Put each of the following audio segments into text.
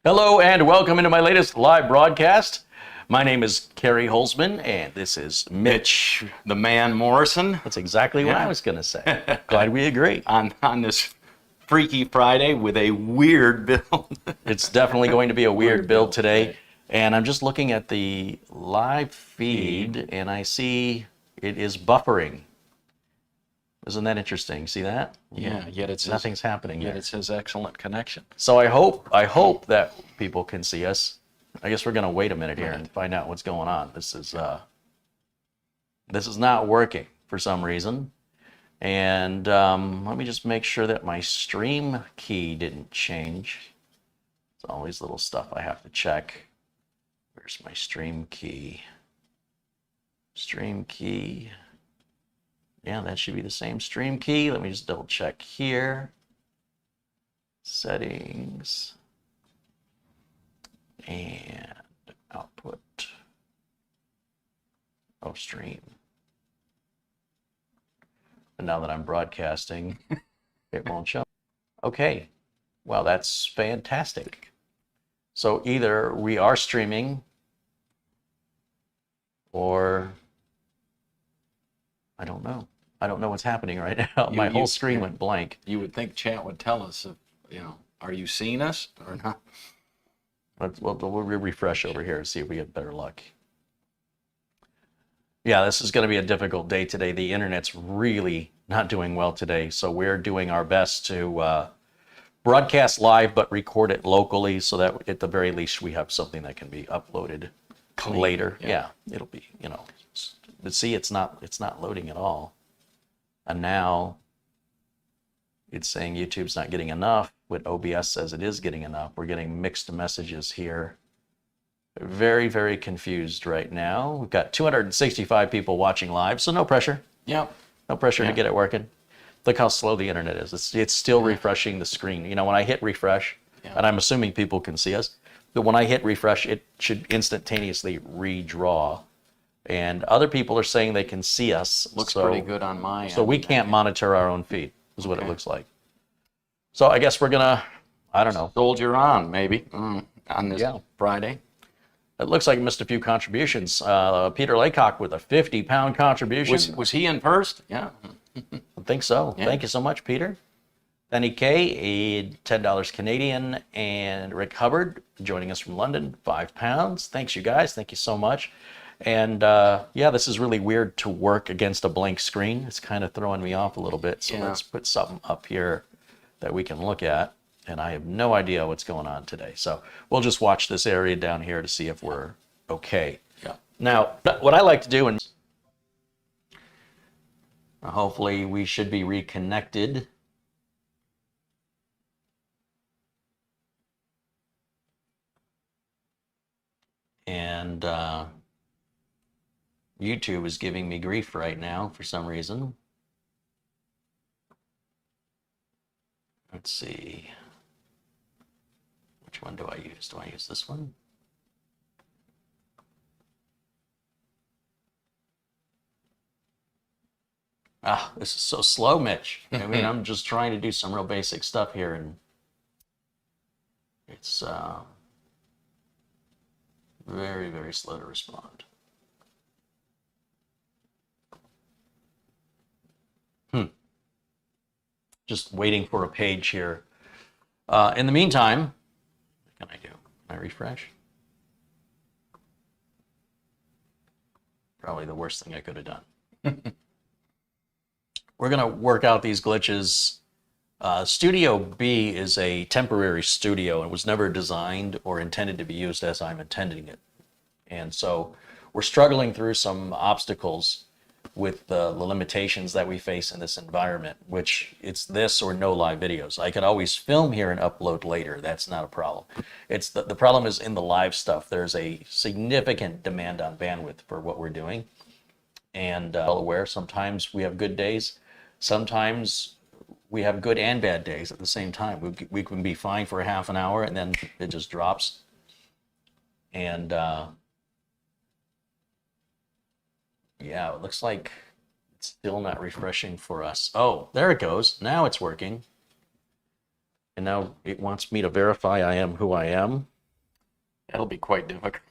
Hello and welcome into my latest live broadcast. My name is CareyHolzman and this is Mitch, the man Morrison. That's exactly what I was going to say. Glad we agree. On this Freaky Friday with a weird build. It's definitely going to be a weird build today. And I'm just looking at the live feed and I see it is buffering. Isn't that interesting? See that? Yeah, yet it's nothing's happening yet there. it says excellent connection. So I hope that people can see us. I guess we're going to wait a minute here and find out what's going on. This is not working for some reason. And let me just make sure that my stream key didn't change. It's always little stuff I have to check. Where's my stream key? Stream key. Yeah, that should be the same stream key. Let me just double check here. Settings. And output. Oh, stream. And now that I'm broadcasting, it won't show. Okay. Well, that's fantastic. So either we are streaming or I don't know. I don't know what's happening right now. My whole screen went blank. You would think chat would tell us, if, are you seeing us or not? We'll refresh over here and see if we get better luck. Yeah, this is going to be a difficult day today. The internet's really not doing well today, so we're doing our best to broadcast live but record it locally so that at the very least we have something that can be uploaded later. Yeah, it'll be, but see, it's not loading at all. And now it's saying YouTube's not getting enough, but OBS says it is getting enough. We're getting mixed messages here. Very, very confused right now. We've got 265 people watching live, so no pressure. Yep. No pressure to get it working. Look how slow the internet is. It's still refreshing the screen. When I hit refresh, and I'm assuming people can see us, but when I hit refresh, it should instantaneously redraw. And other people are saying they can see us. Looks pretty good on my end. So we can't monitor our own feed, is what it looks like. So I guess we're going to, I don't know. Soldier on, maybe, on this Friday. It looks like we missed a few contributions. Peter Laycock with a 50-pound contribution. Was he in first? Yeah. I think so. Yeah. Thank you so much, Peter. Danny K, $10 Canadian, and Rick Hubbard joining us from London, £5. Thanks, you guys. Thank you so much. And yeah, this is really weird to work against a blank screen. It's kind of throwing me off a little bit. So let's put something up here that we can look at. And I have no idea what's going on today. So we'll just watch this area down here to see if we're okay. Yeah. Now, what I like to do, and hopefully we should be reconnected. And YouTube is giving me grief right now for some reason. Let's see. Which one do I use? Do I use this one? Ah, this is so slow, Mitch. I mean, I'm just trying to do some real basic stuff here, and it's very, very slow to respond. Just waiting for a page here. In the meantime, what can I do? Can I refresh? Probably the worst thing I could have done. We're going to work out these glitches. Studio B is a temporary studio and was never designed or intended to be used as I'm intending it. And so we're struggling through some obstacles with the limitations that we face in this environment, which it's this or no live videos. I could always film here and upload later. That's not a problem. It's the problem is in the live stuff. There's a significant demand on bandwidth for what we're doing. And well aware, sometimes we have good days. Sometimes we have good and bad days at the same time. We can be fine for a half an hour and then it just drops. And yeah, it looks like it's still not refreshing for us. Oh, there it goes. Now it's working. And now it wants me to verify I am who I am. That'll be quite difficult.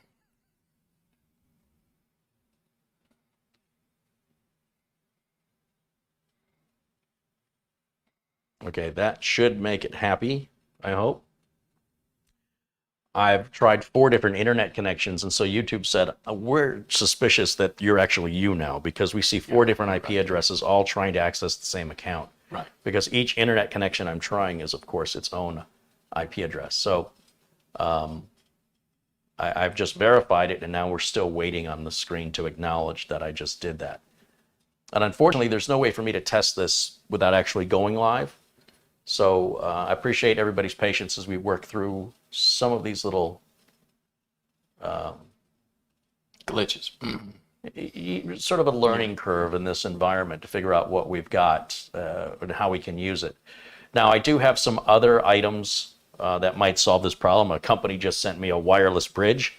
Okay, that should make it happy, I hope. I've tried 4 different internet connections, and so YouTube said, we're suspicious that you're actually you now, because we see 4 different IP addresses all trying to access the same account. Right. Because each internet connection I'm trying is, of course, its own IP address. So I've just verified it, and now we're still waiting on the screen to acknowledge that I just did that. And unfortunately, there's no way for me to test this without actually going live. So I appreciate everybody's patience as we work through some of these little Glitches. sort of a learning curve in this environment to figure out what we've got and how we can use it. Now, I do have some other items that might solve this problem. A company just sent me a wireless bridge,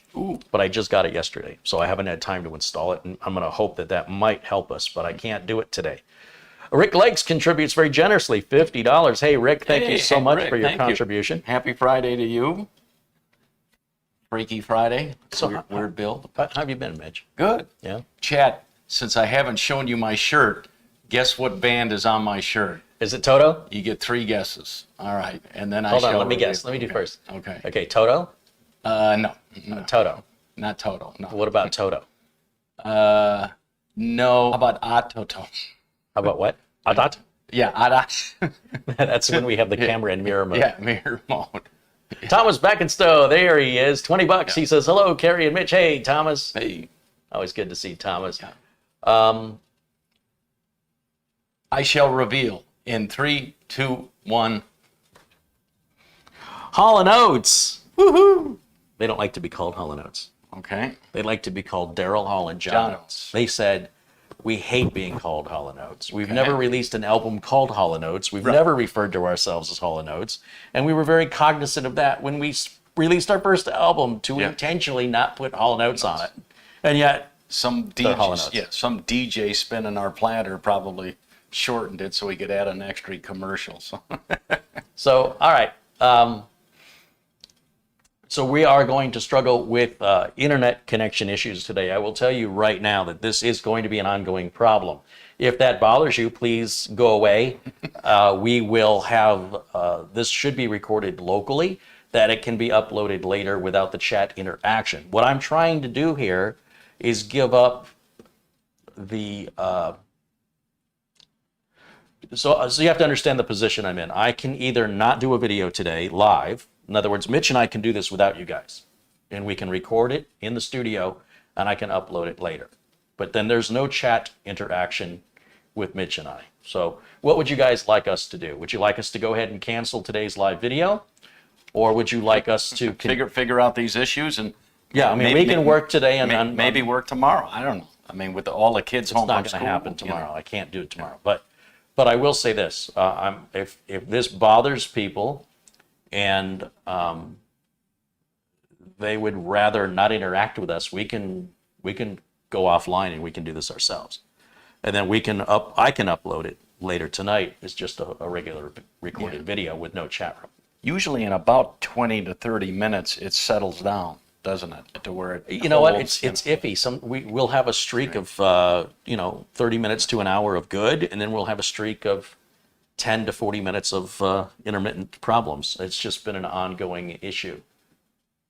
but I just got it yesterday, so I haven't had time to install it, and I'm going to hope that that might help us, but I can't do it today. Rick Lakes contributes very generously, $50. Hey, Rick, thank you so much Rick, for your thank contribution. You. Happy Friday to you. Freaky Friday. So, weird build. How have you been, Mitch? Good. Yeah. Chat, since I haven't shown you my shirt, guess what band is on my shirt? Is it Toto? You get 3 guesses. All right. And then Hold on, let me guess. Let me do first. Okay. Okay, Toto? No. Toto. Not Toto. No. What about Toto? No. How about Atoto? How about what? Adat? Yeah, Adat. That's when we have the camera in mirror mode. Yeah, mirror mode. Thomas Beckenstowe, there he is, $20. Yeah. He says, hello, Carey and Mitch. Hey, Thomas. Hey. Always good to see Thomas. Yeah. I shall reveal in 3, 2, 1. Hall & Oates. Woohoo! They don't like to be called Hall & Oates. Okay. They like to be called Daryl Hall and John Oates. They said, we hate being called Hall & Oates. We've never released an album called Hall & Oates. We've never referred to ourselves as Hall & Oates. And we were very cognizant of that when we released our first album, to intentionally not put Hall & Oates on it. And yet, some DJ spinning our platter probably shortened it so we could add an extra commercial. So all right. So we are going to struggle with internet connection issues today. I will tell you right now that this is going to be an ongoing problem. If that bothers you, please go away. We will have, this should be recorded locally, that it can be uploaded later without the chat interaction. What I'm trying to do here is give up the, so you have to understand the position I'm in. I can either not do a video today live. In other words, Mitch and I can do this without you guys. And we can record it in the studio, and I can upload it later. But then there's no chat interaction with Mitch and I. So what would you guys like us to do? Would you like us to go ahead and cancel today's live video? Or would you like us to... figure out these issues? And yeah, I mean, we can work today and... maybe work tomorrow. I don't know. I mean, with all the kids home from school. It's not going to happen tomorrow. I can't do it tomorrow. But I will say this. If this bothers people... and they would rather not interact with us, we can go offline and we can do this ourselves, and then I can upload it later tonight. It's just a regular recorded video with no chat room. Usually in about 20 to 30 minutes it settles down, doesn't it, to where it you know what, it's iffy. We'll have a streak of 30 minutes to an hour of good, and then we'll have a streak of 10 to 40 minutes of intermittent problems. It's just been an ongoing issue.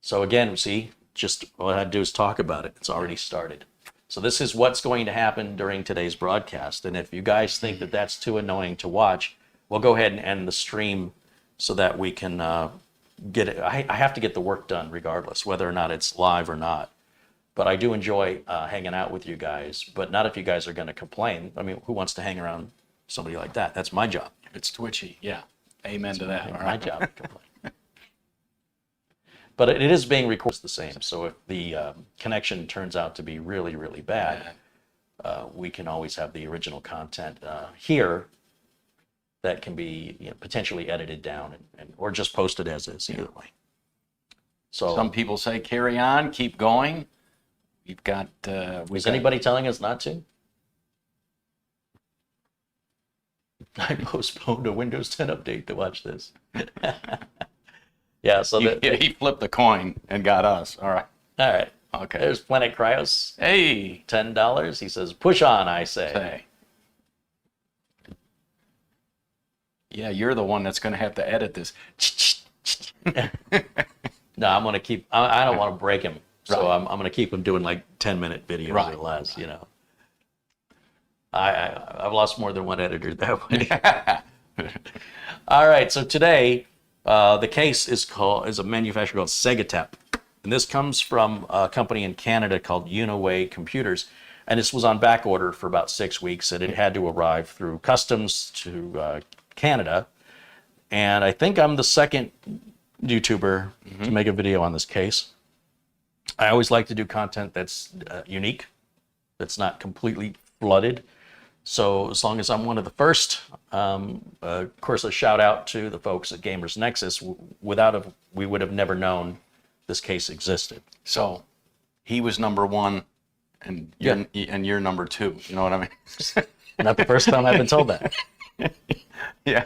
So again, see, just all I had to do is talk about it. It's already started. So this is what's going to happen during today's broadcast. And if you guys think that that's too annoying to watch, we'll go ahead and end the stream so that we can get it. I have to get the work done regardless, whether or not it's live or not. But I do enjoy hanging out with you guys, but not if you guys are going to complain. I mean, who wants to hang around somebody like that? That's my job. It's twitchy, yeah. Amen to that. My job to complain. But it is being recorded the same. So if the connection turns out to be really, really bad, we can always have the original content here that can be potentially edited down or just posted as is, either way. So some people say carry on, keep going. We've got. Is anybody telling us not to? I postponed a Windows 10 update to watch this. Yeah, so He flipped the coin and got us. All right. all right. Okay. There's Planet Cryos. Hey. $10. He says, push on, I say. Say. Yeah, you're the one that's going to have to edit this. No, I'm going to keep, I don't want to break him. So Right. I'm going to keep him doing like 10-minute videos Right. or less, you know. I've lost more than one editor that way. All right, so today the case is a manufacturer called Segotep. And this comes from a company in Canada called Unaway Computers. And this was on back order for about 6 weeks, and it had to arrive through customs to Canada. And I think I'm the second YouTuber to make a video on this case. I always like to do content that's unique, that's not completely flooded. So as long as I'm one of the first, of course, a shout out to the folks at Gamers Nexus. We would have never known this case existed. So he was number one, and you're number two. You know what I mean? Not the first time I've been told that. Yeah.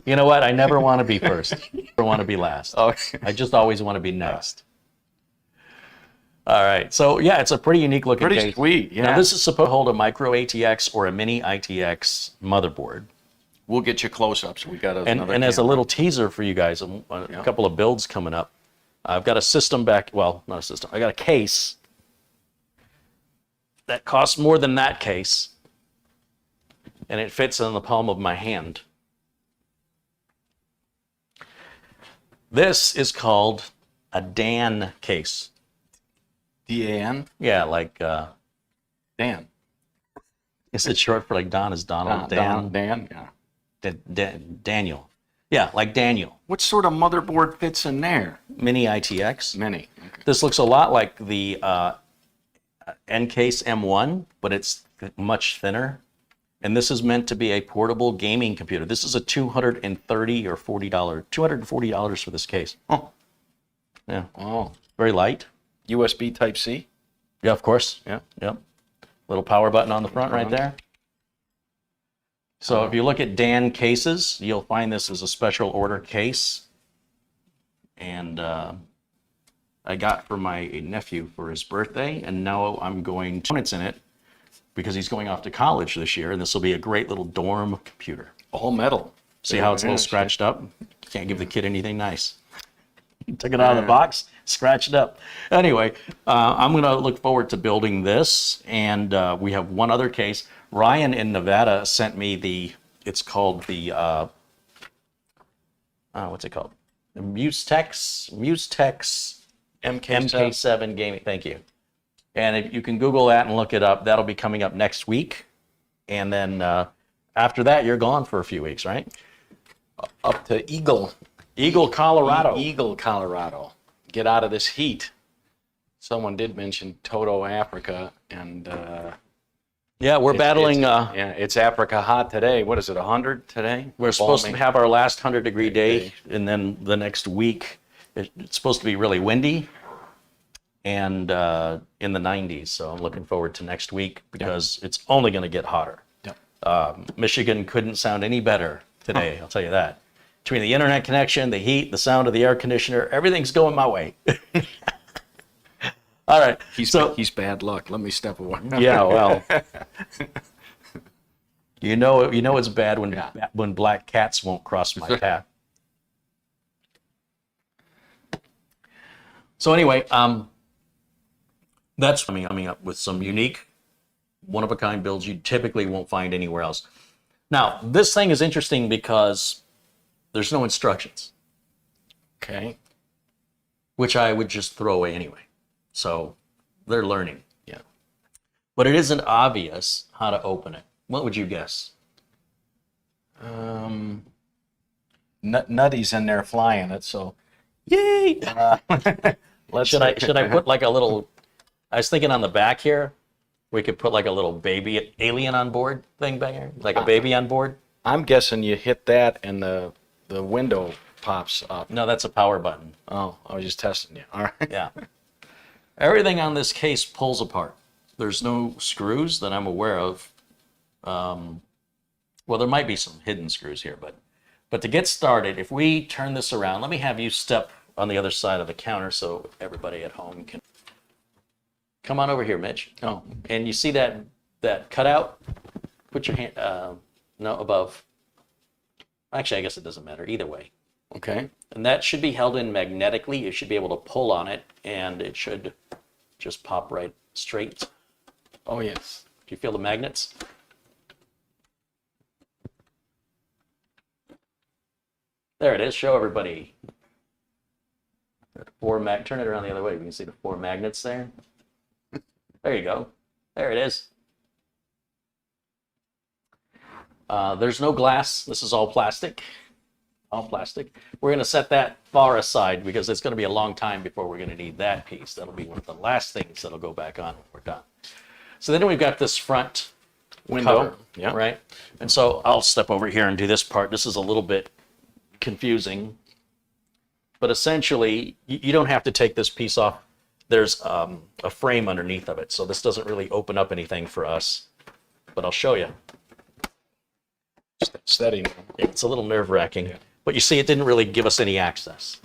You know what? I never want to be first. I never want to be last. Okay. I just always want to be next. All right. So yeah, it's a pretty unique looking Pretty case. sweet. Yeah. Now this is supposed to hold a Micro-ATX or a Mini-ITX motherboard. We'll get you close-ups. We got another. And as a camera. little teaser for you guys, a couple of builds coming up. I've got a system back. Well, not a system. I got a case that costs more than that case, and it fits in the palm of my hand. This is called a Dan case. Dan. Yeah, like Dan. is it short for like Don is Donald? Dan. Dan. Yeah. Daniel. Yeah, like Daniel. What sort of motherboard fits in there? Mini-ITX. Mini. Okay. This looks a lot like the N-Case M1, but it's much thinner. And this is meant to be a portable gaming computer. This is a $230 or $40, $240 for this case. Oh. Yeah. Oh. Very light. USB Type C. Yeah, of course. Yeah. Yep. Little power button on the front right there. So if you look at Dan cases, you'll find this is a special order case. And I got for my nephew for his birthday, and now I'm going to it's in it because he's going off to college this year, and this will be a great little dorm computer. All metal. See how it's a little scratched up? Can't give the kid anything nice. Took it out of the box, scratched it up. Anyway, I'm going to look forward to building this, and we have one other case. Ryan in Nevada sent me it's called the, what's it called? The Mustex MK7 gaming. Thank you. And if you can Google that and look it up, that'll be coming up next week. And then after that, you're gone for a few weeks, right? Up to Eagle, Colorado. Eagle, Colorado. Get out of this heat. Someone did mention Toto, Africa, and Yeah, we're battling. It's Africa hot today. What is it? 100 today? We're supposed to have our last 100-degree day, and then the next week it's supposed to be really windy and in the 90s. So I'm looking forward to next week because it's only going to get hotter. Michigan couldn't sound any better today, I'll tell you that. Between the internet connection, the heat, the sound of the air conditioner, everything's going my way. All right. He's bad luck. Let me step away. Yeah, well, you know it's bad when black cats won't cross my path. So anyway, that's coming up with some unique, one-of-a-kind builds you typically won't find anywhere else. Now, this thing is interesting because there's no instructions. Okay. Which I would just throw away anyway. So they're learning. Yeah. But it isn't obvious how to open it. What would you guess? Nutty's in there flying it, so Yay! Should I put like a little? I was thinking on the back here, we could put like a little baby alien on board thing back here, like a baby on board. I'm guessing you hit that and the window pops up. No, that's a power button. Oh, I was just testing you. All right. Yeah. Everything on this case pulls apart. There's no screws that I'm aware of. Well, there might be some hidden screws here, but But to get started, if we turn this around, let me have you step on the other side of the counter so everybody at home can come on over here, Mitch. Oh, and you see that cutout? Put your hand no, above. Actually, I guess it doesn't matter either way. Okay. And that should be held in magnetically. You should be able to pull on it, and it should just pop right straight. Oh, yes. Do you feel the magnets? There it is. Show everybody. Turn it around the other way. You can see the 4 magnets there. There you go. There it is. There's no glass. This is all plastic. All plastic. We're going to set that far aside because it's going to be a long time before we're going to need that piece. That'll be one of the last things that'll go back on when we're done. So then we've got this front window, Yeah. right? And so I'll step over here and do this part. This is a little bit confusing, but essentially you don't have to take this piece off. There's a frame underneath of it, so this doesn't really open up anything for us, but I'll show you. Steady. It's a little nerve-wracking, but you see it didn't really give us any access.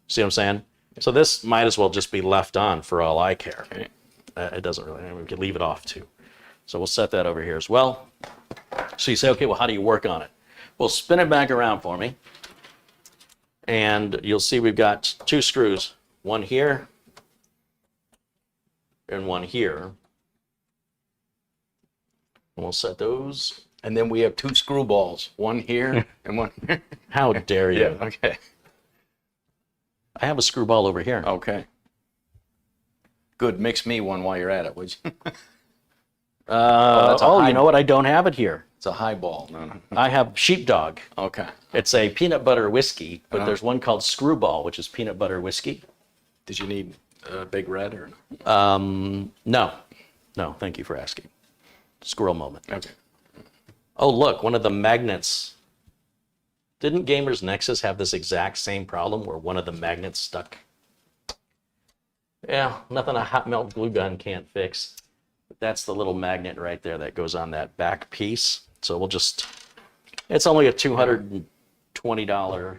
See what I'm saying? So this might as well just be left on for all I care. Okay. It doesn't really, we could leave it off too. So we'll set that over here as well. So you say, okay, well, how do you work on it? Well, spin it back around for me. And you'll see we've got 2 screws, one here and one here. And we'll set those. And then we have 2 screw balls, one here and one here. How dare you? Yeah, okay. I have a screw ball over here. Okay. Good, mix me one while you're at it, would you? You know what? I don't have it here. It's a high ball. No. I have sheepdog. Okay. It's a peanut butter whiskey, but there's one called screwball, which is peanut butter whiskey. Did you need a big red or no? No, thank you for asking. Squirrel moment. Okay. Oh, look, one of the magnets. Didn't Gamers Nexus have this exact same problem where one of the magnets stuck? Yeah, nothing a hot melt glue gun can't fix. But that's the little magnet right there that goes on that back piece. So we'll just, it's only a $220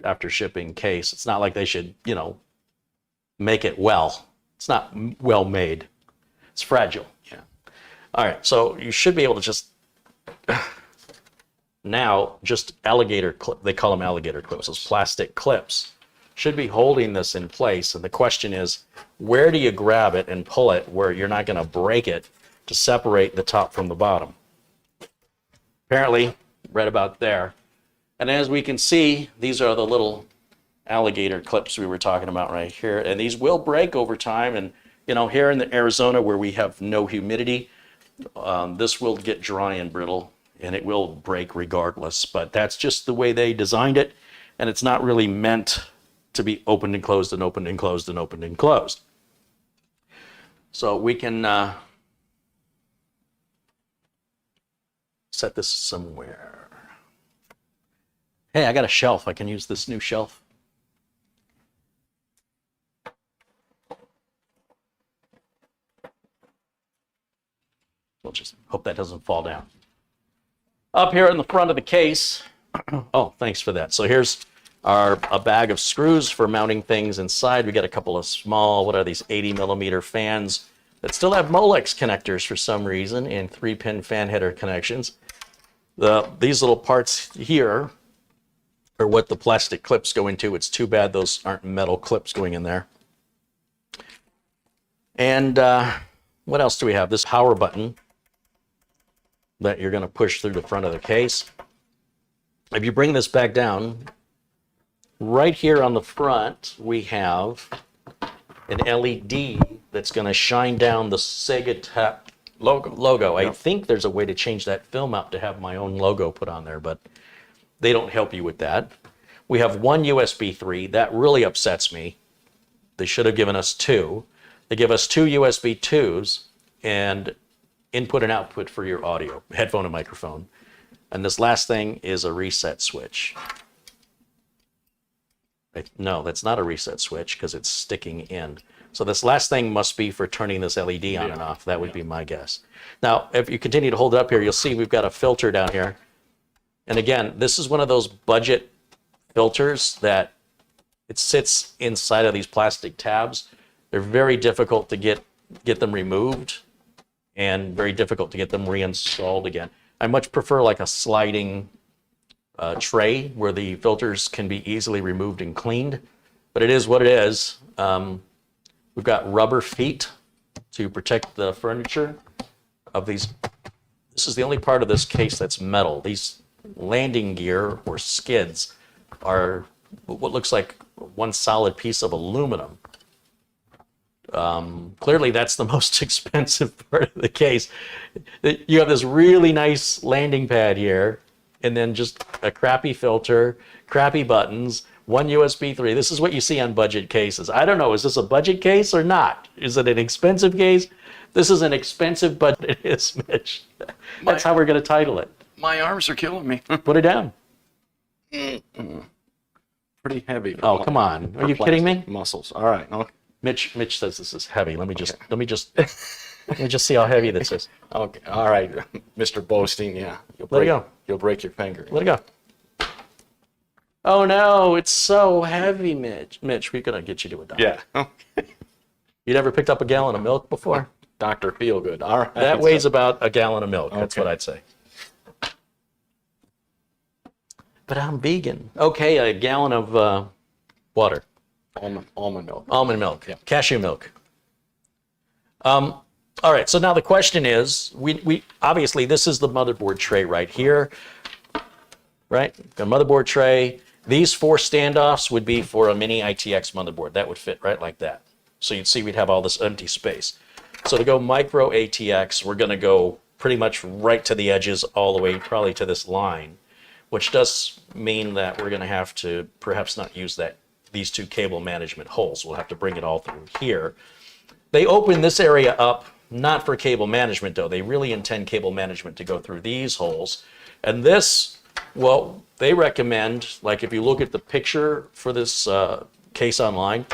after shipping case. It's not like they should, make it well. It's not well made. It's fragile. Yeah. All right, so you should be able to just, now just alligator clip, they call them alligator clips, those plastic clips should be holding this in place. And the question is, where do you grab it and pull it where you're not going to break it to separate the top from the bottom? Apparently, right about there. And as we can see, these are the little alligator clips we were talking about right here. And these will break over time. And, here in Arizona where we have no humidity, this will get dry and brittle and it will break regardless. But that's just the way they designed it. And it's not really meant to be opened and closed and opened and closed and opened and closed. So we can set this somewhere. Hey, I got a shelf. I can use this new shelf. We'll just hope that doesn't fall down. Up here in the front of the case, oh, thanks for that. So here's a bag of screws for mounting things inside. We got a couple of small, what are these, 80 millimeter fans that still have Molex connectors for some reason and 3-pin fan header connections. These little parts here are what the plastic clips go into. It's too bad those aren't metal clips going in there. And what else do we have? This power button that you're going to push through the front of the case. If you bring this back down, right here on the front, we have an LED that's going to shine down the Segotep logo. I think there's a way to change that film out to have my own logo put on there, but they don't help you with that. We have one USB 3. That really upsets me. They should have given us 2. They give us 2 USB 2s and input and output for your audio, headphone and microphone. And this last thing is a reset switch. No, that's not a reset switch because it's sticking in. So this last thing must be for turning this LED on and off. That would be my guess. Now, if you continue to hold it up here, you'll see we've got a filter down here. And again, this is one of those budget filters that it sits inside of these plastic tabs. They're very difficult to get them removed and very difficult to get them reinstalled again. I much prefer like a sliding tray where the filters can be easily removed and cleaned, but it is what it is. We've got rubber feet to protect the furniture of these. This is the only part of this case that's metal. These landing gear or skids are what looks like one solid piece of aluminum. Clearly that's the most expensive part of the case. You have this really nice landing pad here, and then just a crappy filter, crappy buttons, one USB 3. This is what you see on budget cases. I don't know, is this a budget case or not? Is it an expensive case? This is an expensive, but it is, Mitch. That's how we're going to title it. My arms are killing me. Put it down. Pretty heavy. Oh, come on. Are you kidding me? Muscles. All right. Okay. Mitch says this is heavy. Let me just see how heavy this is. Okay. All right. Mr. Boasting, yeah. Let it go. You'll break your finger. Let it go. Oh no, it's so heavy, Mitch. Mitch, we're gonna get you to a doctor. Yeah. You never picked up a gallon of milk before? Dr. Feelgood. All right. That weighs about a gallon of milk. That's what I'd say. But I'm vegan. Okay, a gallon of water. Almond milk. Almond milk. Yeah. Cashew milk. All right. So now the question is, we obviously this is the motherboard tray right here, right? The motherboard tray. These 4 standoffs would be for a mini ITX motherboard. That would fit right like that. So you'd see we'd have all this empty space. So to go Micro-ATX, we're going to go pretty much right to the edges all the way probably to this line, which does mean that we're going to have to perhaps not use these 2 cable management holes. We'll have to bring it all through here. They open this area up not for cable management though. They really intend cable management to go through these holes. And this, well, they recommend, like if you look at the picture for this case online,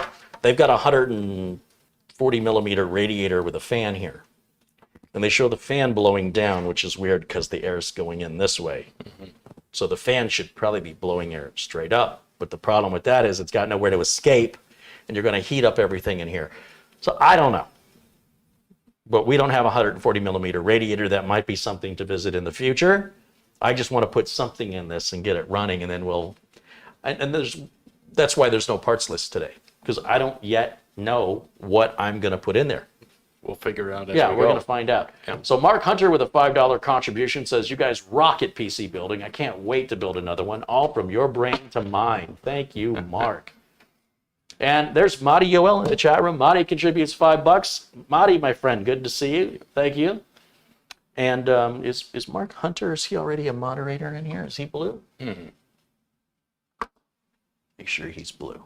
they've got a 140 millimeter radiator with a fan here. And they show the fan blowing down, which is weird because the air is going in this way. Mm-hmm. So the fan should probably be blowing air straight up. But the problem with that is it's got nowhere to escape, and you're going to heat up everything in here. So I don't know. But we don't have a 140 millimeter radiator. That might be something to visit in the future. I just want to put something in this and get it running, and then that's why there's no parts list today, because I don't yet know what I'm going to put in there. We'll figure out. Yeah, we're going to find out. Yeah. So Mark Hunter with a $5 contribution says, you guys rock at PC building. I can't wait to build another one, all from your brain to mine. Thank you, Mark. And there's Marty Yoel in the chat room. Marty contributes $5. Marty, my friend, good to see you. Thank you. And is Mark Hunter, is he already a moderator in here? Is he blue? Mm-hmm. Make sure he's blue.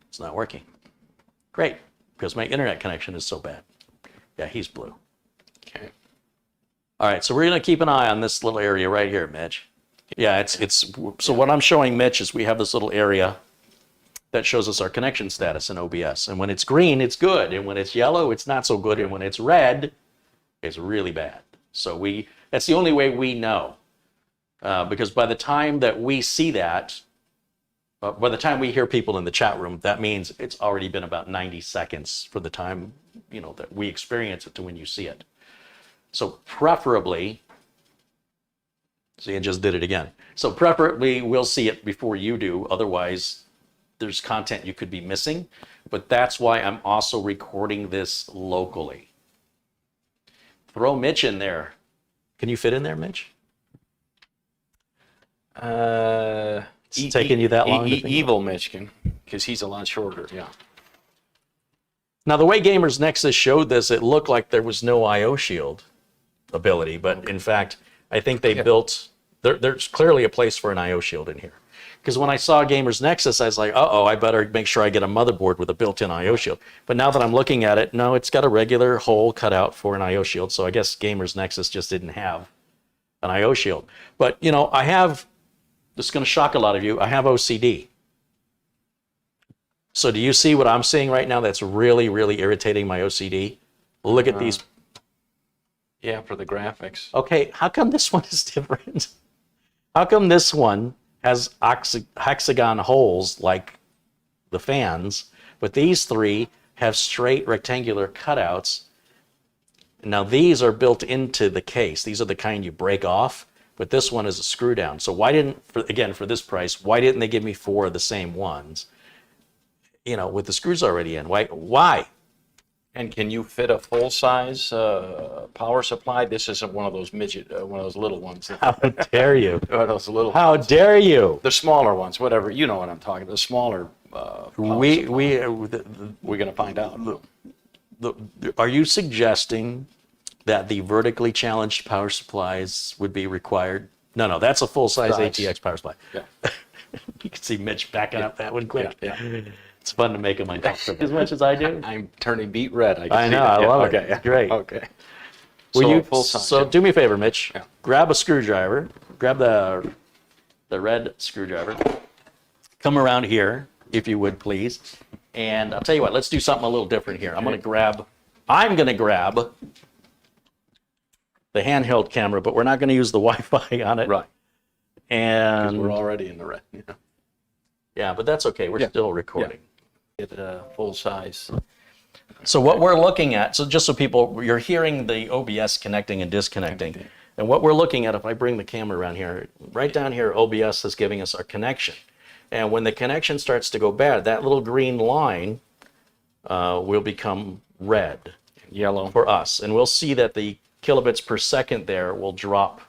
It's not working. Great, because my internet connection is so bad. Yeah, he's blue. Okay. All right, so we're going to keep an eye on this little area right here, Mitch. Yeah, so what I'm showing Mitch is we have this little area that shows us our connection status in OBS. And when it's green, it's good. And when it's yellow, it's not so good. And when it's red, it's really bad. So that's the only way we know. Because by the time that we see that, by the time we hear people in the chat room, that means it's already been about 90 seconds for the time, that we experience it to when you see it. So preferably, see, I just did it again. So preferably we'll see it before you do. Otherwise, there's content you could be missing. But that's why I'm also recording this locally. Throw Mitch in there. Can you fit in there, Mitch? It's taking you that long to think evil Michigan, because he's a lot shorter, yeah. Now, the way Gamers Nexus showed this, it looked like there was no IO shield ability, but in fact, I think they built, there's clearly a place for an IO shield in here. Because when I saw Gamers Nexus, I was like, uh-oh, I better make sure I get a motherboard with a built-in IO shield. But now that I'm looking at it, no, it's got a regular hole cut out for an IO shield, so I guess Gamers Nexus just didn't have an IO shield. But, I have, this is going to shock a lot of you, I have OCD. So do you see what I'm seeing right now that's really, really irritating my OCD? Look at these. Yeah, for the graphics. Okay, how come this one is different? How come this one has hexagon holes like the fans, but these three have straight rectangular cutouts? Now these are built into the case. These are the kind you break off, but this one is a screw down. So why didn't, for this price, why didn't they give me 4 of the same ones? You know, with the screws already in. Why? And can you fit a full-size power supply? This isn't one of those one of those little ones. How dare you? One of those little. How dare you? The smaller ones, whatever. You know what I'm talking about. The smaller. We're gonna find out. Are you suggesting that the vertically challenged power supplies would be required? No, that's a full-size ATX power supply. Yeah. You can see Mitch backing up that one quick. Yeah. It's fun to make him uncomfortable as much as I do. I'm turning beat red. I know, I love it. Okay, It's great. Okay. So do me a favor, Mitch. Yeah. Grab a screwdriver. Grab the red screwdriver. Come around here, if you would, please. And I'll tell you what, let's do something a little different here. I'm going to grab the handheld camera, but we're not going to use the Wi-Fi on it. Right. And we're already in the red. Yeah, but that's okay. We're still recording. Get full size. So what we're looking at, so just so people, you're hearing the OBS connecting and disconnecting. And what we're looking at, if I bring the camera around here, right down here, OBS is giving us our connection. And when the connection starts to go bad, that little green line will become red, Yellow. for us. And we'll see that the kilobits per second there will drop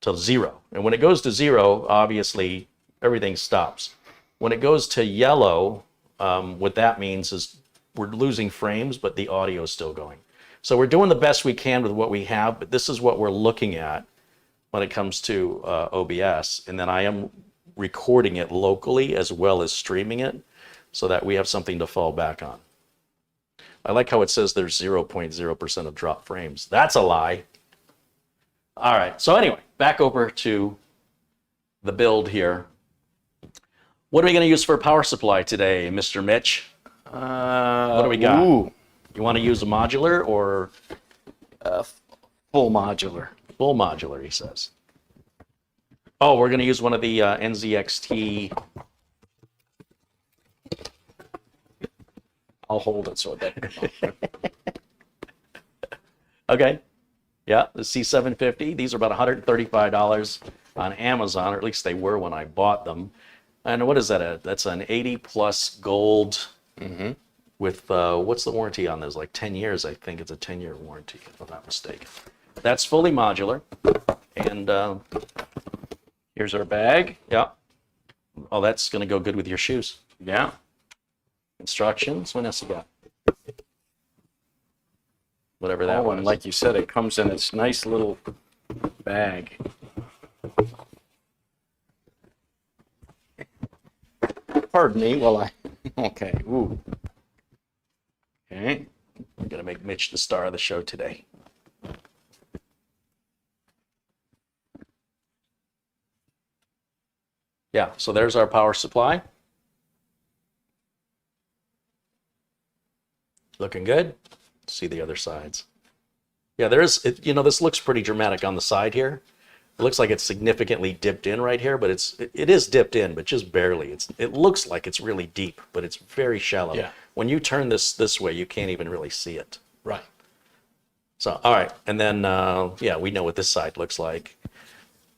to 0. And when it goes to 0, obviously, everything stops. When it goes to yellow, what that means is we're losing frames, but the audio is still going. So we're doing the best we can with what we have, but this is what we're looking at when it comes to OBS. And then I am recording it locally as well as streaming it so that we have something to fall back on. I like how it says there's 0.0% of drop frames. That's a lie. All right, so anyway, back over to the build here. What are we going to use for power supply today, Mr. Mitch? What do we got? You want to use a modular or full modular? Full modular, he says. Oh, we're going to use one of the NZXT. I'll hold it so it doesn't come off. Okay. Yeah, the C750. These are about $135 on Amazon, or at least they were when I bought them. And what is that? That's an 80 plus gold with, what's the warranty on those? Like 10 years, I think it's a 10-year warranty, if I'm not mistaken. That's fully modular. And Here's our bag. yeah. Oh, that's going to go good with your shoes. Yeah. Instructions. What else you got? Whatever that Oh, was. and like you said, it comes in its nice little bag. Pardon me while I... Okay. Ooh. Okay. We're going to make Mitch the star of the show today. Yeah, so there's our power supply. Looking good. See the other sides. Yeah, there is, this looks pretty dramatic on the side here. It looks like it's significantly dipped in right here, but it is dipped in, but just barely. It looks like it's really deep, but it's very shallow. Yeah. When you turn this way, you can't even really see it. Right. So, all right. And then, yeah, we know what this side looks like.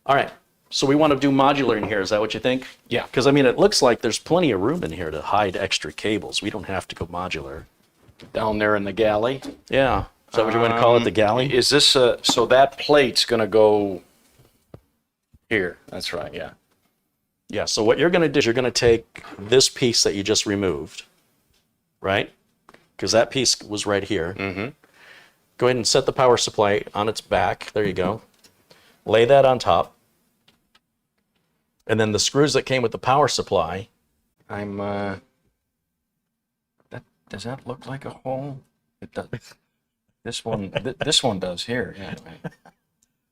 All right. So we want to do modular in here. Is that what you think? Yeah. Because, I mean, it looks like there's plenty of room in here to hide extra cables. We don't have to go modular. Down there in the galley. Yeah. Is that what you want to call it, the galley? Is this so that plate's going to go here? That's right, yeah. Yeah, so what you're going to do is you're going to take this piece that you just removed, right? Because that piece was right here. Mm-hmm. Go ahead and set the power supply on its back. There you go. Lay that on top. And then the screws that came with the power supply. Does that look like a hole? It does. This one, this one does here. Yeah. Right.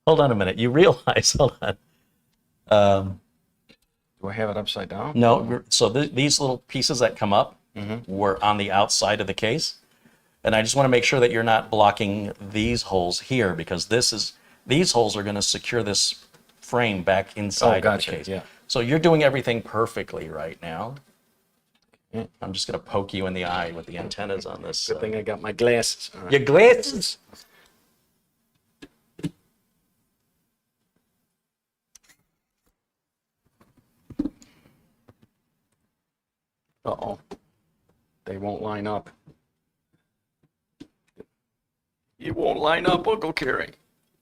Hold on a minute. You realize, hold on. Do I have it upside down? No, so these little pieces that come up were on the outside of the case. And I just want to make sure that you're not blocking these holes here, because these holes are going to secure this frame back inside of the case. Yeah. So you're doing everything perfectly right now. I'm just going to poke you in the eye with the antennas on this. Good thing I got my glasses. All right. Your glasses. Uh-oh. They won't line up. It won't line up, Uncle Carey.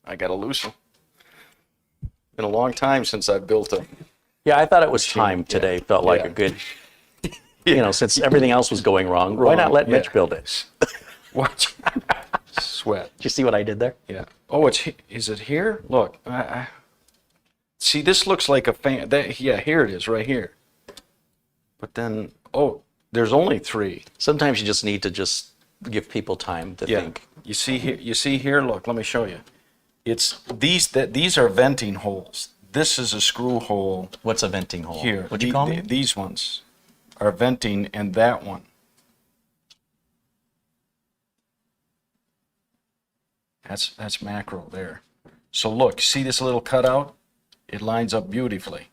I got to loosen. Been a long time since I've built a... Yeah, I thought it was time today. Felt like a good, since everything else was going wrong, why not let Mitch build it? Watch. Sweat. Did you see what I did there? Yeah. Oh, is it here? Look. See, this looks like a fan. Yeah, here it is, right here. But then, there's only 3. Sometimes you just need to just give people time to think. You see here, look, let me show you. It's these are venting holes. This is a screw hole. What's a venting hole? Here. What'd you call me? These ones are venting, and that one. That's macro there. So look, see this little cutout? It lines up beautifully.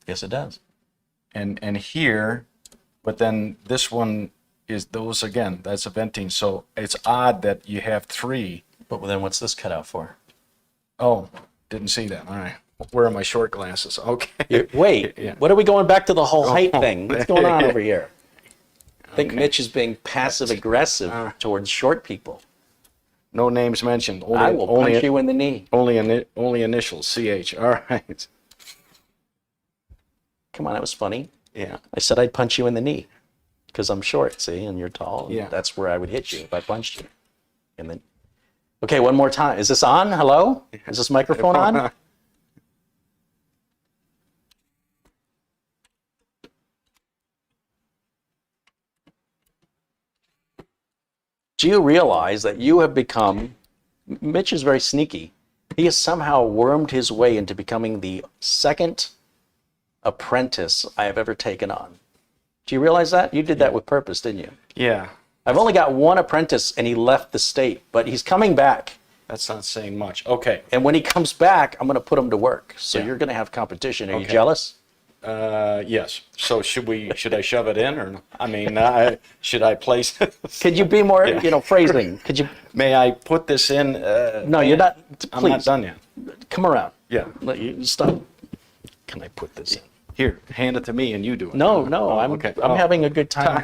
Yes, it does. And here, but then this one is those again. That's a venting. So it's odd that you have 3. But then what's this cut out for? Oh, didn't see that. All right. Where are my short glasses? Okay. Wait, Yeah. what are we going back to the whole height thing? What's going on over here? I think Mitch is being passive aggressive towards short people. No names mentioned. I will punch you in the knee. Only initials, CH. All right. Come on, that was funny. Yeah. I said I'd punch you in the knee because I'm short, see, and you're tall. And Yeah. that's where I would hit you if I punched you. And then, okay, one more time. Is this on? Hello? Is this microphone on? Do you realize that you have become, Mitch is very sneaky. He has somehow wormed his way into becoming the second apprentice I have ever taken on. Do you realize that? You did that with purpose, didn't you? Yeah. I've only got one apprentice and he left the state, but he's coming back. That's not saying much. Okay. And when he comes back, I'm going to put him to work. So Yeah. you're going to have competition. Are you Okay. jealous? Yes. So should I shove it in or no? I mean, should I place it? Could you be more, phrasing? Could you? May I put this in? No, you're not. Please. I'm not done yet. Come around. Yeah. Let you stop. Can I put this in? Here, hand it to me and you do it. No, okay. I'm having a good time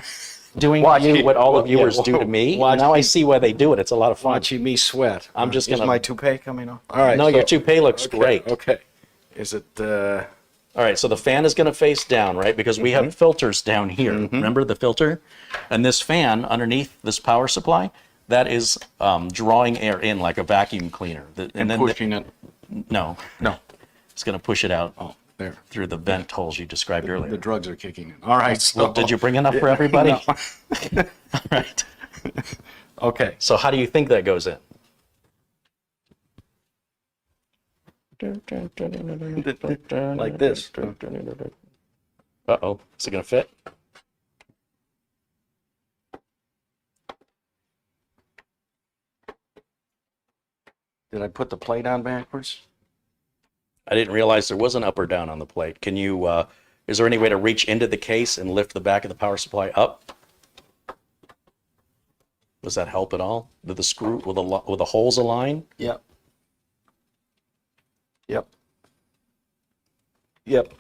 doing Watch you me. what all the Yeah, viewers do to me. watch Now I me. see why they do it. It's a lot of fun. Watching me sweat. I'm just Is gonna- my toupee coming off? All right. No, your toupee looks great. Okay. Is it? All right, so the fan is going to face down, right? Because we have filters down here. Remember the filter? And this fan underneath this power supply, that is drawing air in like a vacuum cleaner. And then pushing it. No, it's going to push it out There. through the vent holes you described earlier. The drugs are kicking in. All right. So, Well, did you bring enough for everybody? No. All right. Okay. So how do you think that goes in? Like this. Uh-oh. Is it going to fit? Did I put the plate on backwards? I didn't realize there was an up or down on the plate. Can you, is there any way to reach into the case and lift the back of the power supply up? Does that help at all? Did the screw, will the holes align? Yep. Yep. Yep.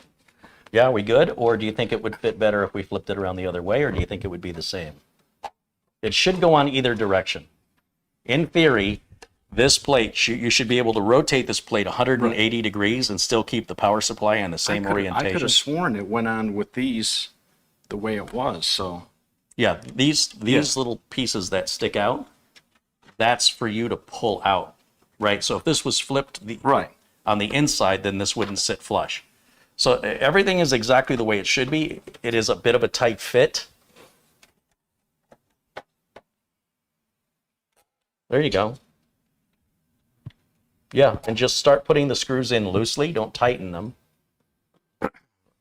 Yeah, are we good? Or do you think it would fit better if we flipped it around the other way, or do you think it would be the same? It should go on either direction. In theory, this plate, you should be able to rotate this plate 180 degrees and still keep the power supply in the same I could orientation. have sworn it went on with these the way it was, so. Yeah, these little pieces that stick out, that's for you to pull out, right? So if this was flipped Right. on the inside, then this wouldn't sit flush. So everything is exactly the way it should be. It is a bit of a tight fit. There you go. Yeah, and just start putting the screws in loosely. Don't tighten them.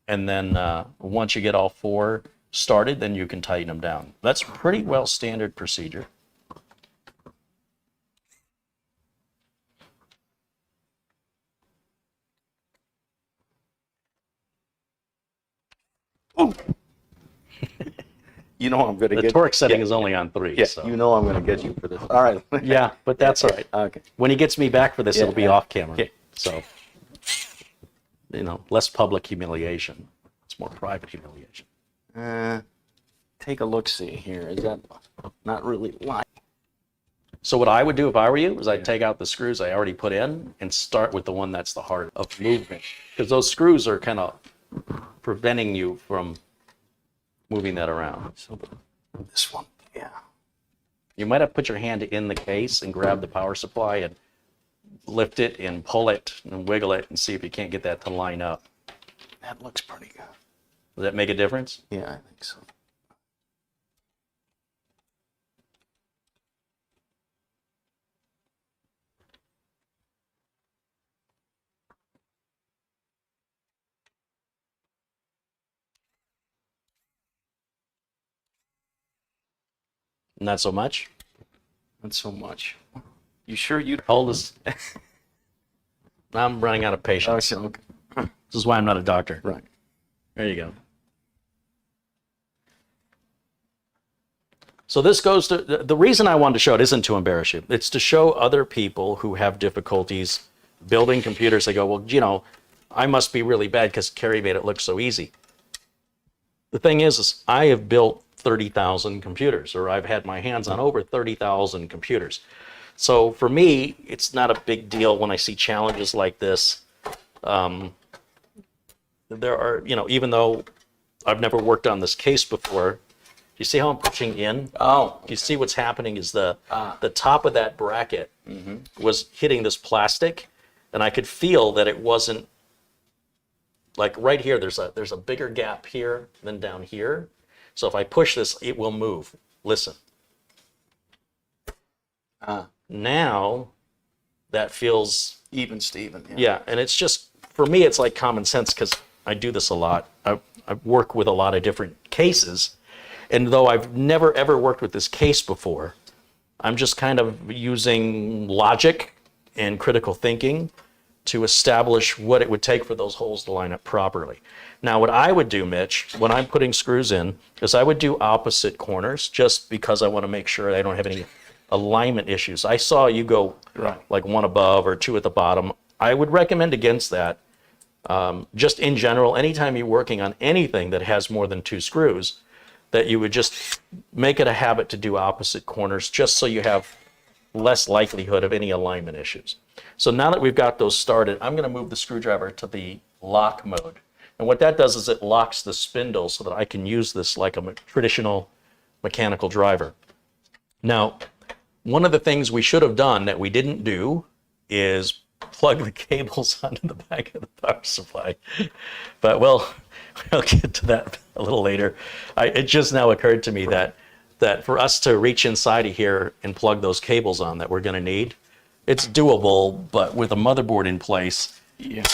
And then once you get all 4 started, then you can tighten them down. That's pretty well standard procedure. You know I'm going to The get torque setting is only on 3. Yeah, so. you know I'm going to get you for this. All right. Yeah, but that's all right. Okay. When he gets me back for this, it'll be off camera. Yeah. So, less public humiliation. It's more private humiliation. Take a look. See here. Is that not really live? So what I would do if I were you is I'd take out the screws I already put in and start with the one that's the heart of movement. Because those screws are kind of preventing you from moving that around. So this one, yeah. You might have put your hand in the case and grab the power supply and lift it and pull it and wiggle it and see if you can't get that to line up. That looks pretty good. Does that make a difference? Yeah, I think so. Not so much? Not so much. You sure you Hold this. I'm running out of patience. okay. This is why I'm not a doctor. Right. There you go. So this goes to, the reason I wanted to show it isn't to embarrass you. It's to show other people who have difficulties building computers. They go, well, I must be really bad because Carey made it look so easy. The thing is I have built 30,000 computers, or I've had my hands on over 30,000 computers. So for me, it's not a big deal when I see challenges like this. There are, even though I've never worked on this case before, you see how I'm pushing in? Oh. You see what's happening is the top of that bracket was hitting this plastic, and I could feel that it wasn't, like right here, there's a bigger gap here than down here. So if I push this, it will move. Listen. Now that feels Even Steven. yeah, and it's just, for me, it's like common sense because I do this a lot. I work with a lot of different cases, and though I've never ever worked with this case before, I'm just kind of using logic and critical thinking to establish what it would take for those holes to line up properly. Now, what I would do, Mitch, when I'm putting screws in, is I would do opposite corners just because I want to make sure I don't have any alignment issues. I saw you go like one above or two at the bottom. I would recommend against that. Just in general, anytime you're working on anything that has more than 2 screws, that you would just make it a habit to do opposite corners just so you have less likelihood of any alignment issues. So now that we've got those started, I'm going to move the screwdriver to the lock mode. And what that does is it locks the spindle so that I can use this like a traditional mechanical driver. Now, one of the things we should have done that we didn't do is plug the cables onto the back of the power supply. But we'll get to that a little later. It just now occurred to me that for us to reach inside of here and plug those cables on that we're going to need, it's doable, but with a motherboard in place,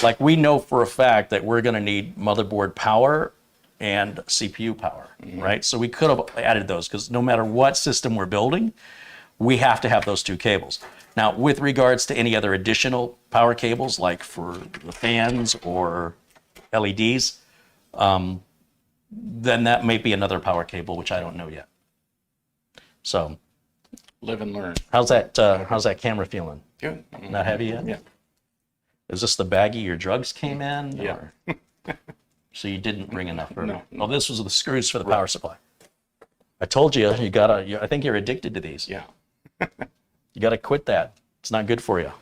like we know for a fact that we're going to need motherboard power and CPU power, right? So we could have added those because no matter what system we're building, we have to have those 2 cables. Now, with regards to any other additional power cables, like for the fans or LEDs, then that may be another power cable, which I don't know yet. So, Live and learn. how's that camera feeling? Good. Not heavy yet? Yeah. Is this the baggie your drugs came in? Yeah. Or? So you didn't bring enough for No. Oh, this was the screws for the power supply. I told you, I think you're addicted to these. Yeah. You gotta quit that. It's not good for you.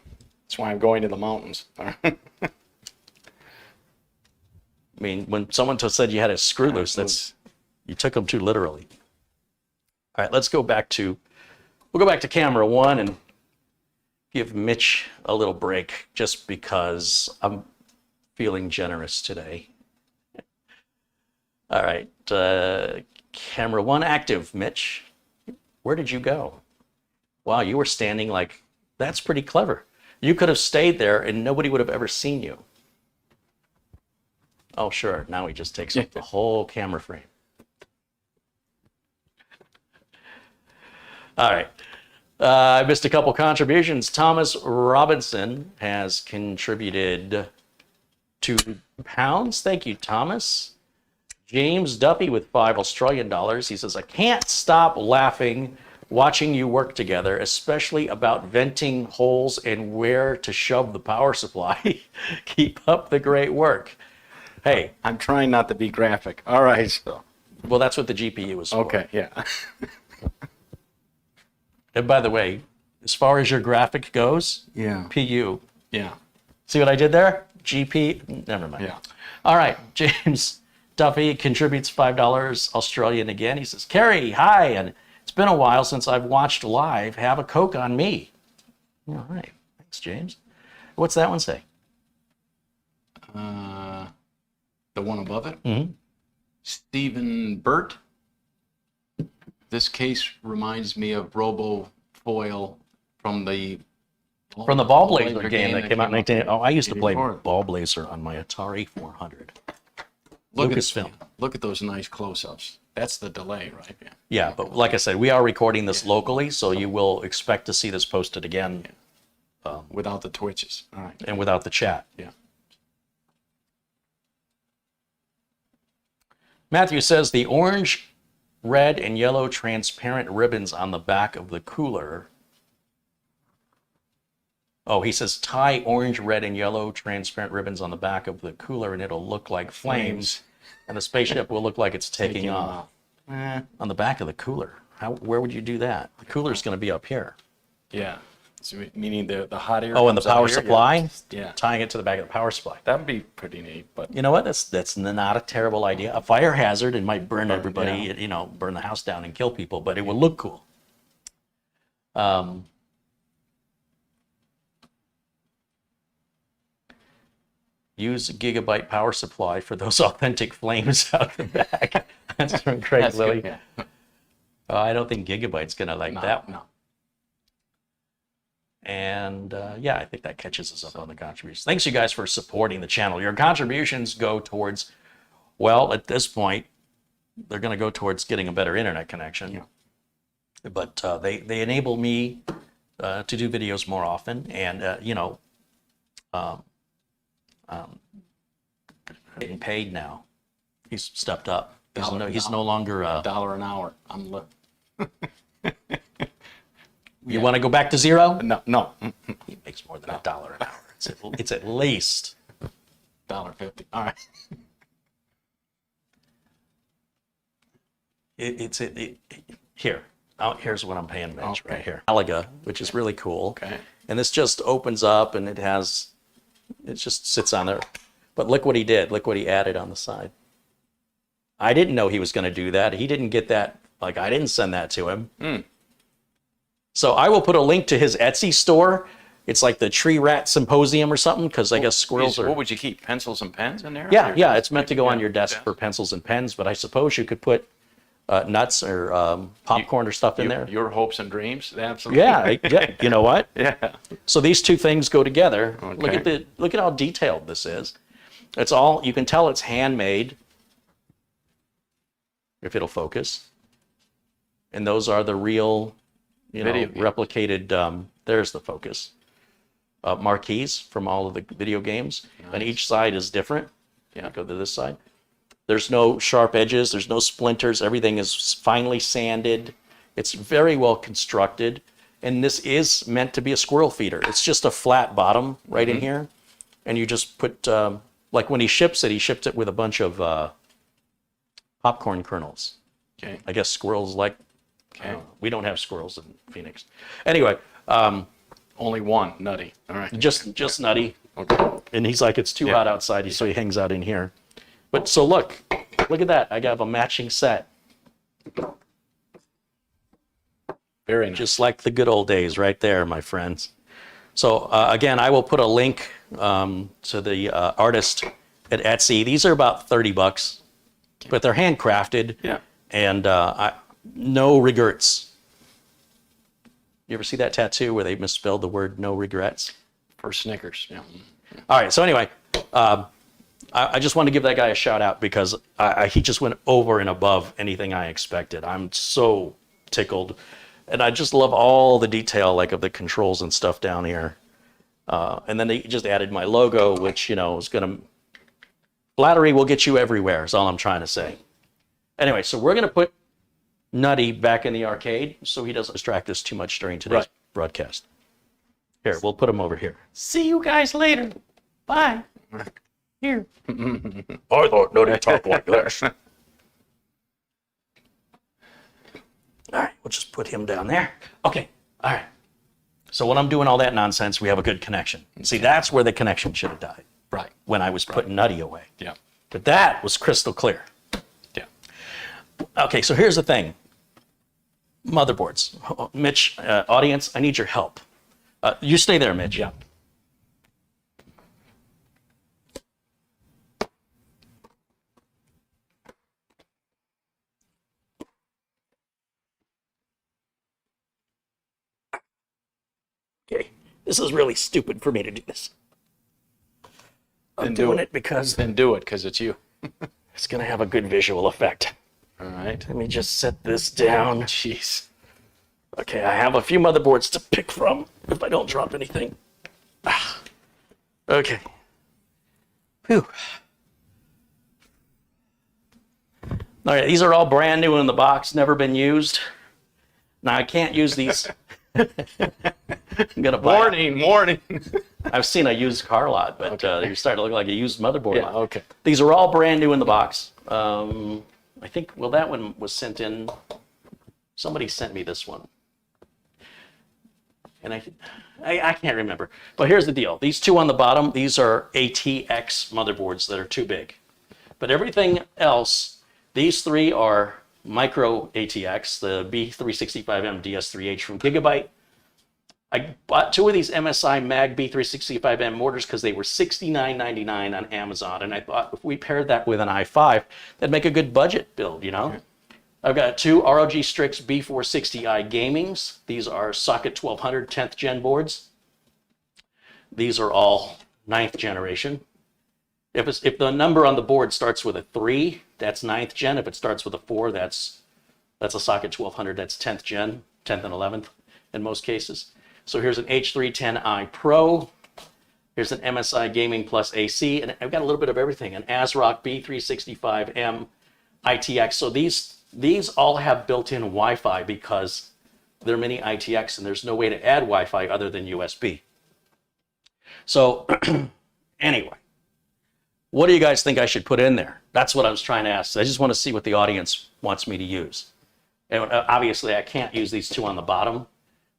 That's why I'm going to the mountains. I mean, when someone said you had a screw loose, you took them too literally. All right, we'll go back to camera 1 and give Mitch a little break just because I'm feeling generous today. All right, camera 1 active. Mitch, where did you go? Wow, you were standing like, that's pretty clever. You could have stayed there and nobody would have ever seen you. Oh, sure, now he just takes up the whole camera frame. All right. I missed a couple contributions. Thomas Robinson has contributed £2. Thank you, Thomas. James Duffy with $5 Australian. He says, I can't stop laughing watching you work together, especially about venting holes and where to shove the power supply. Keep up the great work. Hey. I'm trying not to be graphic. All right. So. Well, that's what the GPU is for. Okay, yeah. And by the way, as far as your graphic goes, Yeah. PU. Yeah. See what I did there? GP, never mind. Yeah. All right, James Duffy contributes $5 Australian again. He says, Carey, hi, and it's been a while since I've watched live. Have a Coke on me. All right, thanks, James. What's that one say? The one above it. Mm-hmm. Stephen Burt. This case reminds me of Robo Foil from the Ball Blazer game that came out in 19... Oh, I used to play 84. Ball Blazer on my Atari 400. Look Lucasfilm. Look at those nice close-ups. That's the delay, right? Yeah, but like I said, we are recording this locally, so you will expect to see this posted again Without the twitches. All right. and without the chat. Yeah. Matthew says the orange, red, and yellow transparent ribbons on the back of the cooler. Oh, he says tie orange, red, and yellow transparent ribbons on the back of the cooler and it'll look like flames. And the spaceship will look like it's taking off. On the back of the cooler. Where would you do that? The cooler's going to be up here. Yeah. So meaning the hot air. Oh, and the comes out power here? supply? Yeah. Tying it to the back of the power supply. That'd be pretty neat, but You know what? That's not a terrible idea. A fire hazard, it might burn everybody, burn the house down and kill people, but it would look cool. Use a gigabyte power supply for those authentic flames out the back. That's from Craig That's Lilly. good, yeah. I don't think Gigabyte's gonna like that one. No. And yeah, I think that catches us up on the contributions. Thanks, you guys, for supporting the channel. Your contributions go towards, well, at this point, they're going to go towards getting a better internet connection. Yeah. But they enable me to do videos more often, and getting paid now. He's stepped up. He's no longer. $1 an hour. You want to go back to zero? No. He makes more than $1 an hour. It's at least $1.50. All right. Here. Here's what I'm paying Mitch Okay. right here. Malaga, which is really cool. Okay. And this just opens up and it just sits on there. But look what he did. Look what he added on the side. I didn't know he was going to do that. He didn't get that. Like, I didn't send that to him. So I will put a link to his Etsy store. It's like the Tree Rat Symposium or something, because I guess squirrels are... What would you keep? Pencils and pens in there? Yeah, it's meant to go on your desk for pencils and pens, but I suppose you could put nuts or popcorn or stuff in there. Your hopes and dreams? Absolutely. Yeah, you know what? Yeah. So these two things go together. Okay. Look at how detailed this is. It's all, you can tell it's handmade, if it'll focus. And those are the real, replicated, there's the focus. Marquees from all of the video games. Nice. And each side is different. Yeah. Go to this side. There's no sharp edges. There's no splinters. Everything is finely sanded. It's very well constructed. And this is meant to be a squirrel feeder. It's just a flat bottom right in here. And you just put, like when he ships it with a bunch of popcorn kernels. Okay. I guess squirrels like, Okay. We don't have squirrels in Phoenix. Anyway. Only one, Nutty. All right. Just Nutty. Okay. And he's like, it's too hot outside, so he hangs out in here. But so look at that. I got a matching set. Very nice. Just like the good old days right there, my friends. So again, I will put a link to the artist at Etsy. These are about $30, but they're handcrafted. Yeah. And no regrets. You ever see that tattoo where they misspelled the word no regrets? For Snickers. Yeah. All right. So anyway, I just want to give that guy a shout out because he just went over and above anything I expected. I'm so tickled And I just love all the detail, like of the controls and stuff down here. And then they just added my logo, which, you know, is going to, flattery will get you everywhere, is all I'm trying to say. Anyway, so we're going to put Nutty back in the arcade so he doesn't distract us too much during today's broadcast. Here, we'll put him over here. See you guys later. Bye. Here. I thought Nutty talked like this. All right, we'll just put him down there. Okay, all right. So when I'm doing all that nonsense, we have a good connection. See, that's where the connection should have died. Right. When I was putting Nutty away. Yeah. But that was crystal clear. Yeah. Okay, so here's the thing. Motherboards. Mitch, audience, I need your help. You stay there, Mitch. Yeah. Okay, this is really stupid for me to do this. I'm doing it because Then do it, because it's you. it's going to have a good visual effect. All right. Let me just set this down. Jeez. Okay, I have a few motherboards to pick from if I don't drop anything. Okay. Whew. All right, these are all brand new in the box, never been used. Now I can't use these. I'm gonna buy. Warning. I've seen a used car lot, but you're starting to look like a used motherboard Yeah, lot. okay. These are all brand new in the box. I think, well, that one was sent in. Somebody sent me this one. And I can't remember. But here's the deal. These two on the bottom, these are ATX motherboards that are too big. But everything else, these three are Micro-ATX, the B365M DS3H from Gigabyte. I bought two of these MSI Mag B365M mortars because they were $69.99 on Amazon. And I thought if we paired that with an i5, that'd make a good budget build, you know? I've got two ROG Strix B460i Gamings. These are socket 1200 10th gen boards. These are all 9th generation. If the number on the board starts with a 3, that's 9th gen. If it starts with a 4, that's a socket 1200, that's 10th gen, 10th and 11th in most cases. So here's an H310i Pro. Here's an MSI Gaming Plus AC, and I've got a little bit of everything. An ASRock B365M ITX. So these all have built-in Wi-Fi because they're mini ITX and there's no way to add Wi-Fi other than USB. So anyway, what do you guys think I should put in there? That's what I was trying to ask. I just want to see what the audience wants me to use. And obviously I can't use these two on the bottom,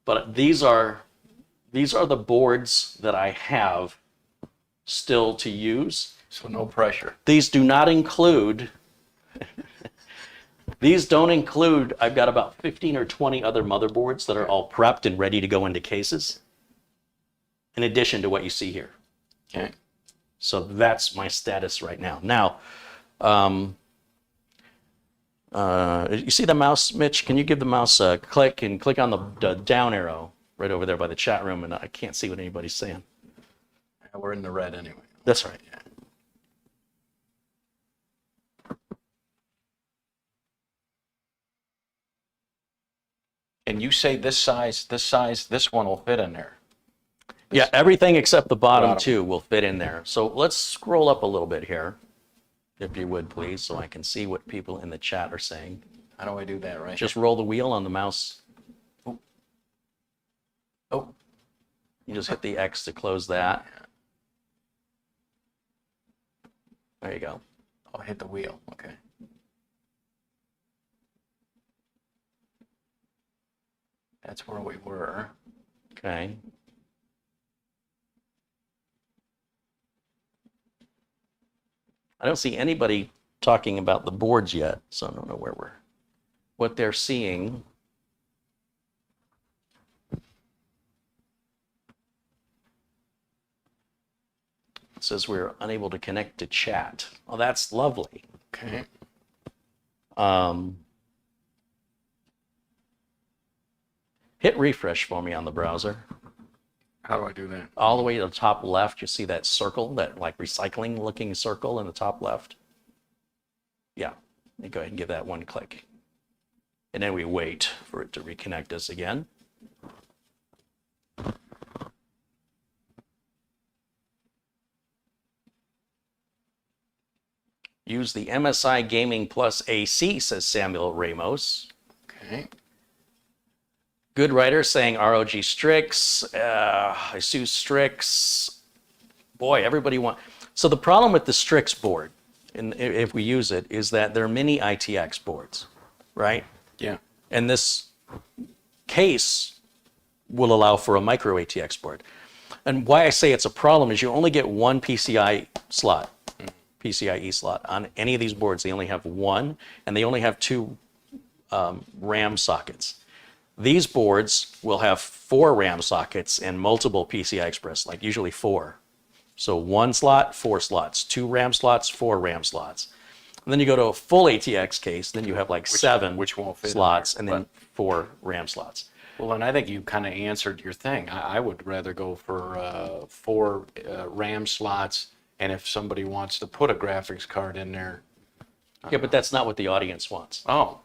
but these are the boards that I have still to use. So no pressure. These do not include these don't include, I've got about 15 or 20 other motherboards that are all prepped and ready to go into cases, in addition to what you see here. Okay. So that's my status right now. Now, you see the mouse, Mitch? Can you give the mouse a click and click on the down arrow right over there by the chat room? And I can't see what anybody's saying. We're in the red anyway. That's right. Yeah. And you say this size, this one will fit in there. Yeah, everything except the bottom Bottom. two will fit in there. So let's scroll up a little bit here, if you would, please, so I can see what people in the chat are saying. How do I do that right? Just roll the wheel on the mouse. Oh, you just hit the X to close that. There you go. I'll hit the wheel. Okay. That's where we were. Okay. I don't see anybody talking about the boards yet, so I don't know what they're seeing. It says we're unable to connect to chat. Oh, that's lovely. Okay. Hit refresh for me on the browser. How do I do that? All the way to the top left, you see that circle, that like recycling looking circle in the top left? Yeah, you go ahead and give that one click. And then we wait for it to reconnect us again. Use the MSI Gaming Plus AC, says Samuel Ramos. Okay. Good writer saying ROG Strix, Asus Strix. Boy, everybody wants. So the problem with the Strix board, and if we use it, is that they're mini ITX boards, right? Yeah. And this case will allow for a Micro-ATX board. And why I say it's a problem is you only get one PCIe slot on any of these boards. They only have one, and they only have two RAM sockets. These boards will have 4 RAM sockets and multiple PCI Express, like usually 4. So 1 slot, 4 slots, 2 RAM slots, 4 RAM slots. And then you go to a full ATX case, then you have like 7 which won't fit in slots there, and then 4 RAM slots. Well, and I think you kind of answered your thing. I would rather go for 4 RAM slots, and if somebody wants to put a graphics card in there. Yeah, but that's not what the audience wants. Oh,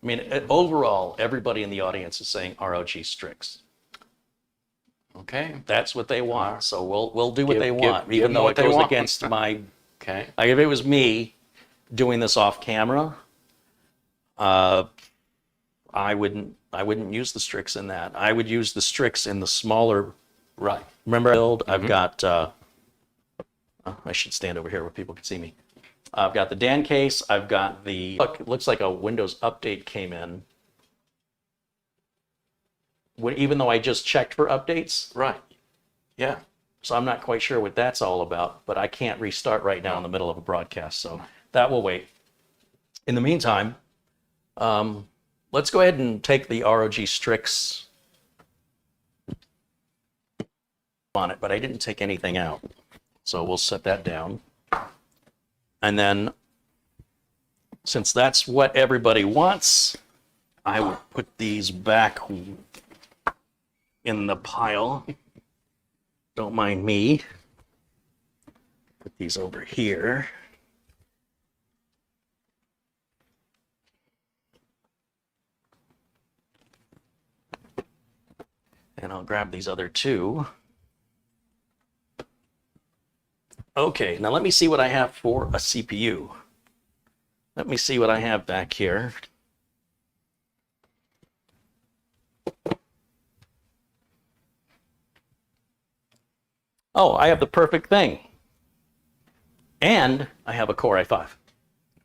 I mean, overall, everybody in the audience is saying ROG Strix. okay. That's what they want. So we'll do what Give- they give- want, give even them though what it they goes want. against my. Okay. Like if it was me doing this off camera, I wouldn't use the Strix in that. I would use the Strix in the smaller. Right. Remember, build. I've got. I should stand over here where people can see me. I've got the Dan case. I've got the. Look, it looks like a Windows update came in. Even though I just checked for updates, Right. Yeah. so I'm not quite sure what that's all about. But I can't restart right now in the middle of a broadcast, so that will wait. In the meantime, let's go ahead and take the ROG Strix on it, but I didn't take anything out. So we'll set that down. And then, since that's what everybody wants, I will put these back in the pile. Don't mind me. Put these over here. And I'll grab these other 2. Okay, now let me see what I have for a CPU. Let me see what I have back here. Oh, I have the perfect thing. And I have a Core i5.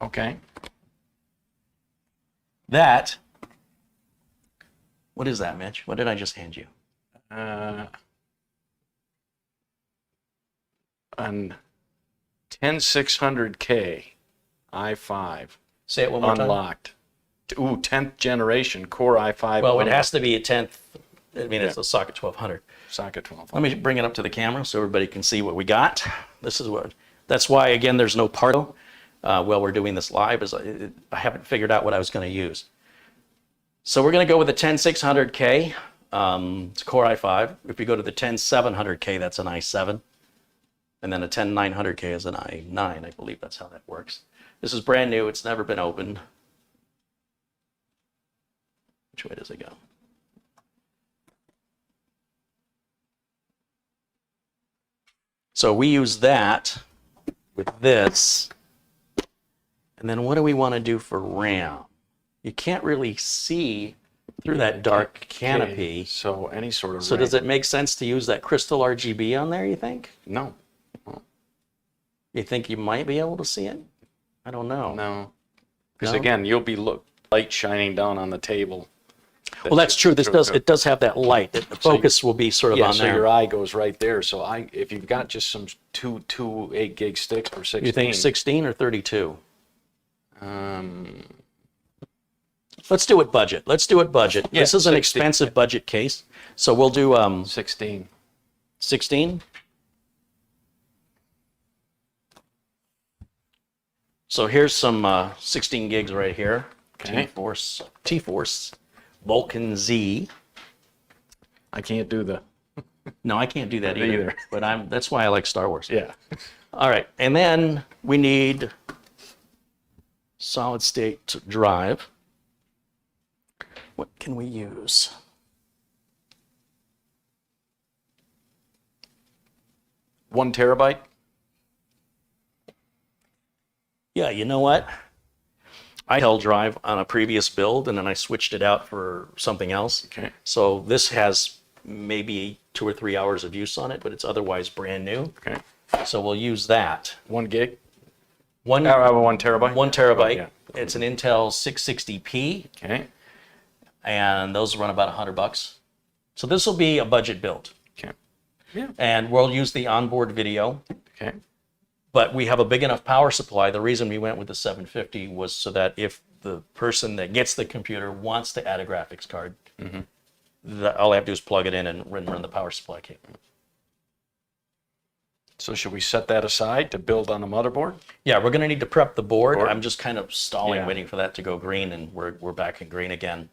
Okay. That, what is that, Mitch? What did I just hand you? An 10600K i5 Say it one more time. unlocked. Ooh, 10th generation Core i5. Well, it unlocked. has to be a 10th. I mean, it's a socket 1200. Socket 12. Let me bring it up to the camera so everybody can see what we got. This is what, that's why, again, there's no part while we're doing this live, is I haven't figured out what I was going to use. So we're going to go with the 10600K. It's Core i5. If you go to the 10700K, that's an i7. And then a 10900K is an i9. I believe that's how that works. This is brand new. It's never been opened. Which way does it go? So we use that with this. And then what do we want to do for RAM? You can't really see through that dark canopy. Okay, so any sort of. So does it make sense to use that crystal RGB on there, you think? No. You think you might be able to see it? I don't know. No. Because No? again, you'll be light shining down on the table. Well, that's true. This does have that light. The focus will be sort of Yeah, on so there. your eye goes right there. So if you've got just some two 8 gig sticks or 16. You think 16 or 32? Let's do it budget. Let's do it budget. Yeah, This is an 16. expensive budget case. So we'll do 16. 16. So here's some 16 gigs right here. Okay. T-Force Vulcan Z. I can't do the. No, I can't do that either. But that's why I like Star Wars. Yeah. All right, and then we need solid state drive. What can we use? One terabyte? Yeah, you know what? I held drive on a previous build and then I switched it out for something else. Okay. So this has maybe 2 or 3 hours of use on it, but it's otherwise brand new. Okay. So we'll use that. 1 gig? One 1 terabyte? 1 terabyte. Oh, yeah. It's an Intel 660p, Okay. and those run about $100. So this will be a budget build, Okay. Yeah. and we'll use the onboard video. Okay. But we have a big enough power supply. The reason we went with the 750 was so that if the person that gets the computer wants to add a graphics card, all I have to do is plug it in and run the power supply cable. So should we set that aside to build on the motherboard? Yeah, we're going to need to prep the board. Board. I'm just kind of stalling, Yeah. waiting for that to go green, and we're back in green again.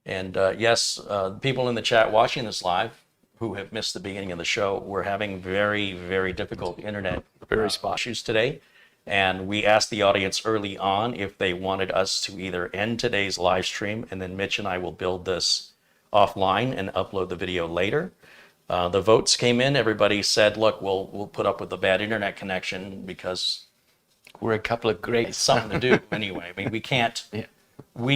Yes, people in the chat watching this live who have missed the beginning of the show, we're having very, very difficult internet issues today. And we asked the audience early on if they wanted us to either end today's live stream, and then Mitch and I will build this offline and upload the video later. The votes came in. Everybody said, look, we'll put up with the bad internet connection because We're a couple of great. it's something to do anyway. I mean, we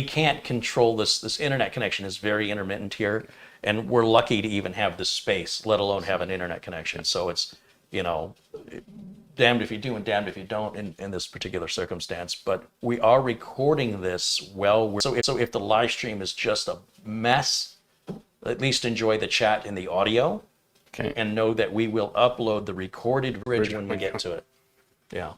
can't control this. This internet connection is very intermittent here, and we're lucky to even have this space, let alone have an internet connection. So it's, damned if you do and damned if you don't in this particular circumstance. But we are recording this so if the live stream is just a mess, at least enjoy the chat and the audio. Okay. And know that we will upload the recorded bridge when we get to it. Yeah.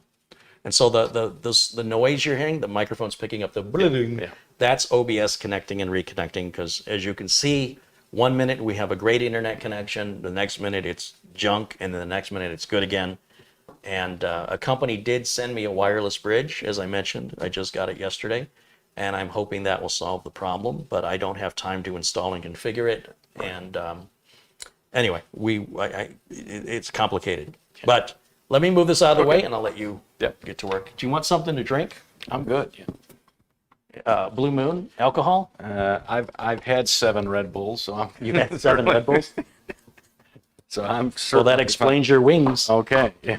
And so the noise you're hearing, the microphone's picking up the bling, Yeah. that's OBS connecting and reconnecting, because as you can see, 1 minute we have a great internet connection, the next minute it's junk, and then the next minute it's good again. And a company did send me a wireless bridge, as I mentioned. I just got it yesterday, and I'm hoping that will solve the problem, but I don't have time to install and configure it. And anyway, it's complicated. But let me move this out of the way, and I'll let you get to work. Do you want something to drink? I'm good. Yeah. Blue Moon, alcohol? I've had 7 Red Bulls, so I'm. You've had 7 Red Bulls? So I'm. Well, that explains your wings. Okay. Yeah.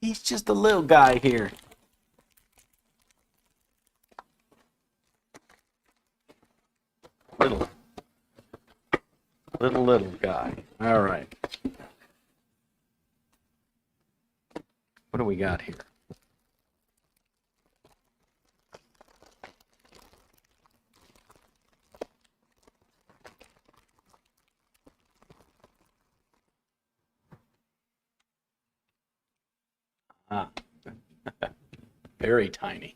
He's just a little guy here. Little guy. All right. What do we got here? Ah, very tiny.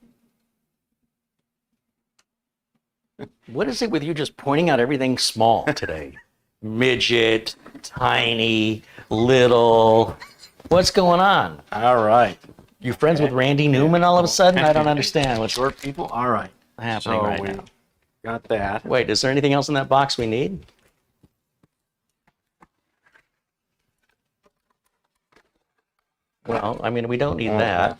What is it with you just pointing out everything small today? Midget, tiny, little. What's going on? All right. You friends with Randy Newman all of a sudden? I don't understand what's Short people? All right. happening So right we now. got that. Wait, is there anything else in that box we need? Well, I mean, we don't need that.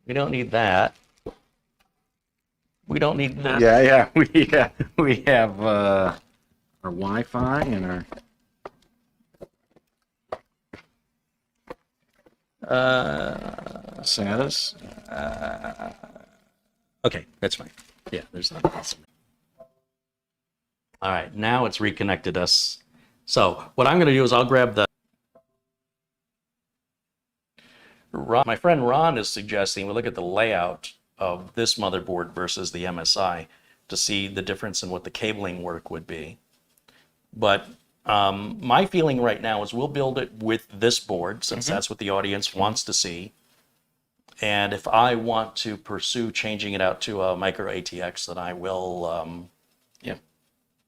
We don't need that. We don't need that. Yeah. We have our Wi-Fi and our. SATAs. Okay, that's fine. Yeah, there's nothing else. All right, now it's reconnected us. So what I'm going to do is I'll grab the. My friend Ron is suggesting we look at the layout of this motherboard versus the MSI to see the difference in what the cabling work would be. But my feeling right now is we'll build it with this board, since that's what the audience wants to see. And if I want to pursue changing it out to a Micro-ATX, then I will,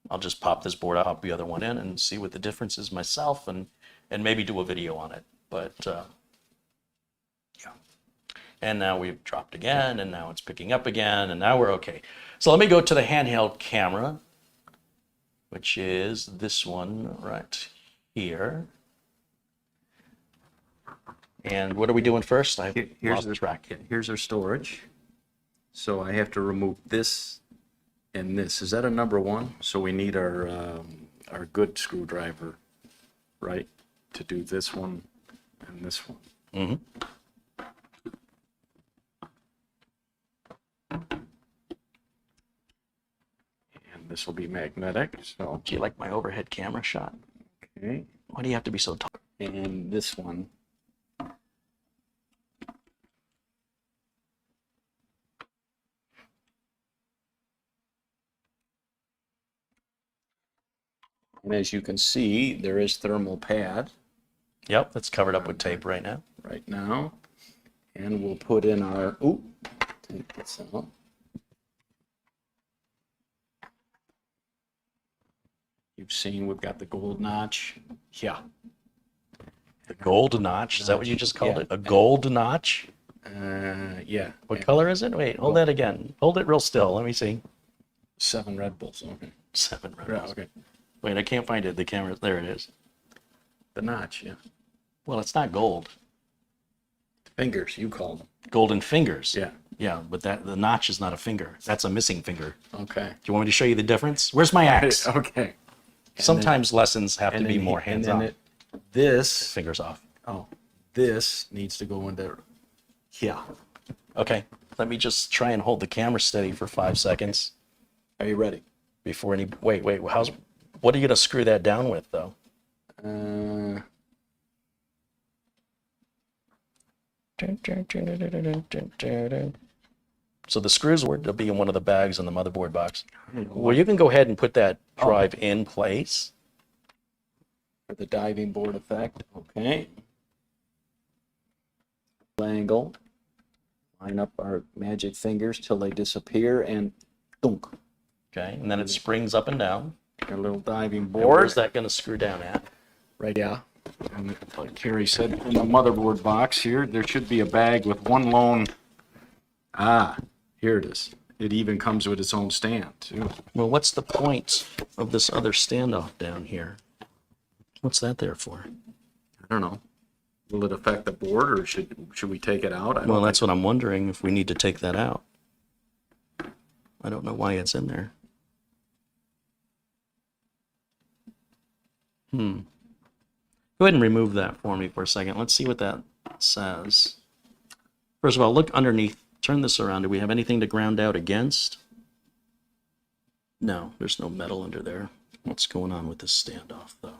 I'll just pop this board out, pop the other one in, and see what the difference is myself, and maybe do a video on it. But yeah. And now we've dropped again, and now it's picking up again, and now we're okay. So let me go to the handheld camera, which is this one right here. And what are we doing first? I Here's lost track. Here's our storage. So I have to remove this and this. Is that a number one? So we need our good screwdriver, right, to do this one and this one. Mm-hmm. And this will be magnetic. So Do you like my overhead camera shot? okay, Why do you have to be so tall? and this one. And as you can see, there is thermal pad Yep, that's covered up with tape right now. right now. And we'll put in our, ooh, take this out. You've seen we've got the gold notch. Yeah. The gold notch. Is that what you just called Yeah. it? A gold notch? Yeah. What color is it? Wait, hold that again. Hold it real still. Let me see. 7 Red Bulls. Okay. 7 red Yeah, balls. okay. Wait, I can't find it. The camera. There it is. The notch, yeah. Well, it's not gold. Fingers, you call them. Golden fingers. Yeah. Yeah, but the notch is not a finger. That's a missing finger. Okay. Do you want me to show you the difference? Where's my axe? Okay. Sometimes lessons have to be more hands-on. This, Fingers off. this needs to go in there. Yeah. Okay, let me just try and hold the camera steady for 5 seconds Are you ready? before any. Wait. What are you gonna screw that down with, though? So the screws will be in one of the bags in the motherboard box. Well, you can go ahead and put that drive in place. For the diving board effect. Okay. Angle. Line up our magic fingers till they disappear and dunk. Okay, and then it springs up and down. Our little diving And board. where's that gonna screw down at? Right, yeah. And like Carey said, in the motherboard box here, there should be a bag with one lone. Ah, here it is. It even comes with its own stand, too. Well, what's the point of this other standoff down here? What's that there for? I don't know. Will it affect the board, or should we take it out? I don't Well, that's what I'm wondering, if we need to take that out. I don't know why it's in there. Go ahead and remove that for me for a second. Let's see what that says. First of all, look underneath. Turn this around. Do we have anything to ground out against? No, there's no metal under there. What's going on with this standoff, though?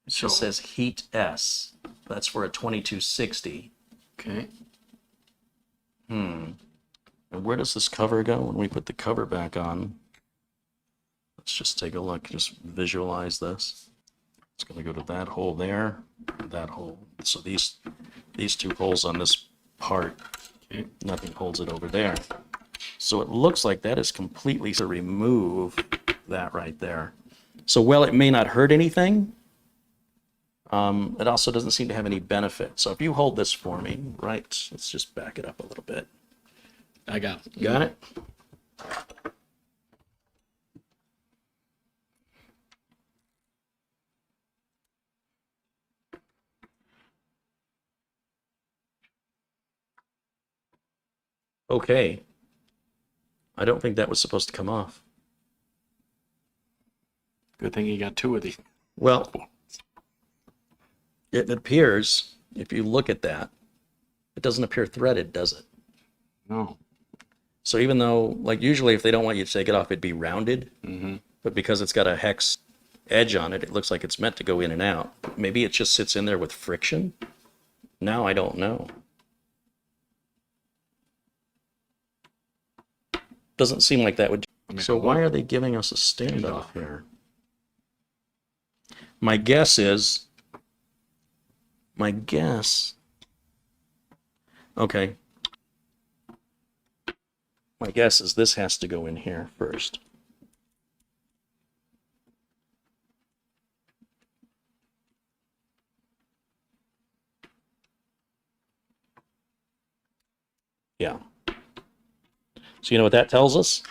It just says heat S. That's for a 2260. Okay. And where does this cover go when we put the cover back on? Let's just take a look, just visualize this. It's going to go to that hole there, that hole. So these two holes on this part, Okay. nothing holds it over there. So it looks like that is completely to remove that right there. So while it may not hurt anything, it also doesn't seem to have any benefit. So if you hold this for me, right, let's just back it up a little bit. I got it. Got it? Okay. I don't think that was supposed to come off. Good thing you got 2 of these. Well, it appears, if you look at that, it doesn't appear threaded, does it? No. So even though, like usually if they don't want you to take it off, it'd be rounded. Mm-hmm. But because it's got a hex edge on it, it looks like it's meant to go in and out. Maybe it just sits in there with friction? Now I don't know. Doesn't seem like that would. So why are they giving us a standoff here? My guess. Okay. My guess is this has to go in here first. Yeah. So you know what that tells us?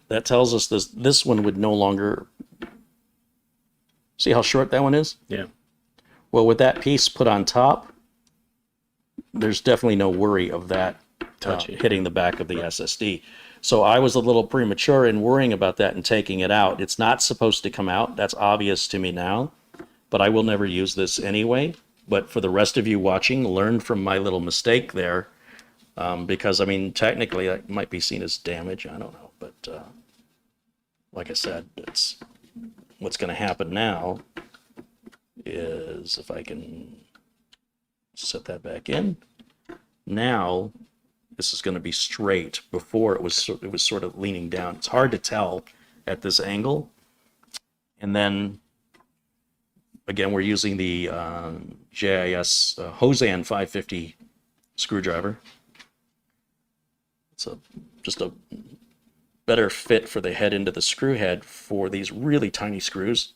That tells us this one would no longer See how short that one is? Yeah. Well, with that piece put on top, there's definitely no worry of that hitting the back of the SSD. So I was a little premature in worrying about that and taking it out. It's not supposed to come out. That's obvious to me now, but I will never use this anyway. But for the rest of you watching, learn from my little mistake there, because, I mean, technically that might be seen as damage. I don't know. But like I said, it's what's going to happen now is if I can set that back in. Now this is going to be straight. Before it was sort of leaning down. It's hard to tell at this angle. And then again, we're using the JIS Hozan 550 screwdriver. It's just a better fit for the head into the screw head for these really tiny screws.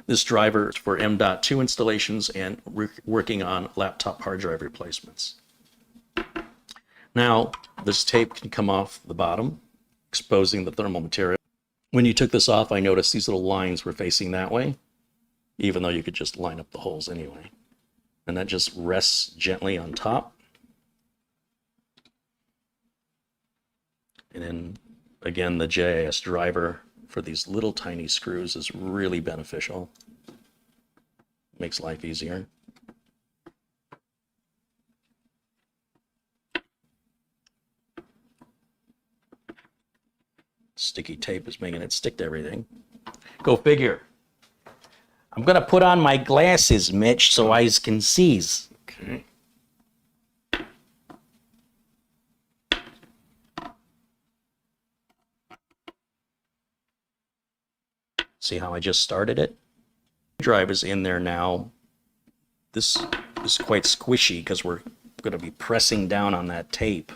This driver is for M.2 installations and working on laptop hard drive replacements. Now, this tape can come off the bottom, exposing the thermal material. When you took this off, I noticed these little lines were facing that way, even though you could just line up the holes anyway. And that just rests gently on top. And then, again, the JIS driver for these little tiny screws is really beneficial. Makes life easier. Sticky tape is making it stick to everything. Go figure. I'm going to put on my glasses, Mitch, so I can see. Okay. See how I just started it? Drive is in there now. This is quite squishy because we're going to be pressing down on that tape.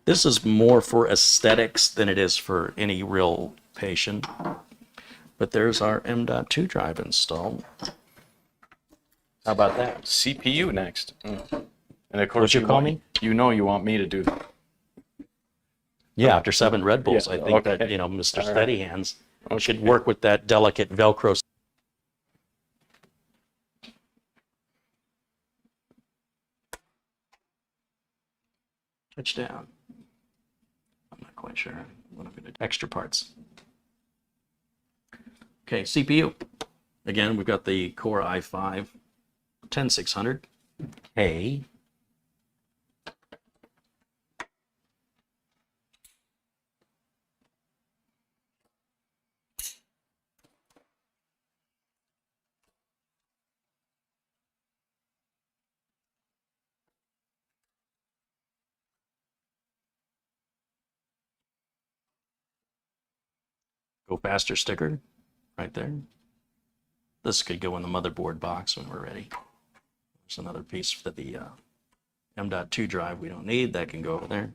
This is more for aesthetics than it is for any real patient. But there's our M.2 drive installed. How about that? CPU next. And of course, What'd you call me? You know you want me to do that. Yeah, after 7 Red Bulls, Yeah, I think okay. that, Mr. All right. Steady Hands should Okay. work with that delicate Velcro. Touchdown. I'm not quite sure what I'm going to do. Extra parts. Okay, CPU. Again, we've got the Core i5 10600. Hey. Go faster sticker right there. This could go in the motherboard box when we're ready. There's another piece for the M.2 drive we don't need. That can go over there.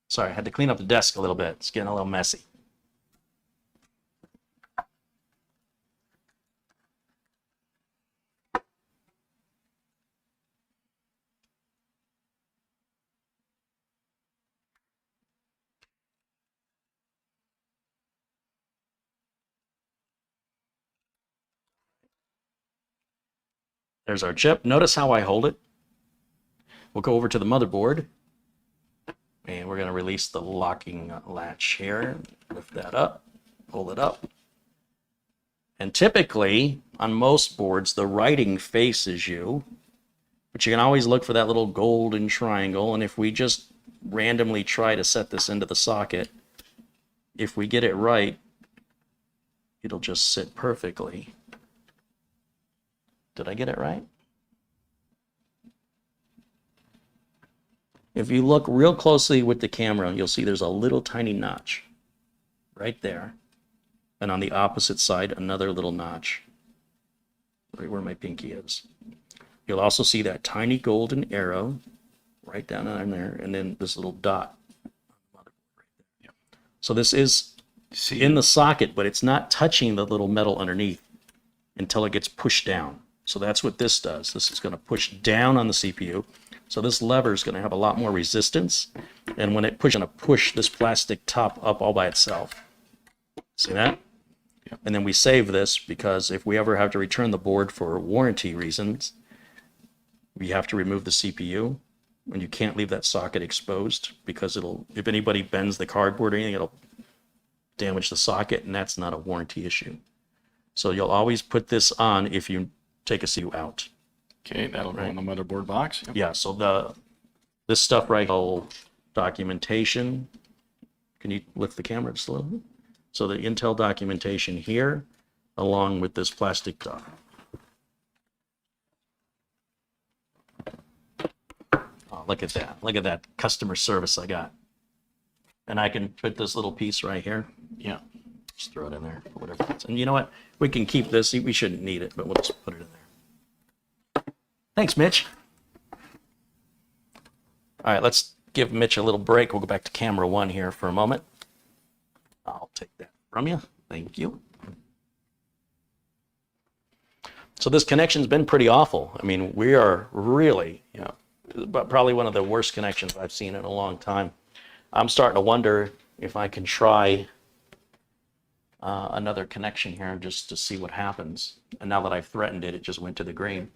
Sorry, I had to clean up the desk a little bit. It's getting a little messy. There's our chip. Notice how I hold it. We'll go over to the motherboard. And we're going to release the locking latch here. Lift that up. Pull it up. And typically, on most boards, the writing faces you. But you can always look for that little golden triangle. And if we just randomly try to set this into the socket, if we get it right, it'll just sit perfectly. Did I get it right? If you look real closely with the camera, you'll see there's a little tiny notch right there. And on the opposite side, another little notch right where my pinky is. You'll also see that tiny golden arrow right down on there, and then this little dot. So this is in the socket, but it's not touching the little metal underneath until it gets pushed down. So that's what this does. This is going to push down on the CPU. So this lever is going to have a lot more resistance. And when it pushes, it's going to push this plastic top up all by itself. See that? Yep. And then we save this because if we ever have to return the board for warranty reasons, we have to remove the CPU. And you can't leave that socket exposed because it'll, if anybody bends the cardboard or anything, it'll damage the socket, and that's not a warranty issue. So you'll always put this on if you take a CPU out. Okay, that'll go in the motherboard box. Yep. Yeah, so this stuff right here, documentation. Can you lift the camera just a little bit? So the Intel documentation here, along with this plastic top. Oh, look at that. Look at that customer service I got. And I can put this little piece right here. Yeah. Just throw it in there, or whatever. And you know what? We can keep this. We shouldn't need it, but we'll just put it in there. Thanks, Mitch. All right, let's give Mitch a little break. We'll go back to camera 1 here for a moment. I'll take that from you. Thank you. So this connection's been pretty awful. I mean, we are really, but probably one of the worst connections I've seen in a long time. I'm starting to wonder if I can try another connection here just to see what happens. And now that I've threatened it, it just went to the green.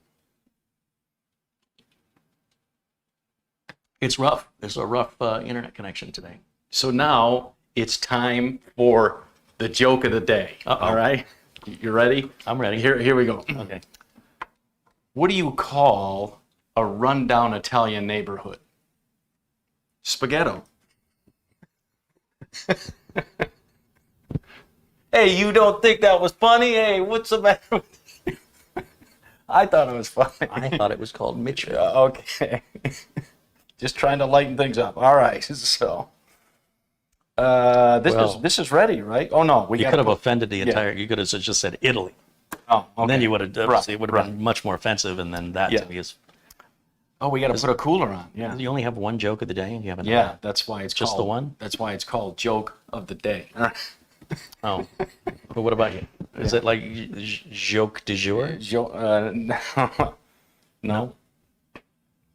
It's rough. There's a rough internet connection today. So now it's time for the joke of the day. Uh-oh. All right? You ready? I'm ready. Here we go. Okay. What do you call a rundown Italian neighborhood? Spaghetto. Hey, you don't think that was funny? Hey, what's the matter with you? I thought it was funny. I thought it was called Mitch. Okay. Just trying to lighten things up. All right. So, this is ready, right? Oh no, You could have offended the entire. You could have just said Italy. Oh, okay. And then you would have. Right, It would have been much more offensive, and then that to me is. Oh, we got to put a cooler on. Yeah. You only have one joke of the day, and you have another. Yeah, that's why it's Just called, the one? That's why it's called joke of the day. Oh, but what about you? Is it like joke du jour? No.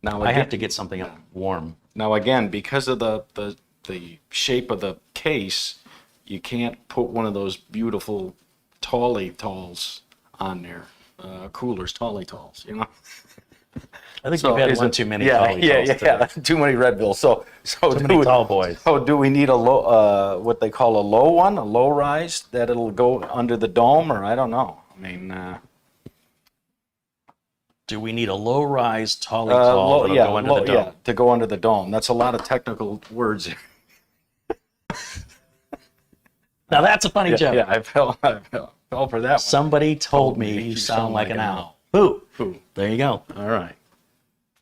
Now I again, have to get something warm. Now again, because of the shape of the case, you can't put one of those beautiful talls on there. Coolers, talls, you know. I think you've had one too many. Yeah, Tolly Talls today. too many Red Bulls. So Too many tall boys. So do we need a low, what they call a low one, a low rise that it'll go under the dome, or I don't know. I mean, Do we need a low-rise tall that'll go under the dome? Yeah, to go under the dome. That's a lot of technical words. Now that's a funny joke. Yeah, I fell for that one. Somebody told me you sound like an owl. Who? There you go. All right.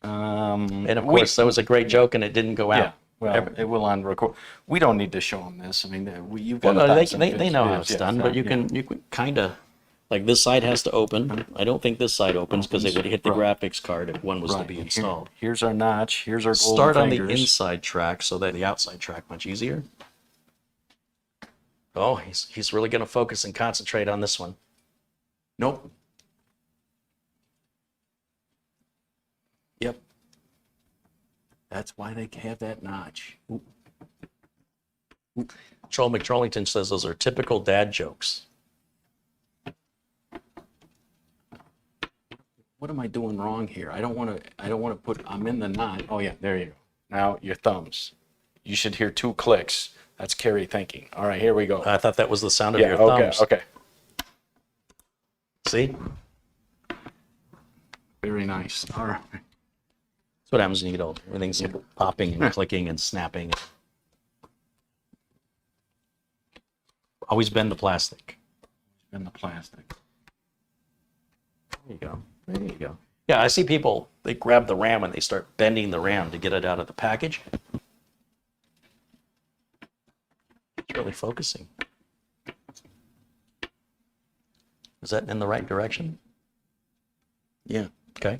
And of course, that was a great joke, and it didn't go out. Yeah. Well, it will on record. We don't need to show them this. I mean, you've got. Well, no, some they know how it's videos. done, but you can kind of, like this side has to open. I don't think this side opens because it would hit the graphics card if one was to be installed. Here's our notch. Here's our golden Start on fingers. the inside track so that the outside track much easier. Oh, he's really going to focus and concentrate on this one. Nope. Yep. That's why they have that notch. Troll McTrollington says those are typical dad jokes. What am I doing wrong here? I don't want to put. I'm in the knot. Oh yeah, there you go. Now your thumbs. You should hear 2 clicks. That's Carey thinking. All right, here we go. I thought that was the sound of Yeah. your Okay. thumbs. Okay. See? Very nice. All right. That's what happens when you get older. Everything's popping and clicking and snapping. Always bend the plastic. In the plastic. There you go. There you go. Yeah, I see people, they grab the RAM and they start bending the RAM to get it out of the package. It's really focusing. Is that in the right direction? Yeah. Okay.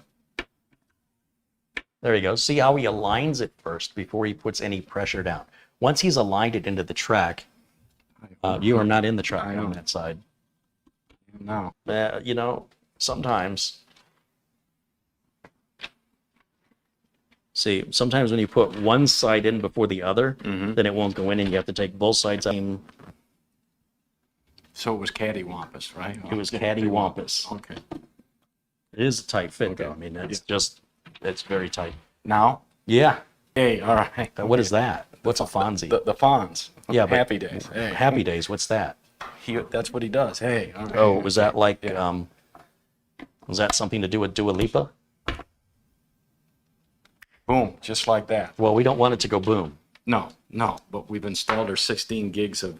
There you go. See how he aligns it first before he puts any pressure down. Once he's aligned it into the track, you are not in the track on that side. No. You know, sometimes See, sometimes when you put one side in before the other, then it won't go in and you have to take both sides out. So it was cattywampus, right? It was cattywampus. Okay. It is a tight fit though. I mean, it's very tight. Now? Yeah. Hey, all right. What is that? What's a Fonzie? The Fonz. Yeah, but Happy Days. Hey. Happy Days, what's that? That's what he does. Hey, all right. Oh, was that like, was that something to do with Dua Lipa? Boom, just like that. Well, we don't want it to go boom. No, but we've installed our 16 gigs of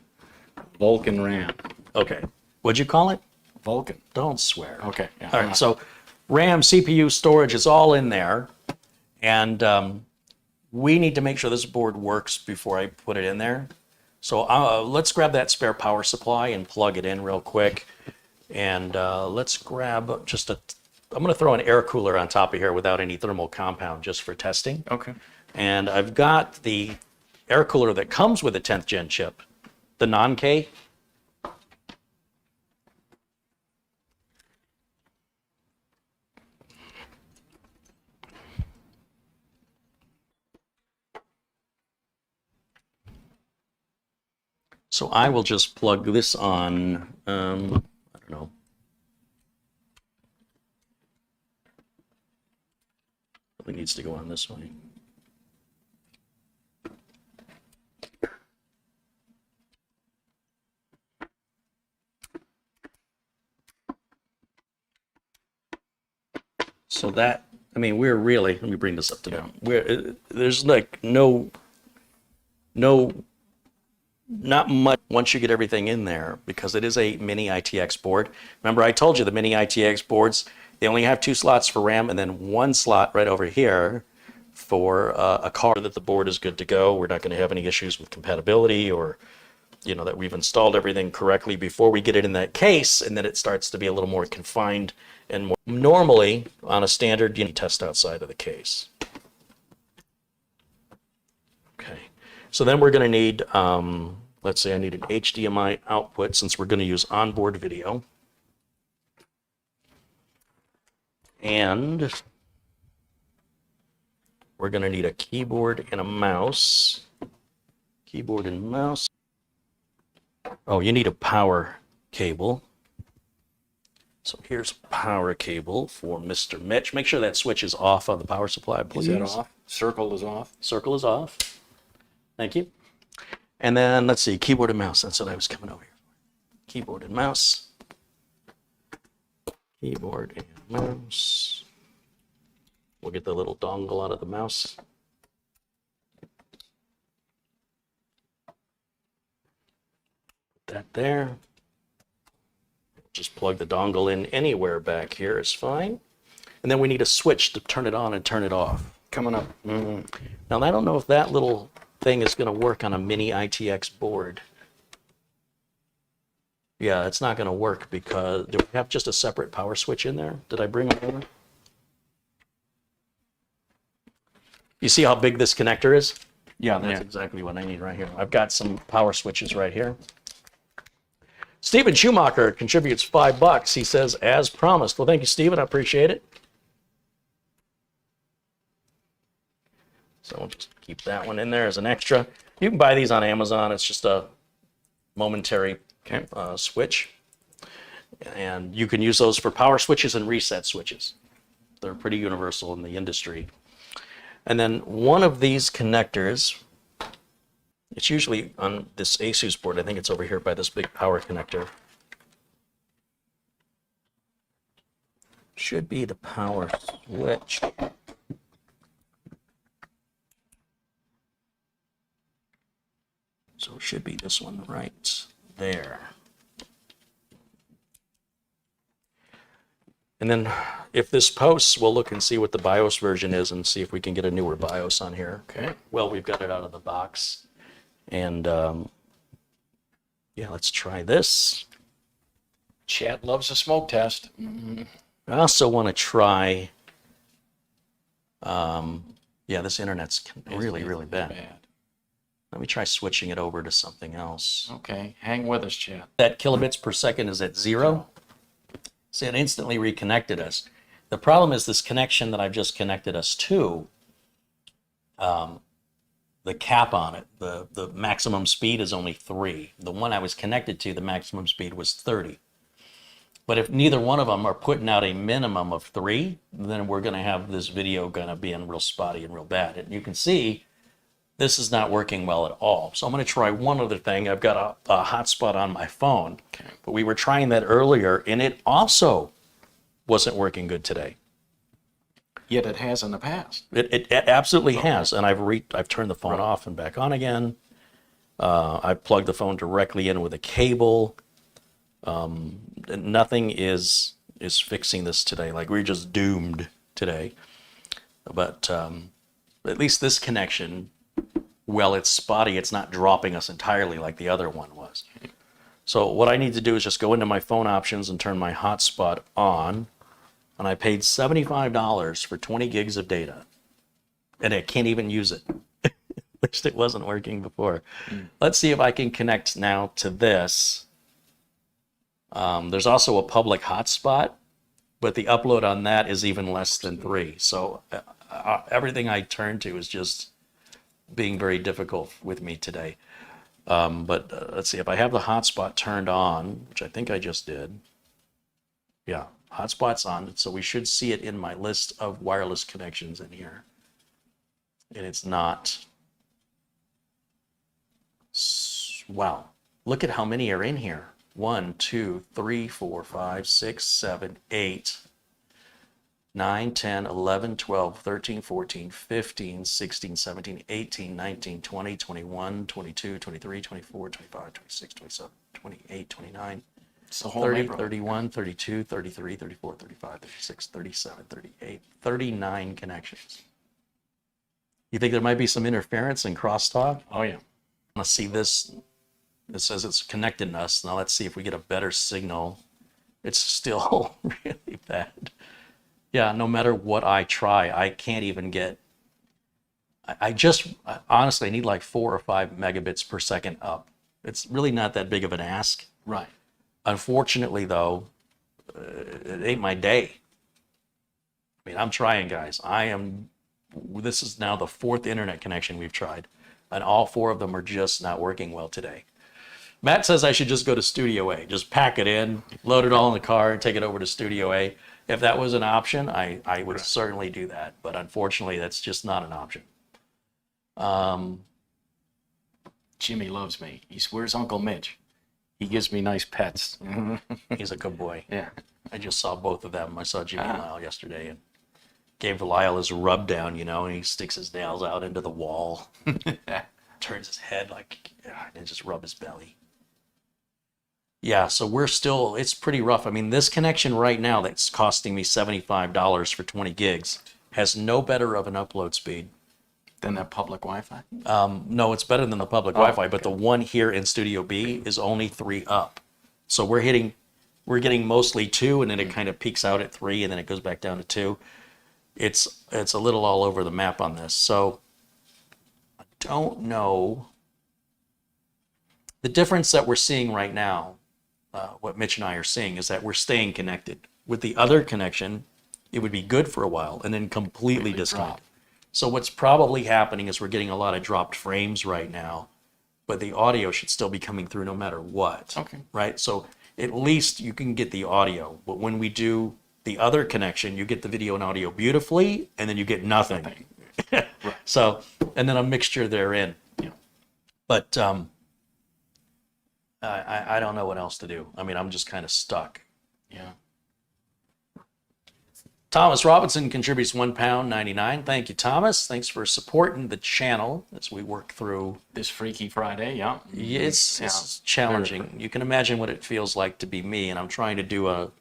Vulcan RAM. Okay. What'd you call it? Vulcan. Don't swear. Okay. Yeah. All right, so RAM, CPU, storage is all in there. And we need to make sure this board works before I put it in there. So let's grab that spare power supply and plug it in real quick. And let's grab just I'm going to throw an air cooler on top of here without any thermal compound just for testing. Okay. And I've got the air cooler that comes with a 10th gen chip, the non-K. So I will just plug this on, I don't know. It needs to go on this way. So that, I mean, we're really, let me bring this up to them. There's like not much once you get everything in there because it is a mini ITX board. Remember I told you the mini ITX boards, they only have 2 slots for RAM and then 1 slot right over here for a card that the board is good to go. We're not going to have any issues with compatibility or, you know, that we've installed everything correctly before we get it in that case, and then it starts to be a little more confined and more normally on a standard, you need to test outside of the case. Okay, so then we're going to need, let's say I need an HDMI output since we're going to use onboard video. And we're going to need a keyboard and a mouse. Keyboard and mouse. Oh, you need a power cable. So here's a power cable for Mr. Mitch. Make sure that switch is off on the power supply, please. Is that off? Circle is off? Circle is off. Thank you. And then let's see, keyboard and mouse. That's what I was coming over here for. Keyboard and mouse. Keyboard and mouse. We'll get the little dongle out of the mouse. Put that there. Just plug the dongle in anywhere back here is fine. And then we need a switch to turn it on and turn it off. Coming up. Now, I don't know if that little thing is going to work on a mini ITX board. Yeah, it's not going to work because do we have just a separate power switch in there? Did I bring it over? You see how big this connector is? Yeah, that's exactly what I need right here. I've got some power switches right here. Stephen Schumacher contributes $5. He says, as promised. Well, thank you, Stephen. I appreciate it. So we'll just keep that one in there as an extra. You can buy these on Amazon. It's just a momentary switch. And you can use those for power switches and reset switches. They're pretty universal in the industry. And then one of these connectors, it's usually on this Asus board. I think it's over here by this big power connector. Should be the power switch. So it should be this one right there. And then if this posts, we'll look and see what the BIOS version is and see if we can get a newer BIOS on here. Okay. Well, we've got it out of the box. And yeah, let's try this. Chad loves a smoke test. I also want to try, yeah, this internet's really bad. Let me try switching it over to something else. Okay, hang with us, Chad. That kilobits per second is at 0. See, it instantly reconnected us. The problem is this connection that I've just connected us to the cap on it, the maximum speed is only 3. The one I was connected to, the maximum speed was 30. But if neither one of them are putting out a minimum of 3, then we're going to have this video going to be in real spotty and real bad. And you can see this is not working well at all. So I'm going to try one other thing. I've got a hotspot on my phone, but we were trying that earlier, and it also wasn't working good today. Yet it has in the past. It absolutely has, and I've turned the phone off and back on again. I've plugged the phone directly in with a cable. Nothing is fixing this today. Like, we're just doomed today. But at least this connection, well, it's spotty. It's not dropping us entirely like the other one was. So what I need to do is just go into my phone options and turn my hotspot on. And I paid $75 for 20 gigs of data. And I can't even use it. Wished it wasn't working before. Let's see if I can connect now to this. There's also a public hotspot, but the upload on that is even less than 3. So everything I turn to is just being very difficult with me today. But let's see, if I have the hotspot turned on, which I think I just did. Yeah, hotspot's on, so we should see it in my list of wireless connections in here. And it's not. Wow, look at how many are in here. 1, 2, 3, 4, 5, 6, 7, 8, 9, 10, 11, 12, 13, 14, 15, 16, 17, 18, 19, 20, 21, 22, 23, 24, 25, 26, 27, 28, 29, It's the whole 30, neighborhood. 31, 32, 33, 34, 35, 36, 37, 38, 39 connections. You think there might be some interference and crosstalk? Oh, yeah. Let's see this. It says it's connected us. Now let's see if we get a better signal. It's still really bad. Yeah, no matter what I try, I can't even get. I honestly need like 4 or 5 megabits per second up. It's really not that big of an ask. Right. Unfortunately, though, it ain't my day. I mean, I'm trying, guys. This is now the 4th internet connection we've tried, and all 4 of them are just not working well today. Matt says I should just go to Studio A, just pack it in, load it all in the car, and take it over to Studio A. If that was an option, I would certainly do that, but unfortunately, that's just not an option. Jimmy loves me. Where's Uncle Mitch? He gives me nice pets. He's a good boy. Yeah. I just saw both of them. I saw Jimmy and Lyle yesterday, and gave Lyle his rub down, and he sticks his nails out into the wall, turns his head and just rub his belly. Yeah, so it's pretty rough. I mean, this connection right now that's costing me $75 for 20 gigs has no better of an upload speed. Than that public Wi-Fi? No, it's better than the public Wi-Fi, but the one here in Studio B is only 3 up. So we're getting mostly 2, and then it kind of peaks out at 3, and then it goes back down to 2. It's a little all over the map on this. So I don't know. The difference that we're seeing right now, what Mitch and I are seeing, is that we're staying connected. With the other connection, it would be good for a while and then completely disconnect. So what's probably happening is we're getting a lot of dropped frames right now, but the audio should still be coming through no matter what. Okay. Right? So at least you can get the audio. But when we do the other connection, you get the video and audio beautifully, and then you get nothing. Right. So, and then a mixture therein. Yeah. But I don't know what else to do. I mean, I'm just kind of stuck. Yeah. Thomas Robinson contributes £1.99. Thank you, Thomas. Thanks for supporting the channel as we work through. This Freaky Friday, yeah. It's challenging. You can imagine what it feels like to be me, and I'm trying to do a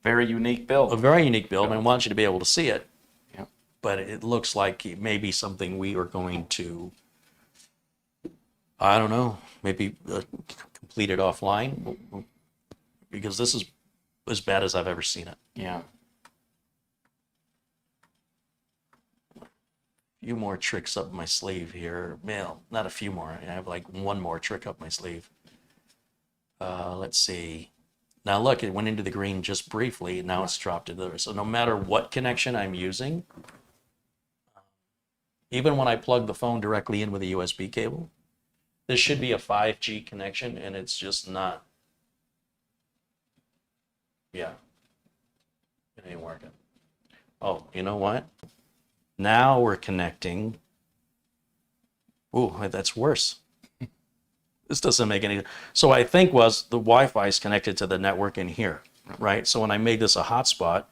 Very unique build. very unique build, and I want you to be able to see it. Yeah. But it looks like it may be something we are going to, I don't know, maybe complete it offline, because this is as bad as I've ever seen it. Yeah. A few more tricks up my sleeve here. Well, not a few more. I have like one more trick up my sleeve. Let's see. Now look, it went into the green just briefly, and now it's dropped into there. So no matter what connection I'm using, Even when I plug the phone directly in with a USB cable, this should be a 5G connection, and it's just not. Yeah, it ain't working. Oh, you know what? Now we're connecting. Ooh, that's worse. This doesn't make any. So I think was the Wi-Fi is connected to the network in here, right? So when I made this a hotspot,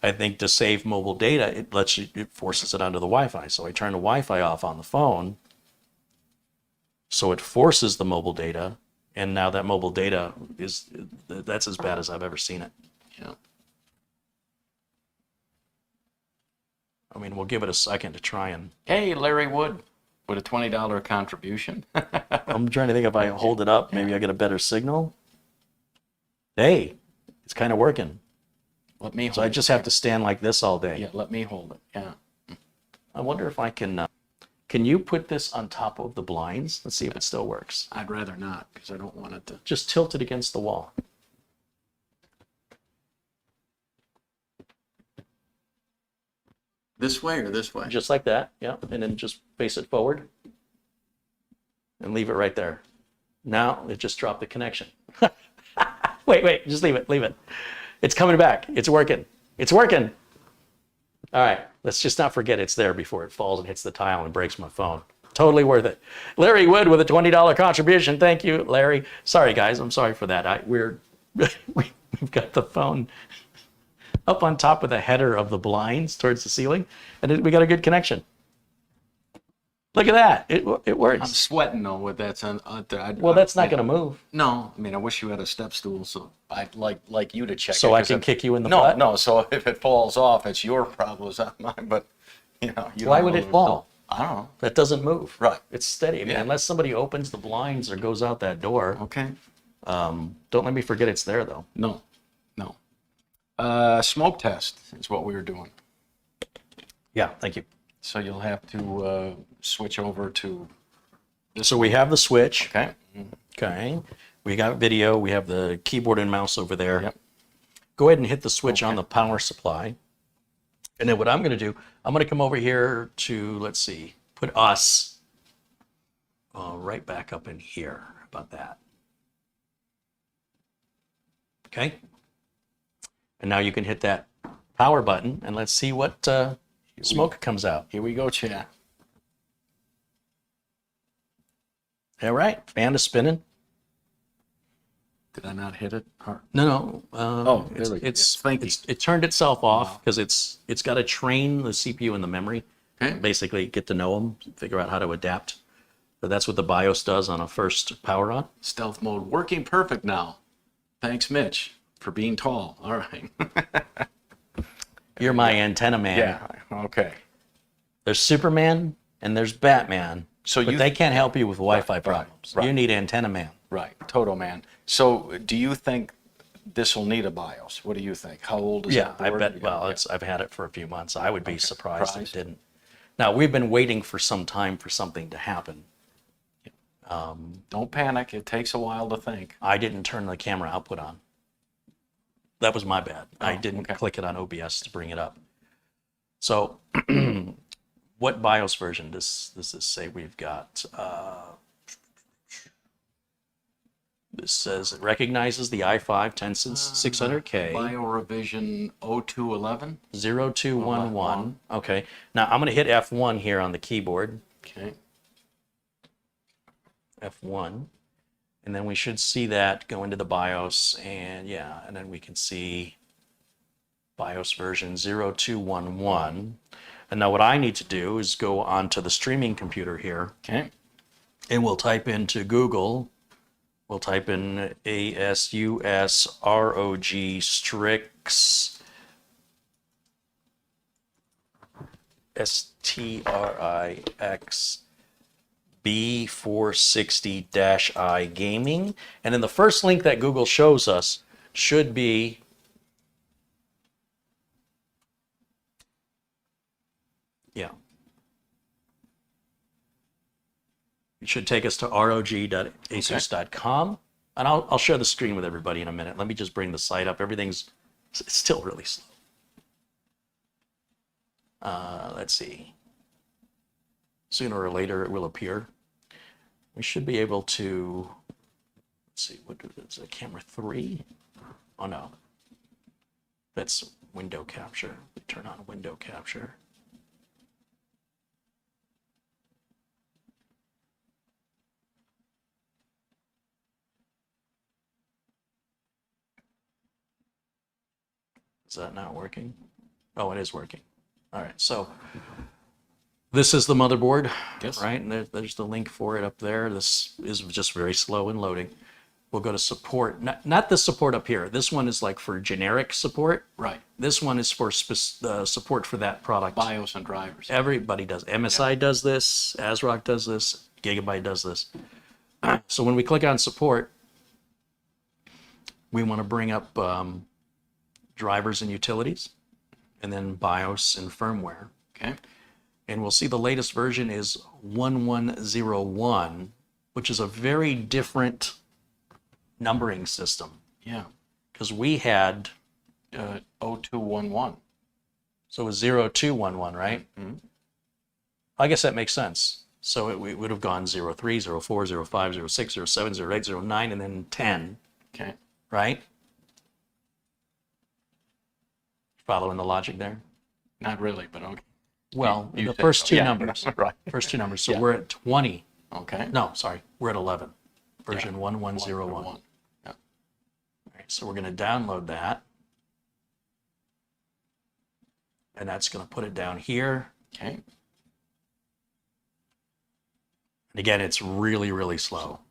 I think to save mobile data, it forces it onto the Wi-Fi. So I turn the Wi-Fi off on the phone, so it forces the mobile data, and now that mobile data that's as bad as I've ever seen it. Yeah. I mean, we'll give it a second to try and. Hey, Larry Wood, with a $20 contribution. I'm trying to think if I hold it up, maybe I get a better signal. Hey, it's kind of working. Let me hold So I just have to stand like this all day. Yeah, let me hold it. Yeah. I wonder if I can. Can you put this on top of the blinds? Let's see if it still works. I'd rather not because I don't want it to. Just tilt it against the wall. This way or this way? Just like that, yeah. And then just face it forward. And leave it right there. Now it just dropped the connection. Wait, just leave it. It's coming back. It's working. It's working. All right, let's just not forget it's there before it falls and hits the tile and breaks my phone. Totally worth it. Larry Wood with a $20 contribution. Thank you, Larry. Sorry, guys. I'm sorry for that. We've got the phone up on top of the header of the blinds towards the ceiling, and we got a good connection. Look at that. It works. I'm sweating though with that. Well, that's not going to move. No, I mean, I wish you had a step stool so I'd like you to check So it. I can kick you in the no, butt? No, so if it falls off, it's your problem, it's not mine. But, you know. Why would it fall? I don't know. That doesn't move. Right. It's steady. I mean, Yeah. unless somebody opens the blinds or goes out that door. Okay. Don't let me forget it's there, though. No. Smoke test is what we were doing. Yeah, thank you. So you'll have to switch over to this. So we have the switch. Okay. Okay. We got video. We have the keyboard and mouse over there. Yep. Go ahead and hit the switch on the power supply. And then what I'm going to do, I'm going to come over here to, let's see, put us right back up in here. How about that? Okay. And now you can hit that power button and let's see what smoke comes out. Here we go, Chad. All right. Fan is spinning. Did I not hit it? No. Oh, there we go. It's, Yes, thank you. it turned itself off because it's got to train the CPU and the memory. Okay. Basically, get to know them, figure out how to adapt. So that's what the BIOS does on a first power on. Stealth mode working perfect now. Thanks, Mitch, for being tall. All right. You're my antenna man. Yeah. Okay. There's Superman and there's Batman. So but you- they can't help you with Wi-Fi problems. right. You need antenna man. Right. Toto man. So do you think this will need a BIOS? What do you think? How old is Yeah, that I board? bet. Well, I've had it for a few months. I would be surprised if it Surprised? didn't. Now we've been waiting for some time for something to happen. Don't panic. It takes a while to think. I didn't turn the camera output on. That was my bad. I Oh, didn't okay. click it on OBS to bring it up. So, what BIOS version does this say we've got? This says it recognizes the i5 10600K BioRevision 0211. 0211. Okay. Now I'm going to hit F1 here on the keyboard. Okay. F1. And then we should see that go into the BIOS, and yeah, and then we can see BIOS version 0211. And now what I need to do is go onto the streaming computer here, Okay. and we'll type into Google, we'll type in ASUS ROG Strix STRIX B460-I gaming. And then the first link that Google shows us should be it should take us to rog.asus.com. And I'll share the screen with everybody in a minute. Let me just bring the site up. It's still really slow. Let's see. Sooner or later it will appear. We should be able to, let's see, what is it, camera 3? Oh no, that's window capture. We turn on window capture. Is that not working? Oh, it is working. All right, so this is the motherboard, Yes. right? And there's the link for it up there. This is just very slow in loading. We'll go to support. Not the support up here. This one is like for generic support. Right. This one is for support for that product. BIOS and drivers. Everybody does. MSI does this. ASRock does this. Gigabyte does this. So when we click on support, we want to bring up drivers and utilities, and then BIOS and firmware. Okay. And we'll see the latest version is 1101, which is a very different numbering system, Yeah. because we had, 0211. so it was 0211, right? Mhm. I guess that makes sense. So it would have gone 03, 04, 05, 06, 07, 08, 09, and then 10, Okay. right? Following the logic there? Not really, but okay. Well, You the said first so. two Yeah. numbers. Right. First two numbers. So Yeah. we're at 20. Okay. No, sorry. We're at 11. Version Yeah. 1101. Yeah. All right, so we're going to download that. And that's going to put it down here. Okay. And again, it's really, really slow.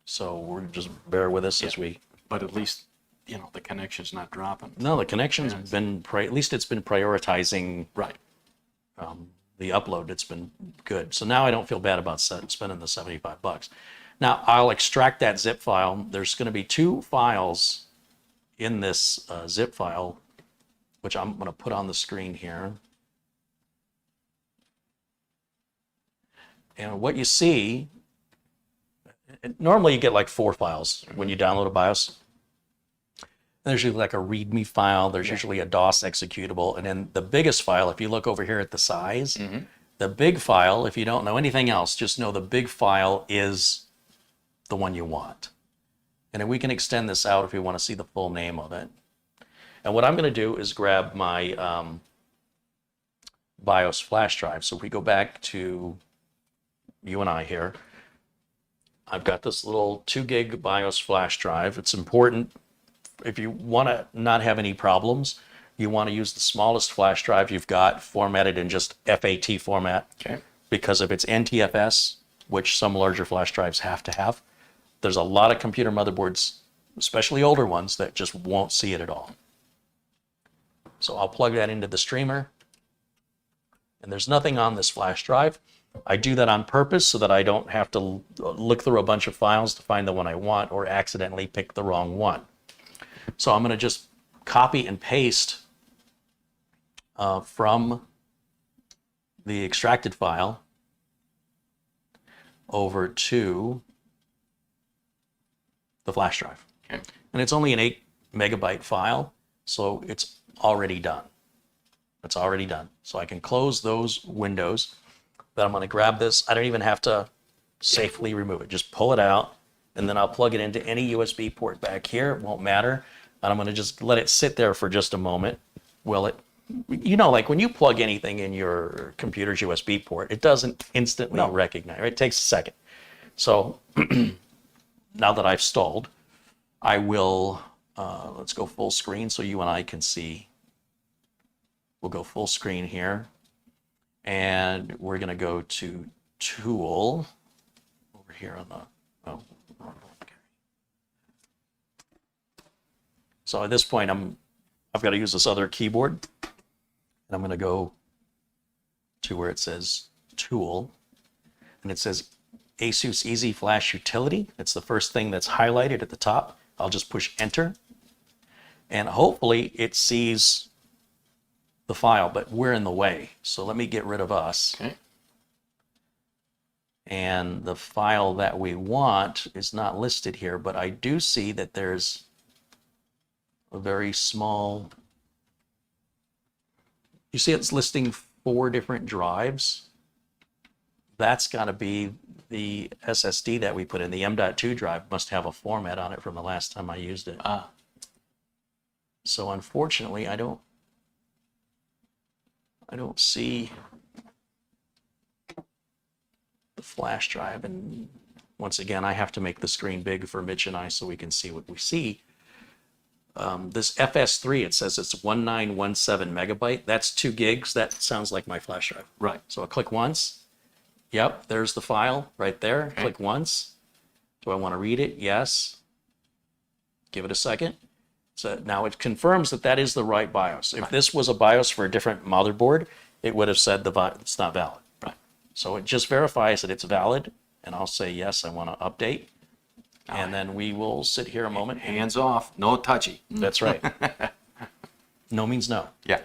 So we're just bear with us as Yeah. we. But at least, the connection's not dropping. No, the connection's Yeah. been, at least it's been prioritizing Right. the upload. It's been good. So now I don't feel bad about spending the $75. Now I'll extract that zip file. There's going to be 2 files in this zip file, which I'm going to put on the screen here. And what you see, normally you get like 4 files when you download a BIOS. There's usually like a README file. There's usually a DOS executable. And then the biggest file, if you look over here at the size, the big file, if you don't know anything else, just know the big file is the one you want. And then we can extend this out if we want to see the full name of it. And what I'm going to do is grab my BIOS flash drive. So if we go back to you and I here, I've got this little 2 gig BIOS flash drive. It's important. If you want to not have any problems, you want to use the smallest flash drive you've got, formatted in just FAT format. Okay. Because if it's NTFS, which some larger flash drives have to have, there's a lot of computer motherboards, especially older ones, that just won't see it at all. So I'll plug that into the streamer, and there's nothing on this flash drive. I do that on purpose so that I don't have to look through a bunch of files to find the one I want or accidentally pick the wrong one. So I'm going to just copy and paste from the extracted file over to the flash drive. Okay. And it's only an 8 megabyte file, so it's already done. It's already done. So I can close those windows. Then I'm going to grab this. I don't even have to safely remove it. Just pull it out, and then I'll plug it into any USB port back here. It won't matter. And I'm going to just let it sit there for just a moment. Well, like when you plug anything in your computer's USB port, it doesn't instantly recognize, right? It takes a second. So now that I've stalled, I will, let's go full screen so you and I can see. We'll go full screen here. And we're going to go to Tool over here on the, oh, wrong one. So at this point, I've got to use this other keyboard, and I'm going to go to where it says Tool, and it says Asus Easy Flash Utility. It's the first thing that's highlighted at the top. I'll just push Enter, and hopefully it sees the file, but we're in the way. So let me get rid of us. Okay. And the file that we want is not listed here, but I do see that there's a very small, you see it's listing 4 different drives, that's got to be the SSD that we put in. The M.2 drive must have a format on it from the last time I used it. So unfortunately, I don't see the flash drive. And once again, I have to make the screen big for Mitch and I so we can see what we see. This FS3, it says it's 1917 megabyte. That's 2 gigs. That sounds like my flash drive. Right. So I click once. Yep, there's the file right there. Okay. Click once. Do I want to read it? Yes. Give it a second. So now it confirms that that is the right BIOS. If this was a BIOS for a different motherboard, it would have said it's not valid. Right. So it just verifies that it's valid, and I'll say yes, I want to update. And then we will sit here a moment. Hands off, no touchy. That's right. No means no. Yeah.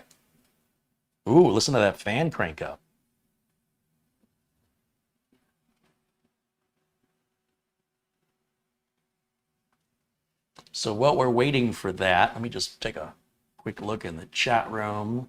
Ooh, listen to that fan crank up. So while we're waiting for that, let me just take a quick look in the chat room.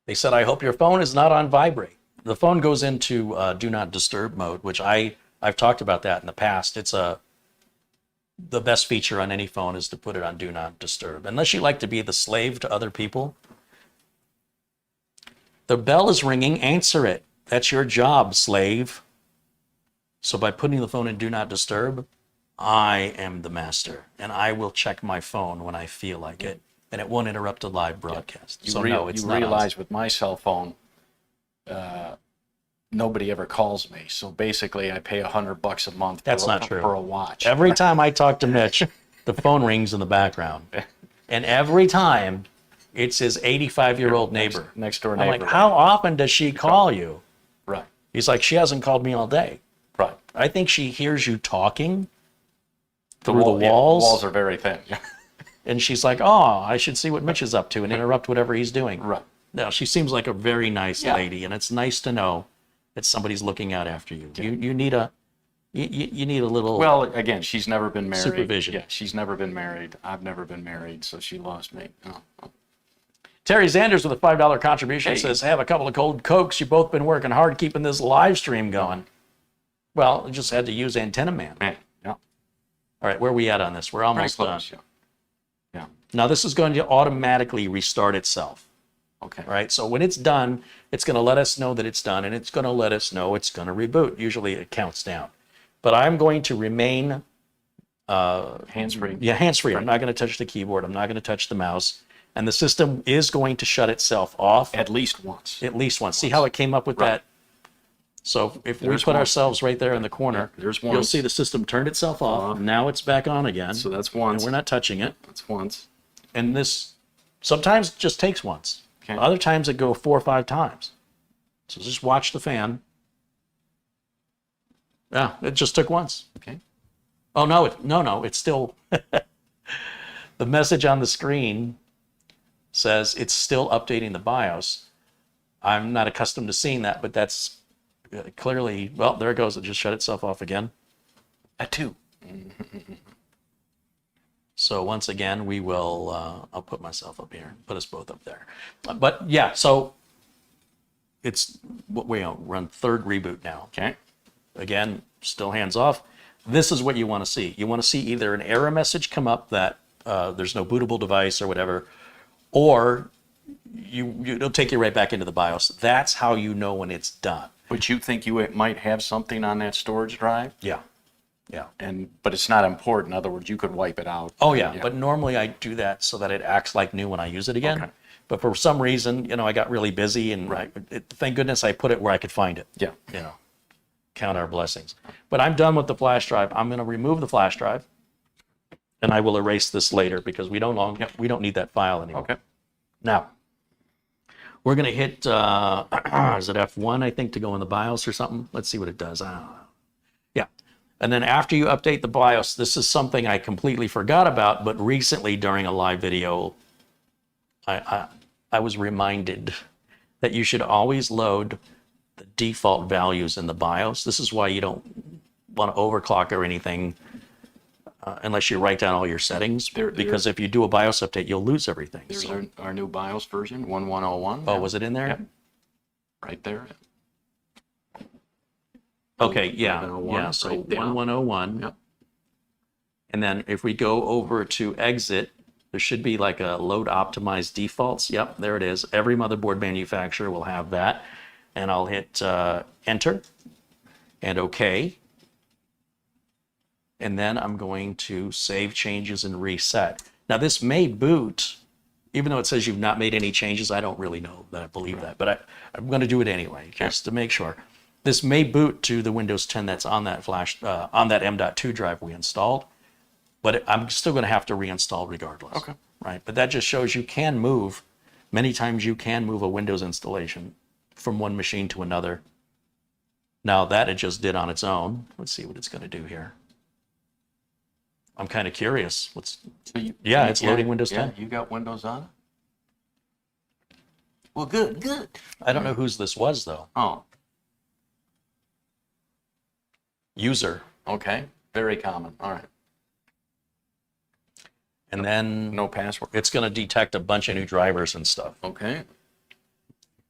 They said, I hope your phone is not on vibrate. The phone goes into do not disturb mode, which I've talked about that in the past. It's the best feature on any phone is to put it on do not disturb. Unless you like to be the slave to other people. The bell is ringing, answer it. That's your job, slave. So by putting the phone in do not disturb, I am the master, and I will check my phone when I feel like it. And it won't interrupt a live broadcast. You So no, it's you not realize with my cell phone, nobody ever calls me. So basically, I pay $100 a month That's not true. for a watch. Every time I talk to Mitch, the phone rings in the background. And every time, it's his 85-year-old neighbor. Next door I'm neighbor. like, how often does she call you? Right. He's like, she hasn't called me all day. Right. I think she hears you talking through the Yeah, walls. walls are very thin. And she's like, oh, I should see what Mitch is up to and interrupt whatever he's doing. Right. No, she seems like a very nice Yeah. lady, and it's nice to know that somebody's looking out after you. You need a you need a little. Well, again, she's never been married. Supervision. Yeah, she's never been married. I've never been married, so she loves me. Oh. Terry Zanders with a $5 contribution Hey. says, have a couple of cold Cokes. You've both been working hard keeping this live stream going. Well, I just had to use Antenna Man. Man, yeah. All right, where are we at on this? We're Very almost done. close. Yeah. Now, this is going to automatically restart itself. Okay. Right? So when it's done, it's going to let us know that it's done, and it's going to let us know it's going to reboot. Usually it counts down. But I'm going to remain Hands-free. Yeah, hands-free. I'm not going to touch the keyboard. I'm not going to touch the mouse. And the system is going to shut itself off At least once. at least once. See how it came up with Right. that? So if we There's put once. ourselves right there in the corner, There's you'll once. see the system turned itself off. Now it's back on again. So that's And once. we're not touching it. That's once. And this sometimes just takes once. Okay. Other times it go 4 or 5 times. So just watch the fan. Yeah, it just took once. Okay. Oh no, no, it's still the message on the screen says it's still updating the BIOS. I'm not accustomed to seeing that, but that's clearly, well, there it goes. It just shut itself off again. At 2. So once again, we will, I'll put myself up here, put us both up there. But yeah, so it's, we're on 3rd reboot now. Okay. Again, still hands off. This is what you want to see. You want to see either an error message come up that there's no bootable device or whatever, or it'll take you right back into the BIOS. That's how you know when it's done. But you think you might have something on that storage drive, Yeah. Yeah. but it's not important. In other words, you could wipe it out. Oh yeah. But normally I do that so that it acts like new when I use it again. Okay. But for some reason, I got really busy, and thank goodness I put it where I could find it. Yeah. Count our blessings. But I'm done with the flash drive. I'm going to remove the flash drive, and I will erase this later because we don't need that file anymore. Okay. Now, we're going to hit, is it F1, I think, to go in the BIOS or something? Let's see what it does. I don't know. Yeah. And then after you update the BIOS, this is something I completely forgot about, but recently during a live video, I was reminded that you should always load the default values in the BIOS. This is why you don't want to overclock or anything unless you write down all your settings. Because if you do a BIOS update, you'll lose everything. There's So- our new BIOS version, 1101. Oh, was it in there? Yep. Right there. Okay, yeah, 1101, yeah. So right there. 1101. Yep. And then if we go over to exit, there should be like a load optimized defaults. Yep, there it is. Every motherboard manufacturer will have that. And I'll hit enter and OK. And then I'm going to save changes and reset. Now this may boot, even though it says you've not made any changes. I don't really know that I believe that, but I'm going to do it anyway, just to make sure. This may boot to the Windows 10 that's on that on that M.2 drive we installed, but I'm still going to have to reinstall regardless. Okay. Right, but that just shows you can move. Many times you can move a Windows installation from one machine to another. Now that it just did on its own. Let's see what it's going to do here. I'm kind of curious. Yeah, it's loading Windows 10. Yeah, you got Windows on it? Well, good. I don't know whose this was though. Oh, User. okay. Very common. All right. And then No password. it's going to detect a bunch of new drivers and stuff. Okay.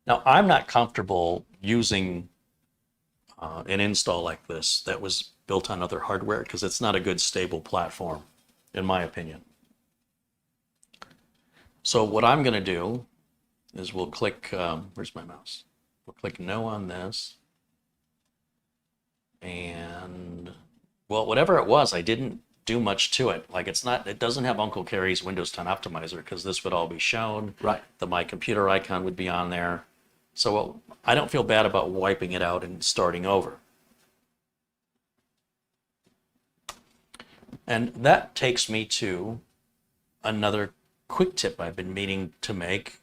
Now, I'm not comfortable using an install like this that was built on other hardware because it's not a good stable platform, in my opinion. So what I'm going to do is we'll click, where's my mouse? We'll click no on this. And, well, whatever it was, I didn't do much to it. Like it doesn't have Uncle Carey's Windows 10 optimizer because this would all be shown. Right. The My Computer icon would be on there. So I don't feel bad about wiping it out and starting over. And that takes me to another quick tip I've been meaning to make.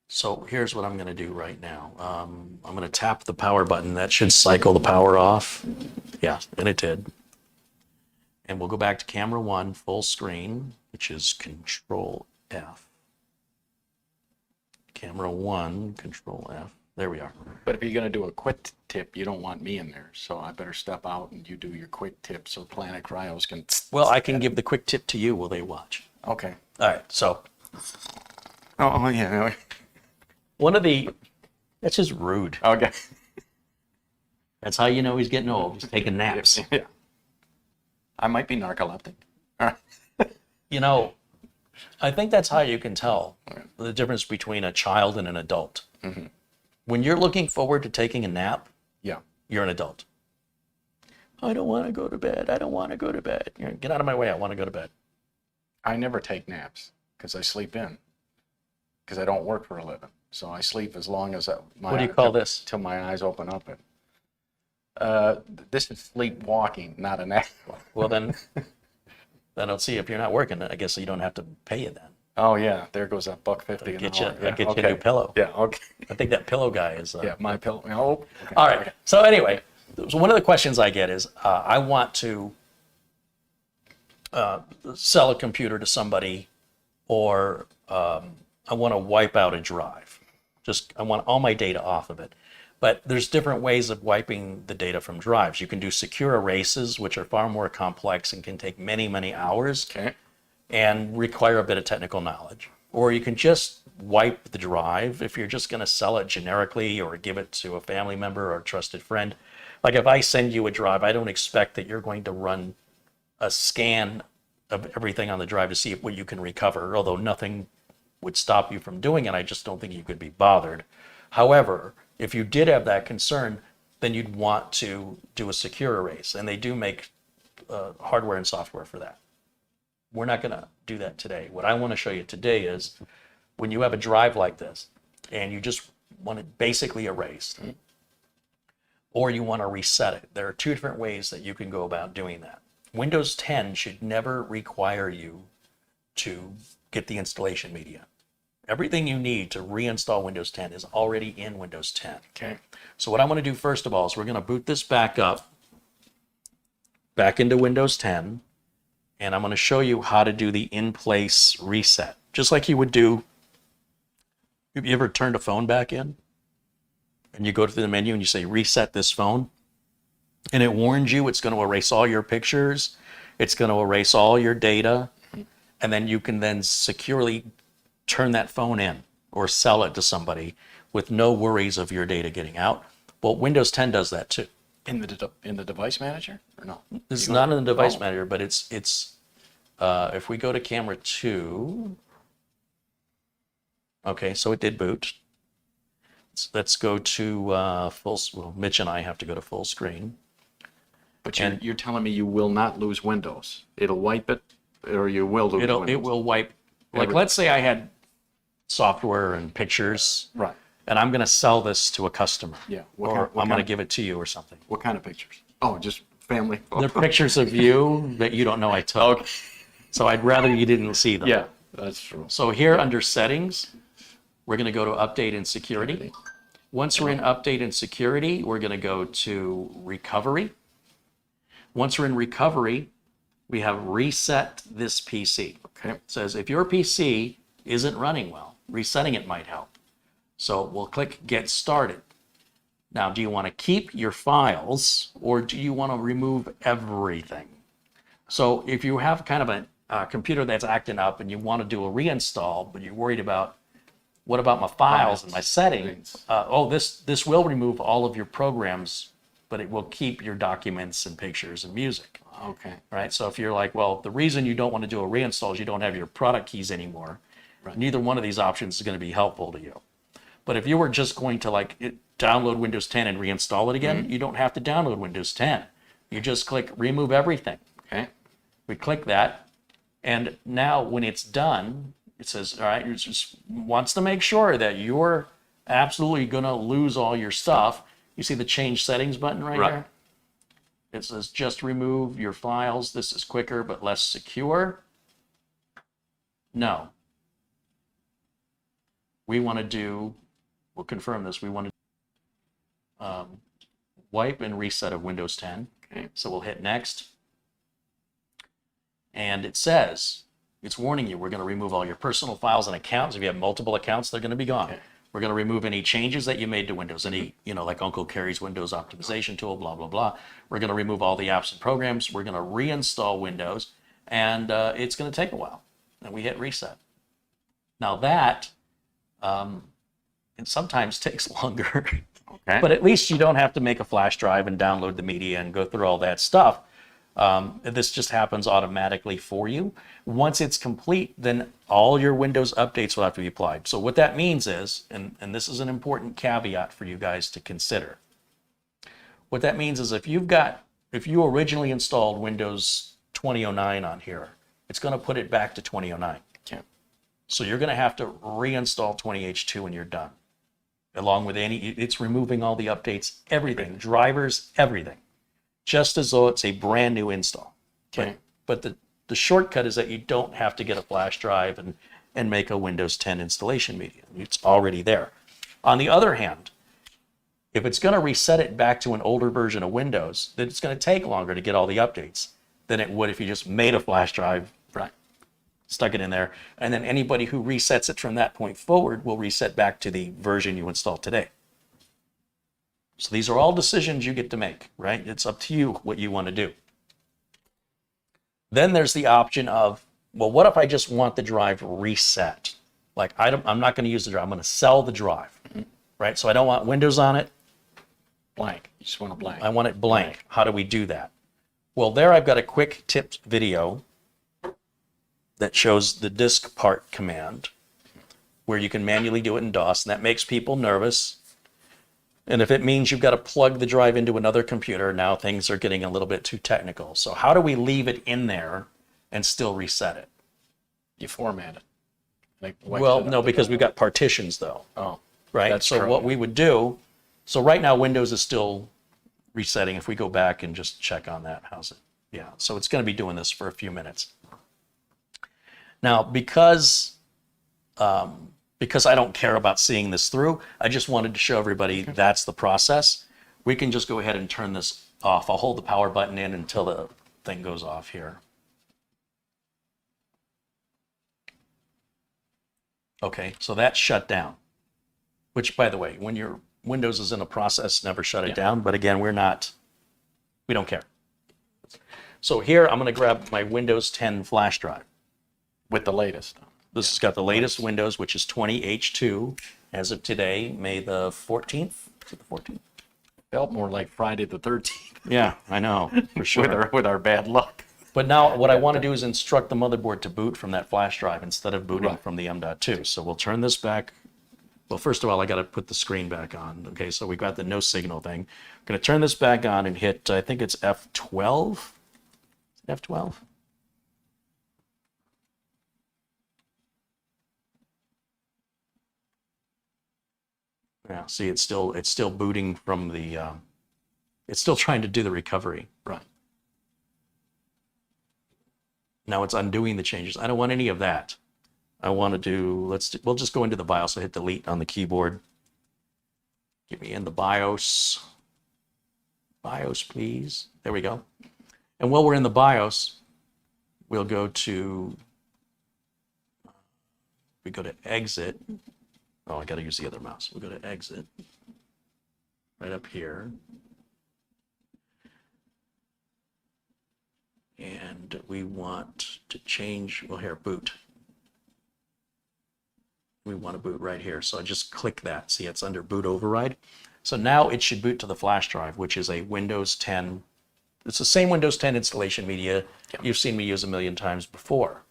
So here's what I'm going to do right now. I'm going to tap the power button. That should cycle the power off. Yeah, and it did. And we'll go back to camera 1, full screen, which is Control F. Camera 1, Control F. There we are. But if you're going to do a quick tip, you don't want me in there. So I better step out and you do your quick tip so Planet Cryos can... Well, I can give the quick tip to you while they watch. Okay. All right, so Oh, yeah. that's just rude. Okay. That's how you know he's getting old. He's taking naps. Yeah. I might be narcoleptic. All right. You know, I think that's how you can tell the difference between a child and an adult. Mm-hmm. When you're looking forward to taking a nap, Yeah. you're an adult. I don't want to go to bed. I don't want to go to bed. Get out of my way. I want to go to bed. I never take naps because I sleep in because I don't work for a living. So I sleep as long as What do you call this? Till my eyes open up. This is sleepwalking, not a nap. Well, then I don't see if you're not working. I guess you don't have to pay you then. Oh yeah, there goes that $1.50 an Get you, hour. Yeah, get you okay. a new pillow. Yeah, okay. I think that pillow guy is. Yeah, my pillow. Oh, okay. All right. Okay. So anyway, so one of the questions I get is, I want to sell a computer to somebody, or I want to wipe out a drive. I want all my data off of it. But there's different ways of wiping the data from drives. You can do secure erases, which are far more complex and can take many, many hours Okay. and require a bit of technical knowledge. Or you can just wipe the drive if you're just going to sell it generically or give it to a family member or a trusted friend. Like if I send you a drive, I don't expect that you're going to run a scan of everything on the drive to see what you can recover, although nothing would stop you from doing it. I just don't think you could be bothered. However, if you did have that concern, then you'd want to do a secure erase, and they do make hardware and software for that. We're not going to do that today. What I want to show you today is when you have a drive like this and you just want it basically erased, or you want to reset it. There are two different ways that you can go about doing that. Windows 10 should never require you to get the installation media. Everything you need to reinstall Windows 10 is already in Windows 10. Okay. So what I'm going to do first of all is we're going to boot this back up, back into Windows 10, and I'm going to show you how to do the in-place reset. Just like you would do, have you ever turned a phone back in? And you go to the menu and you say, reset this phone? and it warns you it's going to erase all your pictures, it's going to erase all your data, and then you can then securely turn that phone in or sell it to somebody with no worries of your data getting out. Well, Windows 10 does that too. In the device manager or no? It's You not go- in the device oh, manager, but it's if we go to camera 2, okay, so it did boot. Let's go to well, Mitch and I have to go to full screen. But And- you're telling me you will not lose Windows. It'll wipe it, or you will lose Windows. It will wipe. Like, let's say I had software and pictures, Right. and I'm going to sell this to a customer. Yeah. Or I'm going to give it to you or something. What kind of pictures? Oh, just family. They're pictures of you that you don't know I took. So I'd rather you didn't see them. Yeah, that's true. So here under settings, we're going to go to update and security. Once we're in update and security, we're going to go to recovery. Once we're in recovery, we have reset this PC. Okay. It says if your PC isn't running well, resetting it might help. So we'll click get started. Now, do you want to keep your files or do you want to remove everything? So if you have kind of a computer that's acting up and you want to do a reinstall, but you're worried about what about my files and my settings? This will remove all of your programs, but it will keep your documents and pictures and music. Okay. Right? So if you're like, well, the reason you don't want to do a reinstall is you don't have your product keys anymore. Right. Neither one of these options is going to be helpful to you. But if you were just going to download Windows 10 and reinstall it again, you don't have to download Windows 10. You just click remove everything. Okay. We click that, and now when it's done, it says, all right, it just wants to make sure that you're absolutely going to lose all your stuff. You see the change settings button right Right. there? It says just remove your files. This is quicker but less secure. No. We want to do, we'll confirm this, we want to wipe and reset of Windows 10. Okay. So we'll hit next. And it says, it's warning you, we're going to remove all your personal files and accounts. If you have multiple accounts, they're going to be gone. Okay. We're going to remove any changes that you made to Windows, any, like Uncle Carey's Windows optimization tool, blah, blah, blah. We're going to remove all the apps and programs. We're going to reinstall Windows, and it's going to take a while. And we hit reset. Now that, it sometimes takes longer, Okay. but at least you don't have to make a flash drive and download the media and go through all that stuff. This just happens automatically for you. Once it's complete, then all your Windows updates will have to be applied. So what that means is, and this is an important caveat for you guys to consider. What that means is if you originally installed Windows 2009 on here, it's going to put it back to 2009. Okay. So you're going to have to reinstall 20H2 when you're done. Along with it's removing all the updates, everything, drivers, everything. Just as though it's a brand new install. Okay. But the shortcut is that you don't have to get a flash drive and make a Windows 10 installation media. It's already there. On the other hand, if it's going to reset it back to an older version of Windows, then it's going to take longer to get all the updates than it would if you just made a flash drive, Right. stuck it in there, and then anybody who resets it from that point forward will reset back to the version you installed today. So these are all decisions you get to make, right? It's up to you what you want to do. Then there's the option of, well, what if I just want the drive reset? Like, I'm not going to use the drive. I'm going to sell the drive, right? So I don't want Windows on it. Blank. You just want a blank. I want it blank. How do we do that? Well, there I've got a quick tip video that shows the disk part command where you can manually do it in DOS, and that makes people nervous. And if it means you've got to plug the drive into another computer, now things are getting a little bit too technical. So how do we leave it in there and still reset it? You format it. Like, wipe Well, it up no, the because top. we've got partitions though, Oh. right? That's So true. what we would do, so right now Windows is still resetting. If we go back and just check on that, how's it? Yeah, so it's going to be doing this for a few minutes. Now, because I don't care about seeing this through, I just wanted to show everybody that's the process. We can just go ahead and turn this off. I'll hold the power button in until the thing goes off here. Okay, so that's shut down. Which, by the way, when your Windows is in a process, never shut it down. But again, we're not We don't care. So here I'm going to grab my Windows 10 flash drive. With the latest. This has got the latest Windows, which is 20H2 as of today, May the 14th. Is it the 14th? Felt more like Friday the 13th Yeah, I know, for sure. with our bad luck. But now what I want to do is instruct the motherboard to boot from that flash drive instead of booting Right. from the M.2. So we'll turn this back. Well, first of all, I got to put the screen back on. Okay, so we got the no signal thing. I'm going to turn this back on and hit, I think it's F12. F12? Yeah, see, it's still booting from the, it's still trying to do the recovery. Right. Now it's undoing the changes. I don't want any of that. I want to do, we'll just go into the BIOS. I hit delete on the keyboard. Get me in the BIOS. BIOS, please. There we go. And while we're in the BIOS, we'll go to, we go to exit. Oh, I got to use the other mouse. We'll go to exit. Right up here. And we want to change, well here, boot. We want to boot right here. So I just click that. See, it's under boot override. So now it should boot to the flash drive, which is a Windows 10. It's the same Windows 10 installation media you've seen me use a million times before.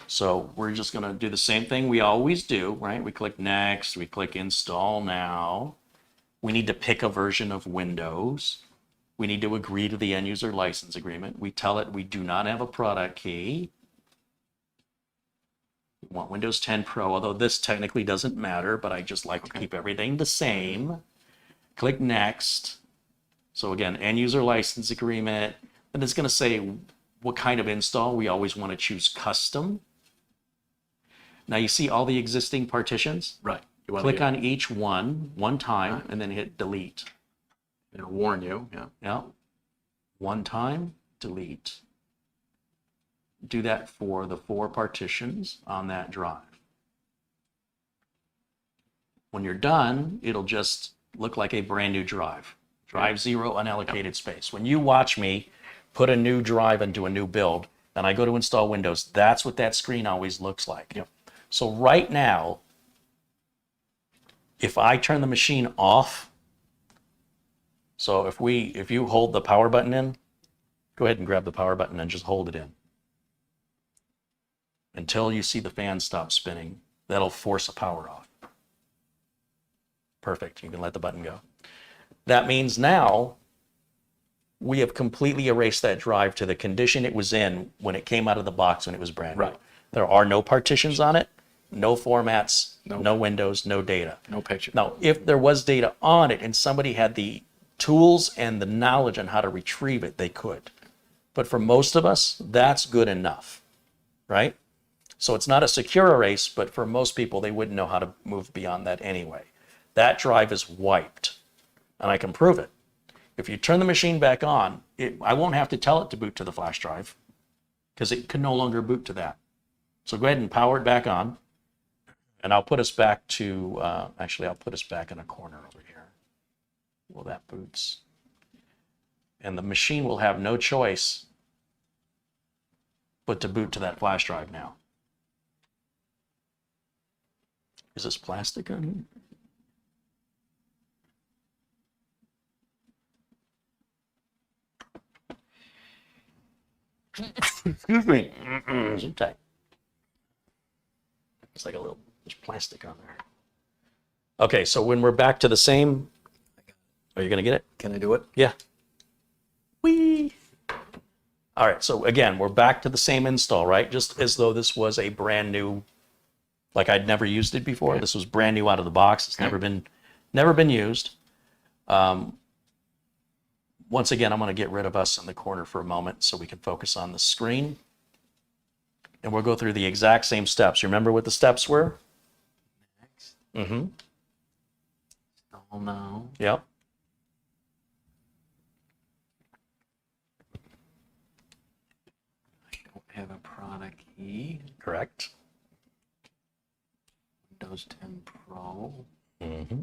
So we're just going to do the same thing we always do, right? We click next, we click install now. We need to pick a version of Windows. We need to agree to the end user license agreement. We tell it we do not have a product key. We want Windows 10 Pro, although this technically doesn't matter, but I just like to keep everything the same. Click next. So again, end user license agreement. And it's going to say what kind of install. We always want to choose custom. Now you see all the existing partitions? Right. Click on each one time, and then hit delete. It'll warn you. Yeah. Yeah. One time, delete. Do that for the 4 partitions on that drive. When you're done, it'll just look like a brand new drive. Drive 0, unallocated space. When you watch me put a new drive into a new build, and I go to install Windows, that's what that screen always looks like. Yep. So right now, if I turn the machine off, so if you hold the power button in, go ahead and grab the power button and just hold it in until you see the fan stop spinning. That'll force a power off. Perfect. You can let the button go. That means now we have completely erased that drive to the condition it was in when it came out of the box when it was brand new. Right. There are no partitions on it, no formats, Nope. no windows, no data. No picture. Now, if there was data on it and somebody had the tools and the knowledge on how to retrieve it, they could. But for most of us, that's good enough, right? So it's not a secure erase, but for most people, they wouldn't know how to move beyond that anyway. That drive is wiped, and I can prove it. If you turn the machine back on, I won't have to tell it to boot to the flash drive because it can no longer boot to that. So go ahead and power it back on, and I'll put us back to, actually, I'll put us back in a corner over here. Well, that boots. And the machine will have no choice but to boot to that flash drive now. Is this plastic on here? Excuse me. Zoom tight. It's like there's plastic on there. Okay, so when we're back to the same, are you going to get it? Can I do it? Yeah. Whee! All right, so again, we're back to the same install, right? Just as though this was a brand new, like I'd never used it before. Okay. This was brand new out of the box. It's never been used. Once again, I'm going to get rid of us in the corner for a moment so we can focus on the screen. And we'll go through the exact same steps. You remember what the steps were? Next. Mm-hmm. Install now. Yep. I don't have a product key. Correct. Windows 10 Pro. Mm-hmm.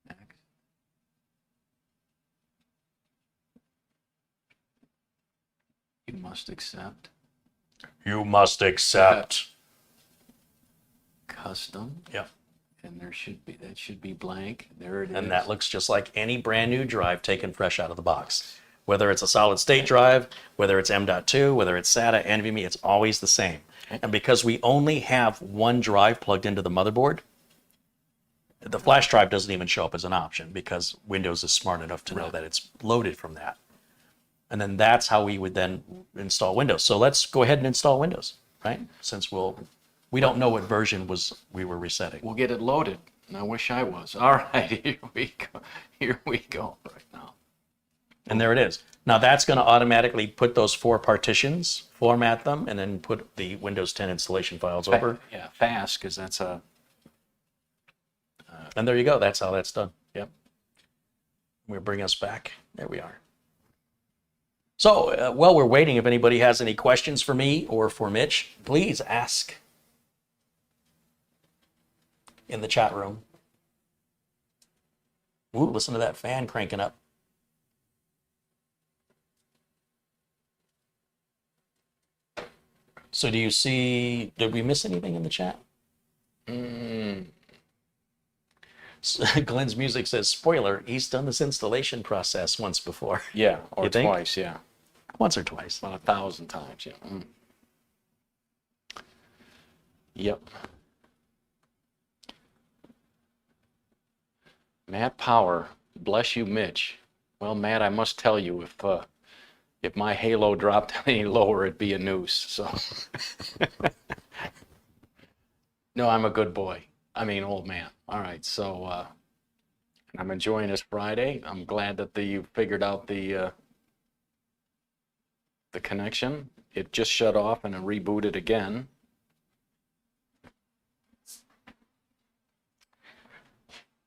Next. must accept. You must accept. Custom. Yep. And that should be blank. There it is. And that looks just like any brand new drive taken fresh out of the box. Whether it's a solid state drive, whether it's M.2, whether it's SATA, NVMe, it's always the same. And because we only have one drive plugged into the motherboard, the flash drive doesn't even show up as an option because Windows is smart enough to know that it's loaded from that. And then that's how we would then install Windows. So let's go ahead and install Windows, right? Since we don't know what version we were resetting. We'll get it loaded. And I wish I was. All right, here we go. Here we go right now. And there it is. Now that's going to automatically put those 4 partitions, format them, and then put the Windows 10 installation files over. Yeah, fast, because that's a... And there you go. That's how that's done. Yep. We'll bring us back. There we are. So while we're waiting, if anybody has any questions for me or for Mitch, please ask in the chat room. Ooh, listen to that fan cranking up. So do you see, did we miss anything in the chat? Glenn's Music says, spoiler, he's done this installation process once before. Yeah, or You think? twice, yeah. Once or twice. About 1,000 times, yeah. Yep. Matt Power, bless you, Mitch. Well, Matt, I must tell you, if my halo dropped any lower, it'd be a noose. So, no, I'm a good boy. I mean, old man. All right, so I'm enjoying this Friday. I'm glad that you figured out the connection. It just shut off and it rebooted again.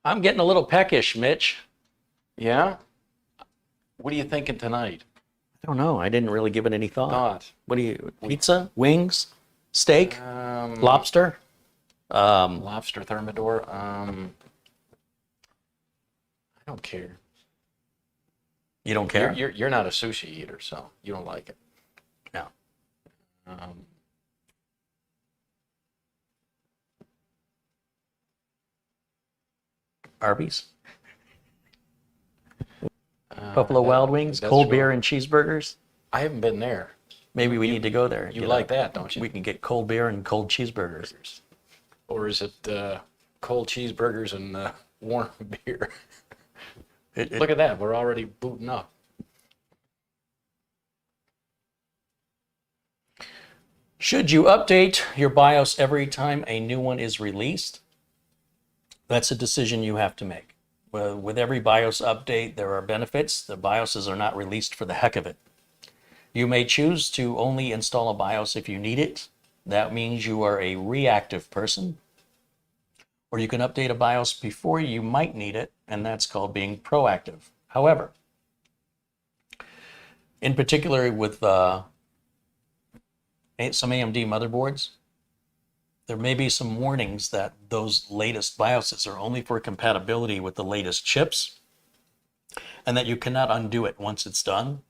I'm getting a little peckish, Mitch. Yeah? What are you thinking tonight? I don't know. I didn't really give it any thought. Thought. What do you, pizza, wings, steak, lobster? Lobster thermidor. I don't care. You don't care? You're not a sushi eater, so you don't like it. No. Arby's? Buffalo Wild Wings, that's cold true. beer and cheeseburgers? I haven't been there. Maybe we need to go there. You like that, don't you? We can get cold beer and cold cheeseburgers. Or is it cold cheeseburgers and warm beer? Look at that. We're already booting up. Should you update your BIOS every time a new one is released? That's a decision you have to make. Well, with every BIOS update, there are benefits. The BIOSes are not released for the heck of it. You may choose to only install a BIOS if you need it. That means you are a reactive person. Or you can update a BIOS before you might need it, and that's called being proactive. However, in particular with some AMD motherboards, there may be some warnings that those latest BIOSes are only for compatibility with the latest chips, and that you cannot undo it once it's done,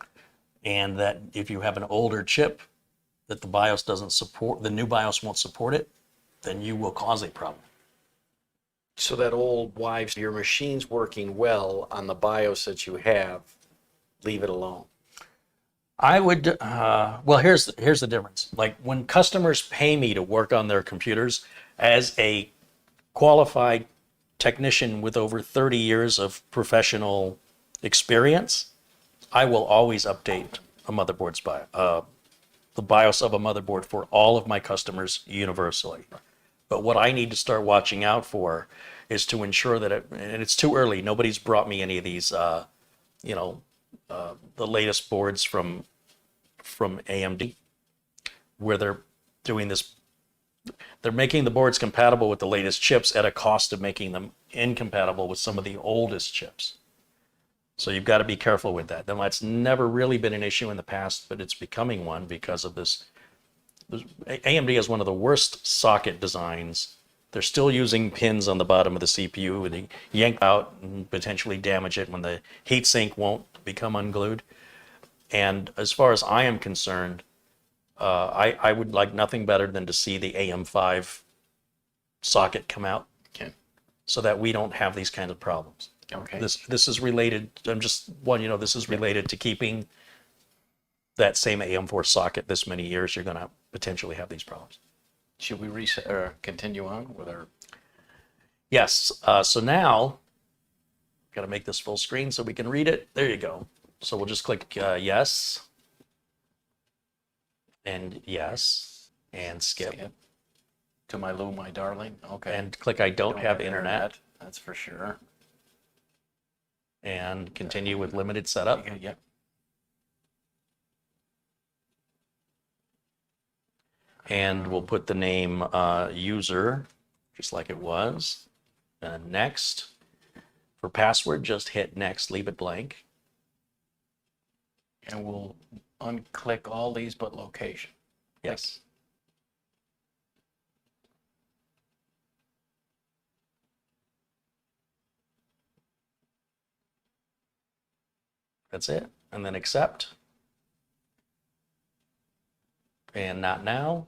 and that if you have an older chip that the BIOS doesn't support, the new BIOS won't support it, then you will cause a problem. So that old wives, your machine's working well on the BIOS that you have, leave it alone. I would, well, here's the difference. Like when customers pay me to work on their computers as a qualified technician with over 30 years of professional experience, I will always update a motherboard's the BIOS of a motherboard for all of my customers universally. But what I need to start watching out for is to ensure that and it's too early. Nobody's brought me any of these, the latest boards from AMD, where they're doing this. They're making the boards compatible with the latest chips at a cost of making them incompatible with some of the oldest chips. So you've got to be careful with that. That's never really been an issue in the past, but it's becoming one because of this. AMD has one of the worst socket designs. They're still using pins on the bottom of the CPU, and they yank out and potentially damage it when the heatsink won't become unglued. And as far as I am concerned, I would like nothing better than to see the AM5 socket come out Okay. so that we don't have these kind of problems. Okay. This is related, this is related to keeping that same AM4 socket this many years. You're going to potentially have these problems. Should we reset or continue on with our? Yes. So now, got to make this full screen so we can read it. There you go. So we'll just click yes, and yes, and skip, To my Lou, my darling. Okay. and click I don't have internet, That's for sure. and continue with limited setup. Yeah, yeah. And we'll put the name user, just like it was. And next. For password, just hit next, leave it blank. And we'll unclick all these but location. Yes. That's it. And then accept. And not now.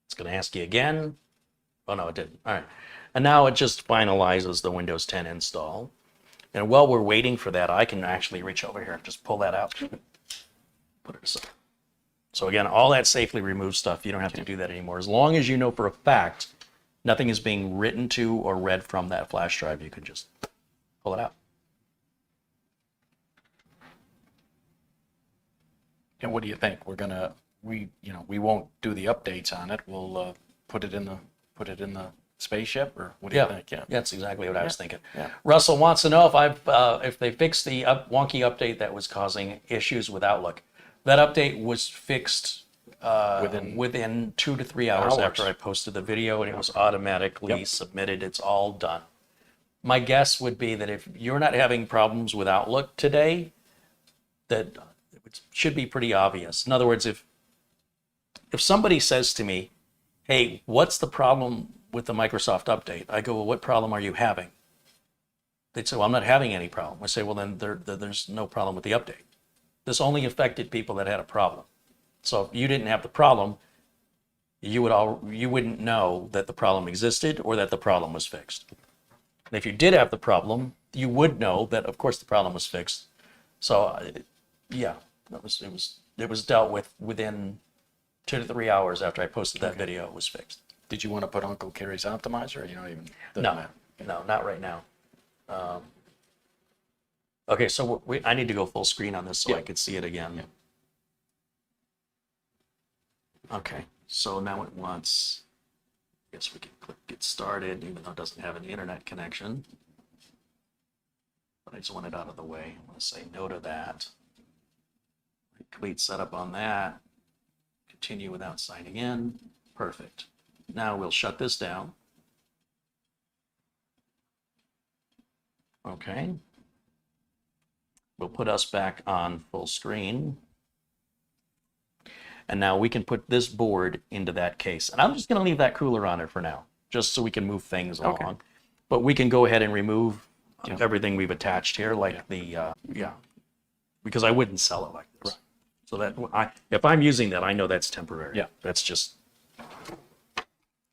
It's going to ask you again. Oh, no, it didn't. All right. And now it just finalizes the Windows 10 install. And while we're waiting for that, I can actually reach over here and just pull that out. Put it aside. So again, all that safely removed stuff, you don't have to do that anymore. As long as you know for a fact nothing is being written to or read from that flash drive, you can just pull it out. And what do you think? We won't do the updates on it. We'll put it in the spaceship, or what do you think? Yeah. That's exactly what I was thinking. Yeah. Russell wants to know if they fixed the wonky update that was causing issues with Outlook. That update was fixed within 2 to 3 hours after I posted the video, and it was automatically submitted. It's all done. My guess would be that if you're not having problems with Outlook today, that it should be pretty obvious. In other words, if somebody says to me, hey, what's the problem with the Microsoft update? I go, well, what problem are you having? They'd say, well, I'm not having any problem. I say, well, then there's no problem with the update. This only affected people that had a problem. So if you didn't have the problem, you wouldn't know that the problem existed or that the problem was fixed. And if you did have the problem, you would know that, of course, the problem was fixed. So, yeah, it was dealt with within 2 to 3 hours after I posted that video. It was fixed. Did you want to put Uncle Carey's optimizer, or you don't even? No, not right now. Okay, so I need to go full screen on this so I could see it again. Yeah. Okay, so now it wants, I guess we can click get started, even though it doesn't have an internet connection. But I just want it out of the way. I want to say no to that. Complete setup on that. Continue without signing in. Perfect. Now we'll shut this down. Okay. We'll put us back on full screen. And now we can put this board into that case. And I'm just going to leave that cooler on it for now, just so we can move things along. But we can go ahead and remove everything we've attached here, like because I wouldn't sell it like this. Right. So that if I'm using that, I know that's temporary. Yeah. That's just,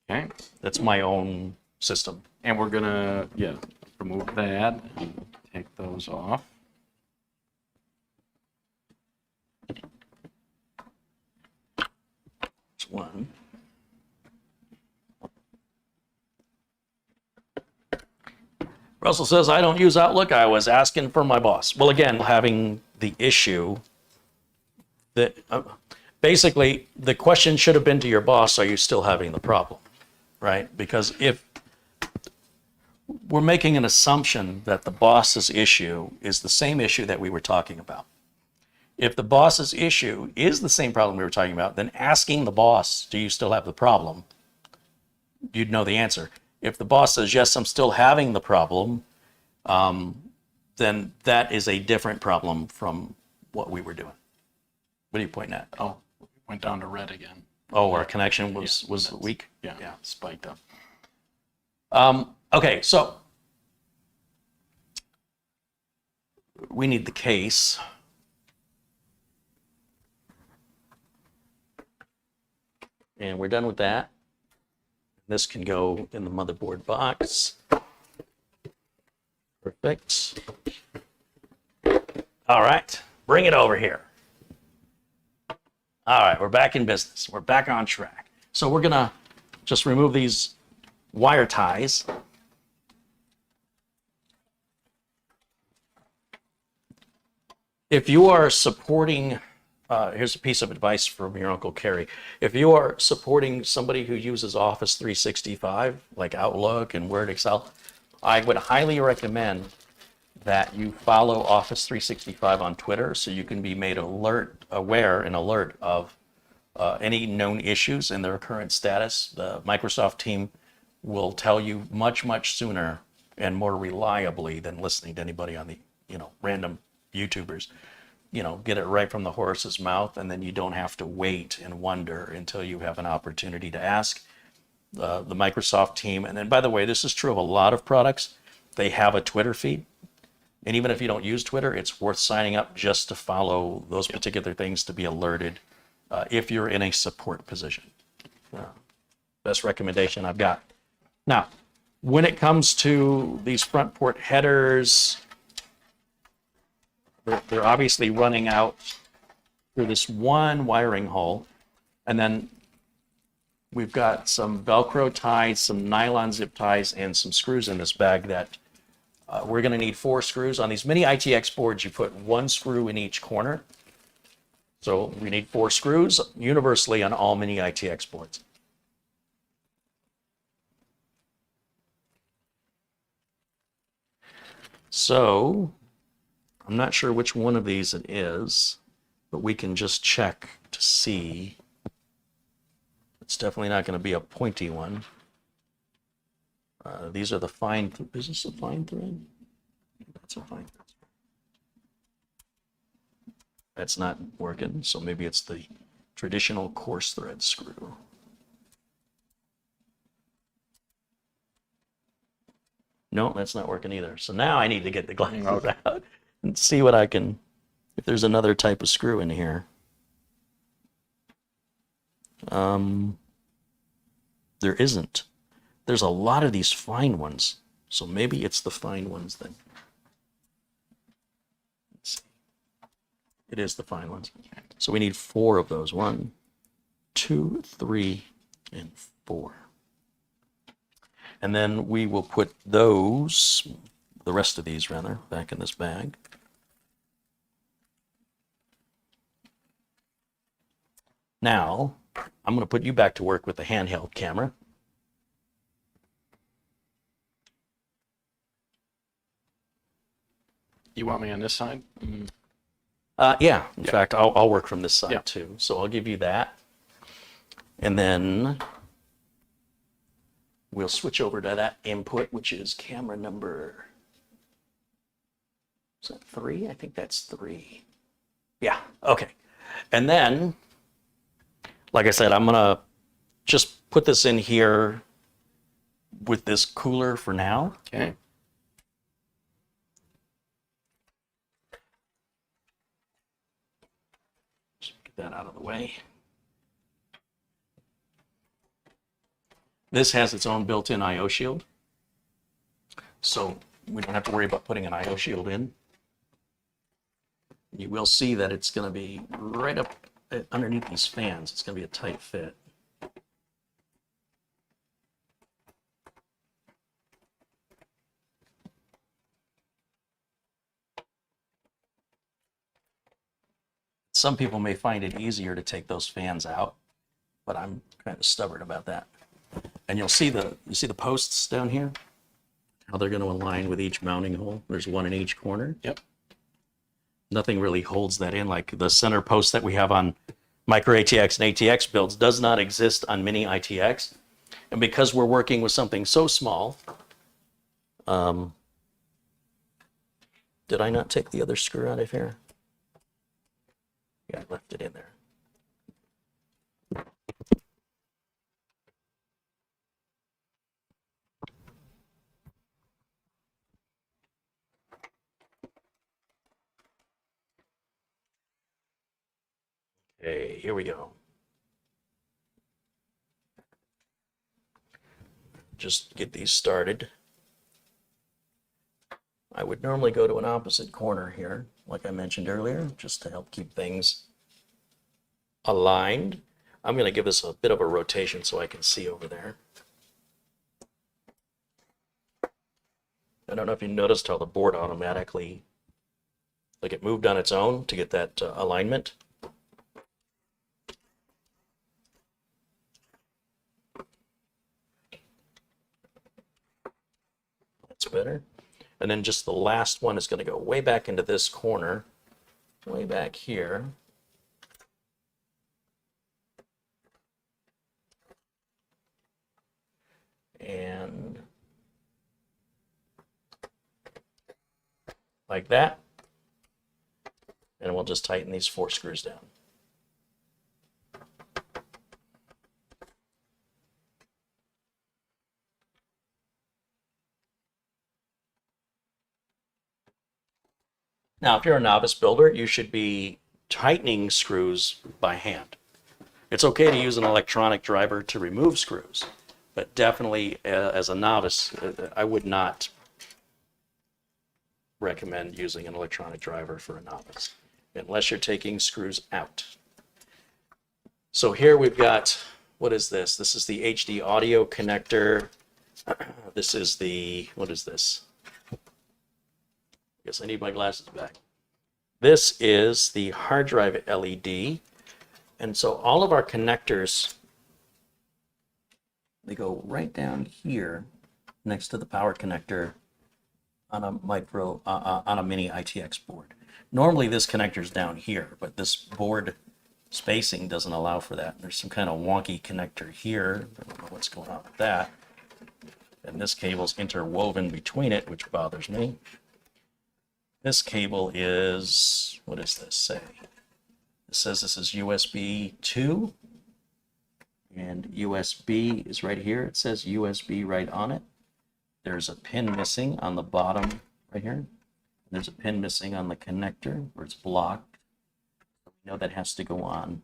Okay. that's my own system. And we're gonna remove that and take those off. That's one. Russell says, I don't use Outlook. I was asking for my boss. Well, again, having the issue that basically the question should have been to your boss, are you still having the problem? Right? Because if we're making an assumption that the boss's issue is the same issue that we were talking about. If the boss's issue is the same problem we were talking about, then asking the boss, do you still have the problem? You'd know the answer. If the boss says, yes, I'm still having the problem, then that is a different problem from what we were doing. What are you pointing at? Oh, went down to red again. Oh, our connection was weak? Yeah, spiked up. Okay, so we need the case. And we're done with that. This can go in the motherboard box. Perfect. All right, bring it over here. All right, we're back in business. We're back on track. So we're gonna just remove these wire ties. If you are supporting, here's a piece of advice from your Uncle Carey. If you are supporting somebody who uses Office 365, like Outlook and Word, Excel, I would highly recommend that you follow Office 365 on Twitter so you can be made aware and alert of any known issues and their current status. The Microsoft team will tell you much, much sooner and more reliably than listening to anybody on the, random YouTubers. Get it right from the horse's mouth, and then you don't have to wait and wonder until you have an opportunity to ask the Microsoft team. And then, by the way, this is true of a lot of products. They have a Twitter feed. And even if you don't use Twitter, it's worth signing up just to follow those particular things to be alerted if you're in a support position. Best recommendation I've got. Now, when it comes to these front port headers, they're obviously running out through this one wiring hole. And then we've got some Velcro ties, some nylon zip ties, and some screws in this bag that we're going to need 4 screws. On these mini ITX boards, you put 1 screw in each corner. So we need 4 screws universally on all mini ITX boards. So I'm not sure which one of these it is, but we can just check to see. It's definitely not going to be a pointy one. These are the fine. Is this a fine thread? That's a fine thread. That's not working, so maybe it's the traditional coarse thread screw. No, that's not working either. So now I need to get the glasses out and see what I can, if there's another type of screw in here. There isn't. There's a lot of these fine ones, so maybe it's the fine ones then. Let's see. It is the fine ones. So we need 4 of those. 1, 2, 3, and 4. And then we will put those, the rest of these rather, back in this bag. Now, I'm going to put you back to work with the handheld camera. You want me on this side? Yeah, in fact, I'll work from this side Yeah. too. So I'll give you that. And then we'll switch over to that input, which is camera number, is that 3? I think that's 3. Yeah, okay. And then, like I said, I'm gonna just put this in here with this cooler for now. Okay. Just get that out of the way. This has its own built-in I/O shield, so we don't have to worry about putting an I/O shield in. You will see that it's going to be right up underneath these fans. It's going to be a tight fit. Some people may find it easier to take those fans out, but I'm kind of stubborn about that. And you'll see the posts down here, how they're going to align with each mounting hole. There's 1 in each corner. Yep. Nothing really holds that in. Like the center post that we have on Micro-ATX and ATX builds does not exist on Mini ITX. And because we're working with something so small, did I not take the other screw out of here? Yeah, I left it in there. Okay, here we go. just get these started. I would normally go to an opposite corner here, like I mentioned earlier, just to help keep things aligned. I'm going to give this a bit of a rotation so I can see over there. I don't know if you noticed how the board automatically, like it moved on its own to get that alignment. That's better. And then just the last one is going to go way back into this corner, way back here. And like that. And we'll just tighten these 4 screws down. Now, if you're a novice builder, you should be tightening screws by hand. It's okay to use an electronic driver to remove screws, but definitely as a novice, I would not recommend using an electronic driver for a novice, unless you're taking screws out. So here we've got, what is this? This is the HD audio connector. This is the, what is this? Guess I need my glasses back. This is the hard drive LED. And so all of our connectors, they go right down here next to the power connector on a on a mini ITX board. Normally this connector is down here, but this board spacing doesn't allow for that. There's some kind of wonky connector here. I don't know what's going on with that. And this cable's interwoven between it, which bothers me. This cable is, what does this say? It says this is USB 2, and USB is right here. It says USB right on it. There's a pin missing on the bottom right here. There's a pin missing on the connector where it's blocked. We know that has to go on.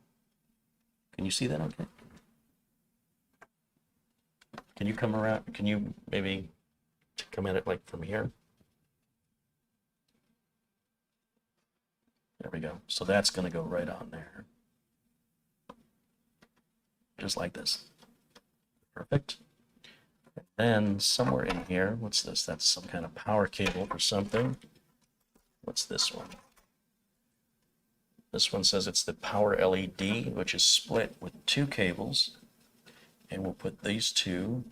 Can you see that okay? Can you come around? Can you maybe come at it like from here? There we go. So that's going to go right on there. Just like this. Perfect. And then somewhere in here, what's this? That's some kind of power cable or something. What's this one? This one says it's the power LED, which is split with 2 cables. And we'll put these 2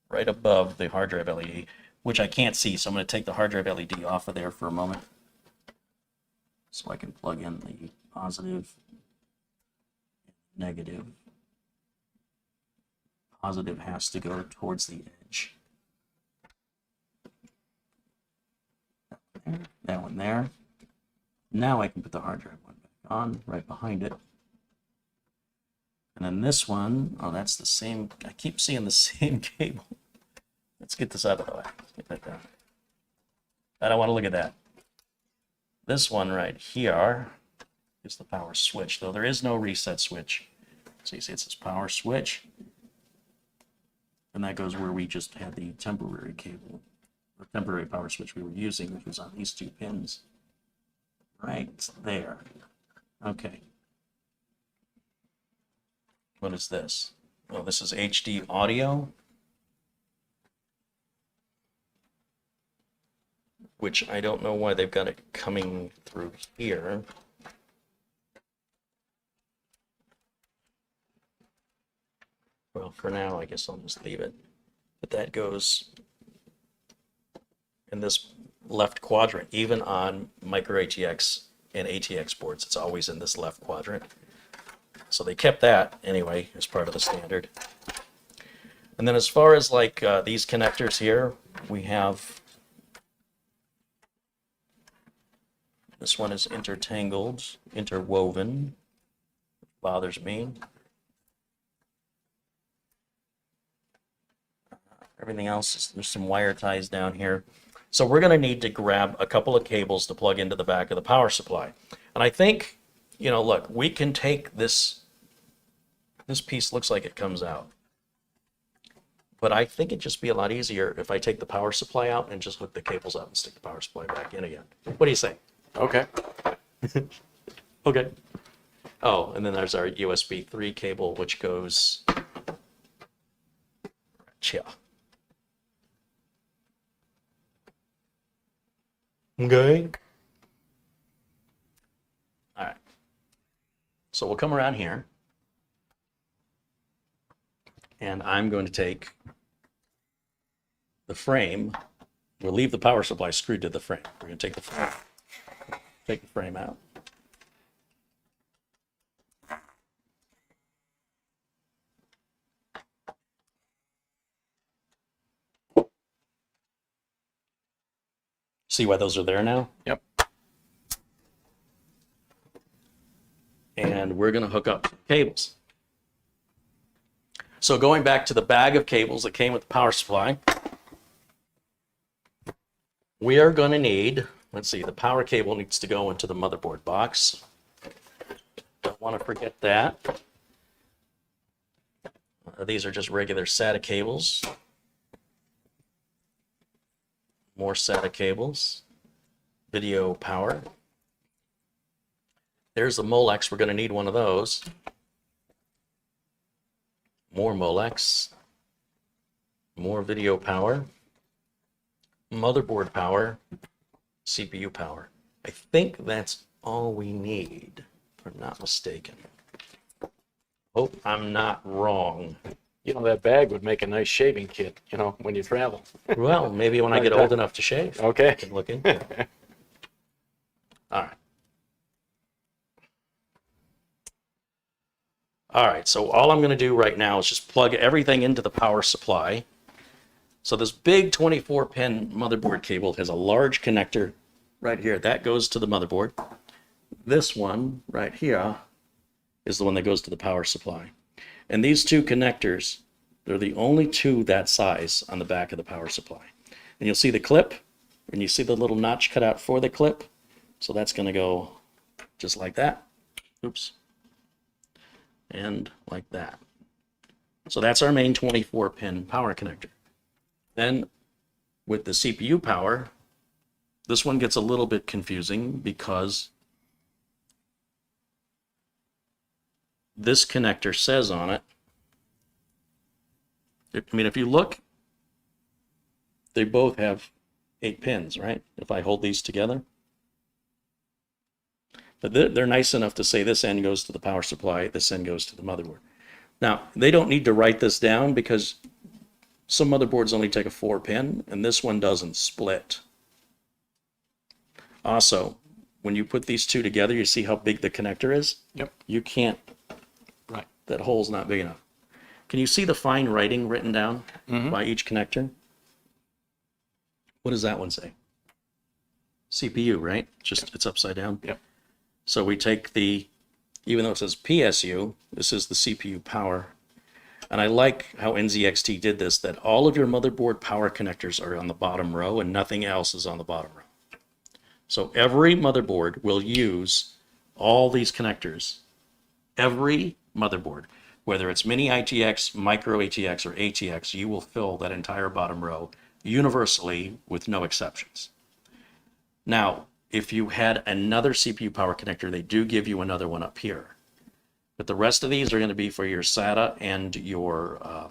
right above the hard drive LED, which I can't see. So I'm going to take the hard drive LED off of there for a moment, so I can plug in the positive, negative. Positive has to go towards the edge. That one there. Now I can put the hard drive one back on, right behind it. And then this one, oh, that's the same. I keep seeing the same cable. Let's get this out of the way. Let's get that down. I don't want to look at that. This one right here is the power switch, though there is no reset switch. So you see it says power switch. And that goes where we just had the temporary cable, the temporary power switch we were using, which was on these 2 pins. Right there. Okay. What is this? Oh, this is HD audio, which I don't know why they've got it coming through here. Well, for now, I guess I'll just leave it. But that goes in this left quadrant, even on Micro-ATX and ATX boards. It's always in this left quadrant. So they kept that anyway as part of the standard. And then as far as like these connectors here, we have, this one is intertangled, interwoven, which bothers me. Everything else is, there's some wire ties down here. So we're going to need to grab a couple of cables to plug into the back of the power supply. And I think, you know, look, we can take this piece, looks like it comes out. But I think it'd just be a lot easier if I take the power supply out and just hook the cables up and stick the power supply back in again. What do you say? Okay. Okay. Oh, and then there's our USB 3 cable, which goes here. Okay. All right. So we'll come around here. And I'm going to take the frame. We'll leave the power supply screwed to the frame. We're going to take the frame out. See why those are there now? Yep. And we're going to hook up cables. So going back to the bag of cables that came with the power supply, we are going to need, let's see, the power cable needs to go into the motherboard box. Don't want to forget that. These are just regular SATA cables. More SATA cables. Video power. There's the Molex. We're going to need one of those. More Molex. More video power. Motherboard power. CPU power. I think that's all we need, if I'm not mistaken. Hope I'm not wrong. You know, that bag would make a nice shaving kit, you know, when you travel. Well, maybe when I get old enough to shave. Okay. I can look into it. All right. All right, so all I'm going to do right now is just plug everything into the power supply. So this big 24-pin motherboard cable has a large connector right here. That goes to the motherboard. This one right here is the one that goes to the power supply. And these two connectors, they're the only two that size on the back of the power supply. And you'll see the clip, and you see the little notch cut out for the clip. So that's going to go just like that. Oops. And like that. So that's our main 24-pin power connector. Then with the CPU power, this one gets a little bit confusing because this connector says on it, I mean, if you look, they both have 8 pins, right? If I hold these together. But they're nice enough to say this end goes to the power supply, this end goes to the motherboard. Now, they don't need to write this down because some motherboards only take a 4-pin, and this one doesn't split. Also, when you put these two together, you see how big the connector is? Yep. You can't, Right. that hole's not big enough. Can you see the fine writing written down by each connector? What does that one say? CPU, right? Just, it's upside down? Yep. So we take the, even though it says PSU, this is the CPU power. And I like how NZXT did this, that all of your motherboard power connectors are on the bottom row and nothing else is on the bottom row. So every motherboard will use all these connectors. Every motherboard, whether it's mini ITX, Micro-ATX, or ATX, you will fill that entire bottom row universally with no exceptions. Now, if you had another CPU power connector, they do give you another one up here. But the rest of these are going to be for your SATA and your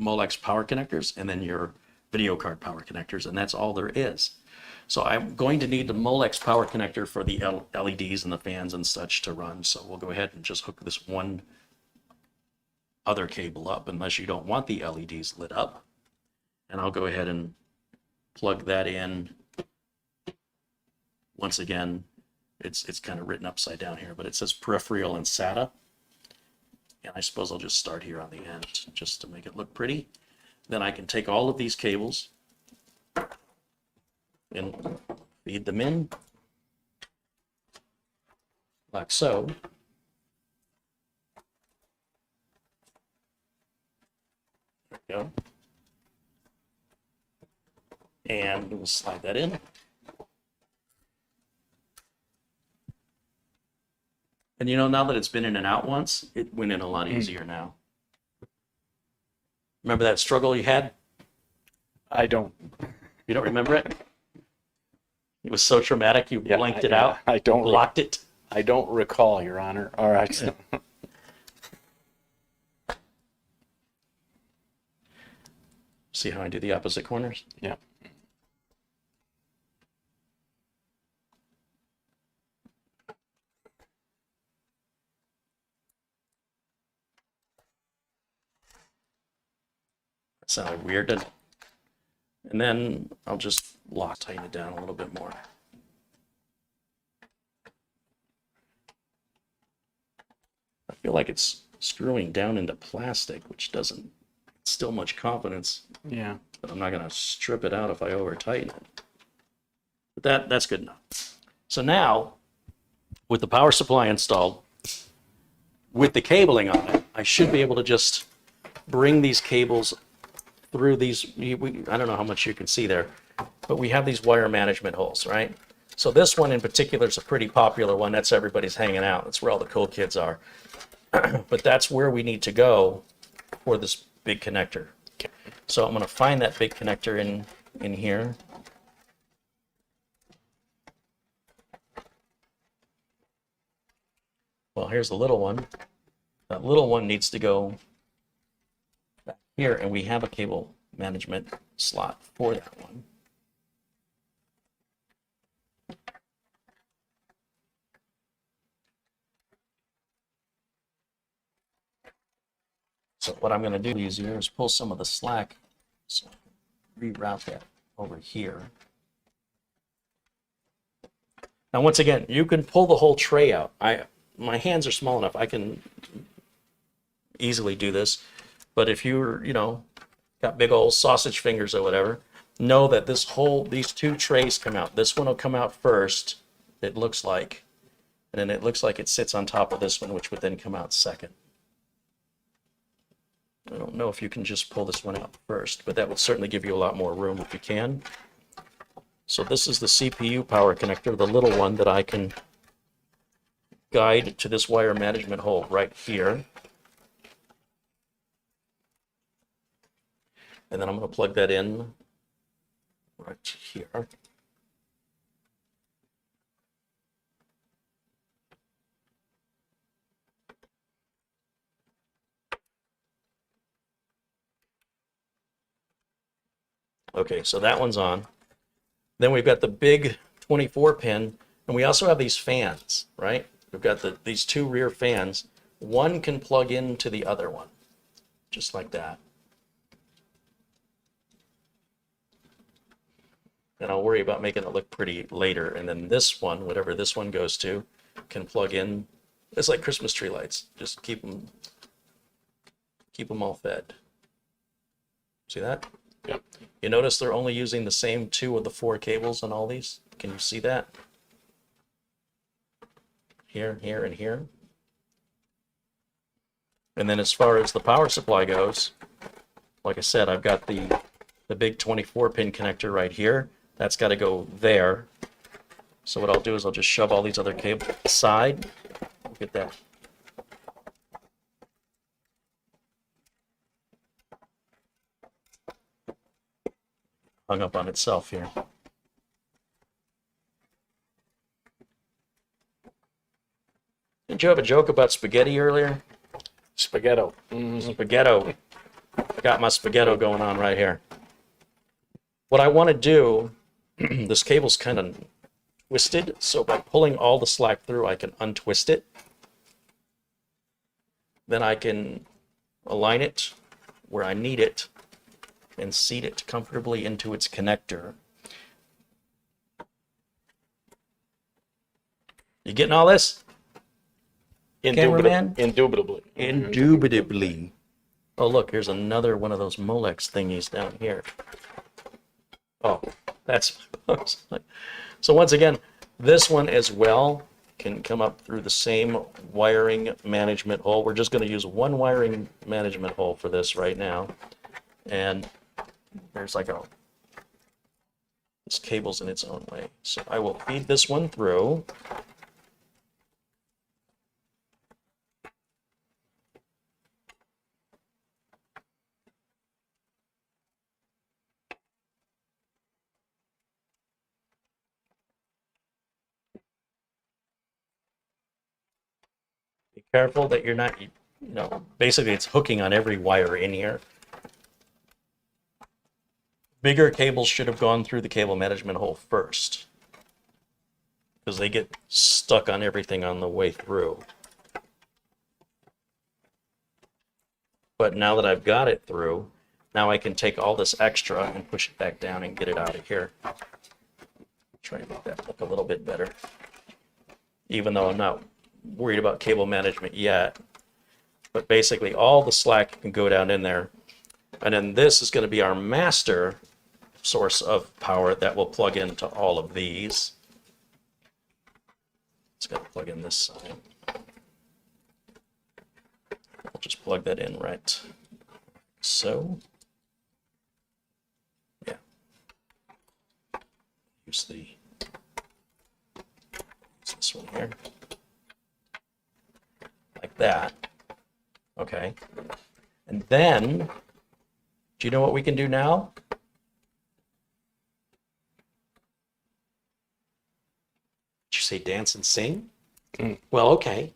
Molex power connectors, and then your video card power connectors, and that's all there is. So I'm going to need the Molex power connector for the LEDs and the fans and such to run. So we'll go ahead and just hook this one other cable up, unless you don't want the LEDs lit up. And I'll go ahead and plug that in. Once again, it's kind of written upside down here, but it says peripheral and SATA. And I suppose I'll just start here on the end just to make it look pretty. Then I can take all of these cables and feed them in like so. There we go. And we'll slide that in. And you know, now that it's been in and out once, it went in a lot easier now. Remember that struggle you had? I don't. You don't remember it? It was so traumatic you Yeah, blanked it yeah, out. I don't. Blocked it. I don't recall, Your Honor. All right. See how I do the opposite corners? Yeah. That sounded weird, didn't it? And then I'll just tighten it down a little bit more. I feel like it's screwing down into plastic, which doesn't instill much confidence, Yeah. but I'm not going to strip it out if I over tighten it. But that's good enough. So now, with the power supply installed, with the cabling on it, I should be able to just bring these cables through these, I don't know how much you can see there, but we have these wire management holes, right? So this one in particular is a pretty popular one. That's everybody's hanging out. That's where all the cool kids are. But that's where we need to go for this big connector. So I'm going to find that big connector in here. Well, here's the little one. That little one needs to go back here, and we have a cable management slot for that one. So what I'm going to do easier is pull some of the slack, so reroute that over here. Now, once again, you can pull the whole tray out. My hands are small enough, I can easily do this. But if you're, got big old sausage fingers or whatever, know that these two trays come out. This one will come out first, it looks like, and then it looks like it sits on top of this one, which would then come out second. I don't know if you can just pull this one out first, but that would certainly give you a lot more room if you can. So this is the CPU power connector, the little one that I can guide to this wire management hole right here. And then I'm going to plug that in right here. Okay, so that one's on. Then we've got the big 24 pin, and we also have these fans, right? We've got these two rear fans. One can plug into the other one, just like that. And I'll worry about making it look pretty later. And then this one, whatever this one goes to, can plug in. It's like Christmas tree lights. Just keep them all fed. See that? Yep. You notice they're only using the same 2 of the 4 cables on all these? Can you see that? Here, here, and here. And then as far as the power supply goes, like I said, I've got the big 24 pin connector right here. That's got to go there. So what I'll do is I'll just shove all these other cables aside. Look at that. Hung up on itself here. Did you have a joke about spaghetti earlier? Spaghetto. Spaghetto. I got my spaghetto going on right here. What I want to do, this cable's kind of twisted, so by pulling all the slack through, I can untwist it. Then I can align it where I need it and seat it comfortably into its connector. You getting all this? Cameraman? Indubitably. Indubitably. Oh, look, here's another one of those Molex thingies down here. Oh, that's so once again, this one as well can come up through the same wiring management hole. We're just going to use one wiring management hole for this right now. And there's like this cable's in its own way. So I will feed this one through. Careful that you're not, basically it's hooking on every wire in here. Bigger cables should have gone through the cable management hole first, because they get stuck on everything on the way through. But now that I've got it through, now I can take all this extra and push it back down and get it out of here. Try to make that look a little bit better. Even though I'm not worried about cable management yet. But basically all the slack can go down in there. And then this is going to be our master source of power that will plug into all of these. It's got to plug in this side. We'll just plug that in right so. Yeah. Use this one here. Like that. Okay. And then, do you know what we can do now? Did you say dance and sing? Well, okay.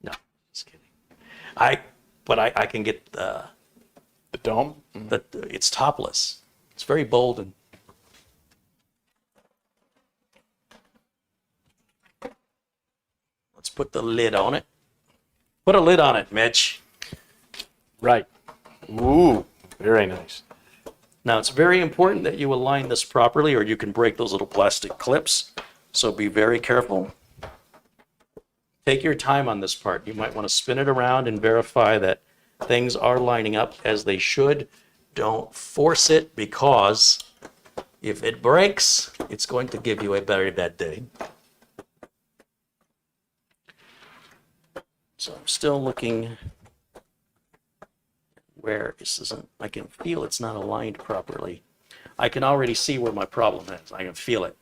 No, just kidding. But I can get the dome? it's topless. It's very bold and let's put the lid on it. Put a lid on it, Mitch. Right. Ooh, very nice. Now, it's very important that you align this properly or you can break those little plastic clips. So be very careful. Take your time on this part. You might want to spin it around and verify that things are lining up as they should. Don't force it, because if it breaks, it's going to give you a very bad day. So I'm still looking where this isn't. I can feel it's not aligned properly. I can already see where my problem is. I can feel it.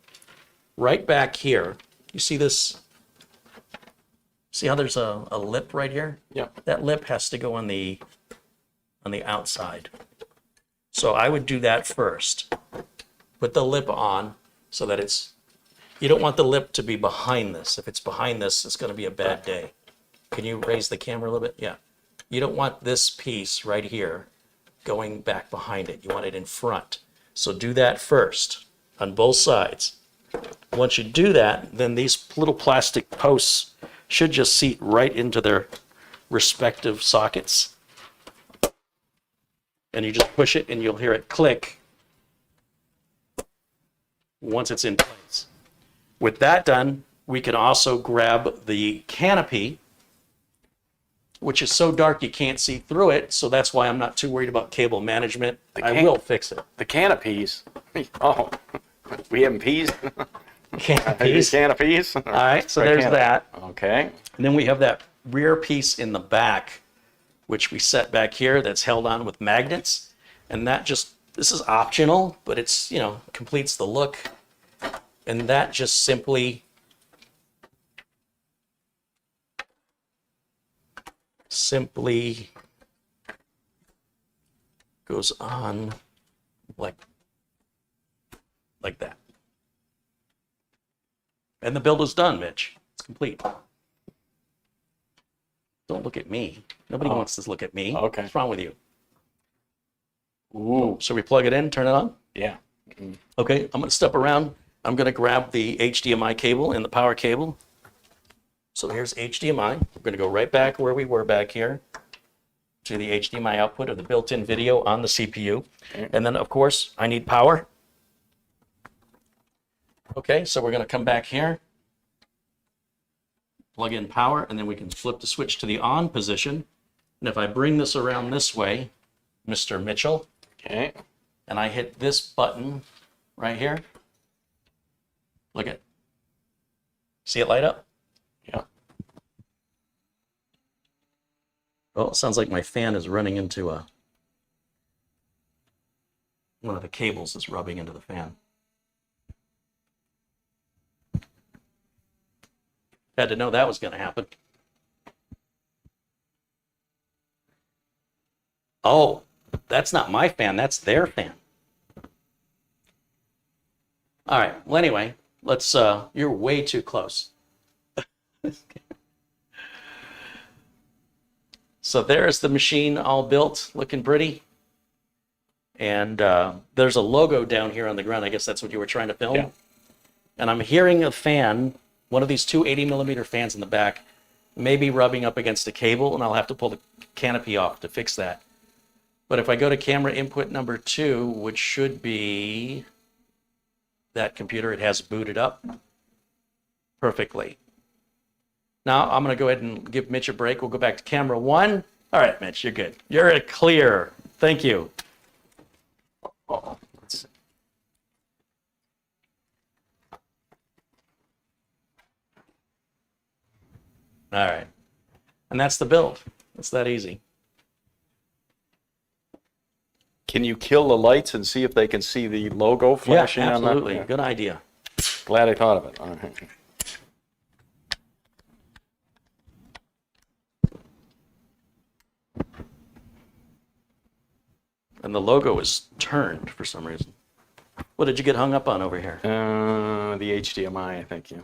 Right back here, you see this? See how there's a lip right here? Yeah. That lip has to go on the outside. So I would do that first. Put the lip on so that you don't want the lip to be behind this. If it's behind this, it's going to be a bad day. Can you raise the camera a little bit? Yeah. You don't want this piece right here going back behind it. You want it in front. So do that first on both sides. Once you do that, then these little plastic posts should just seat right into their respective sockets. And you just push it and you'll hear it click once it's in place. With that done, we can also grab the canopy, which is so dark you can't see through it, so that's why I'm not too worried about cable management. I will fix it. The canopies. Oh, we having peas? Canopies. Canopies? All right, so there's that. Okay. And then we have that rear piece in the back, which we set back here, that's held on with magnets. And that this is optional, but it's, completes the look. And that just simply goes on like that. And the build is done, Mitch. It's complete. Don't look at me. Nobody wants to look at me. Okay. What's wrong with you? Ooh. So we plug it in, turn it on? Yeah. Okay, I'm going to step around. I'm going to grab the HDMI cable and the power cable. So here's HDMI. We're going to go right back where we were back here to the HDMI output of the built-in video on the CPU. Okay. And then, of course, I need power. Okay, so we're going to come back here, plug in power, and then we can flip the switch to the on position. And if I bring this around this way, Mr. Mitchell, Okay. and I hit this button right here, look at, see it light up? Yeah. Oh, it sounds like my fan is running into one of the cables is rubbing into the fan. Had to know that was going to happen. Oh, that's not my fan, that's their fan. All right, well, anyway, let's, you're way too close. So there's the machine all built, looking pretty. And there's a logo down here on the ground. I guess that's what you were trying to film. Yeah. And I'm hearing a fan, one of these two 80mm fans in the back, maybe rubbing up against a cable, and I'll have to pull the canopy off to fix that. But if I go to camera input number 2, which should be that computer, it has booted up perfectly. Now I'm going to go ahead and give Mitch a break. We'll go back to camera 1. All right, Mitch, you're good. You're clear. Thank you. Oh, let's see. All right. And that's the build. It's that easy. Can you kill the lights and see if they can see the logo flashing on that? Absolutely. Good idea. Glad I thought of it. All right. And the logo is turned for some reason. What did you get hung up on over here? The HDMI, I think, yeah.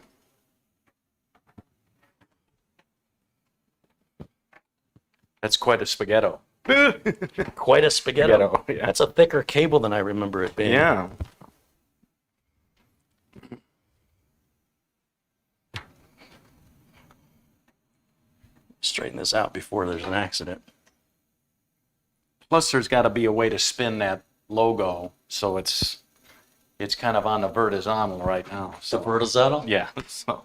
That's quite a spaghetto. Quite a spaghetti. Spaghetto, yeah. That's a thicker cable than I remember it being. Yeah. Straighten this out before there's an accident. Plus, there's got to be a way to spin that logo so it's kind of on the vertical right now. The So vertical? yeah. So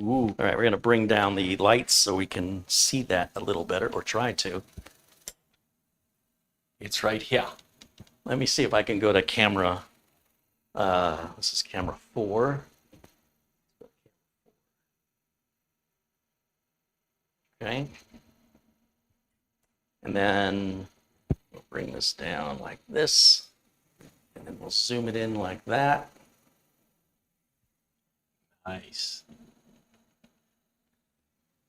All right, we're going to bring down the lights so we can see that a little better, or try to. it's right here. Let me see if I can go to camera. This is camera 4. Okay. And then we'll bring this down like this. And then we'll zoom it in like that. Nice.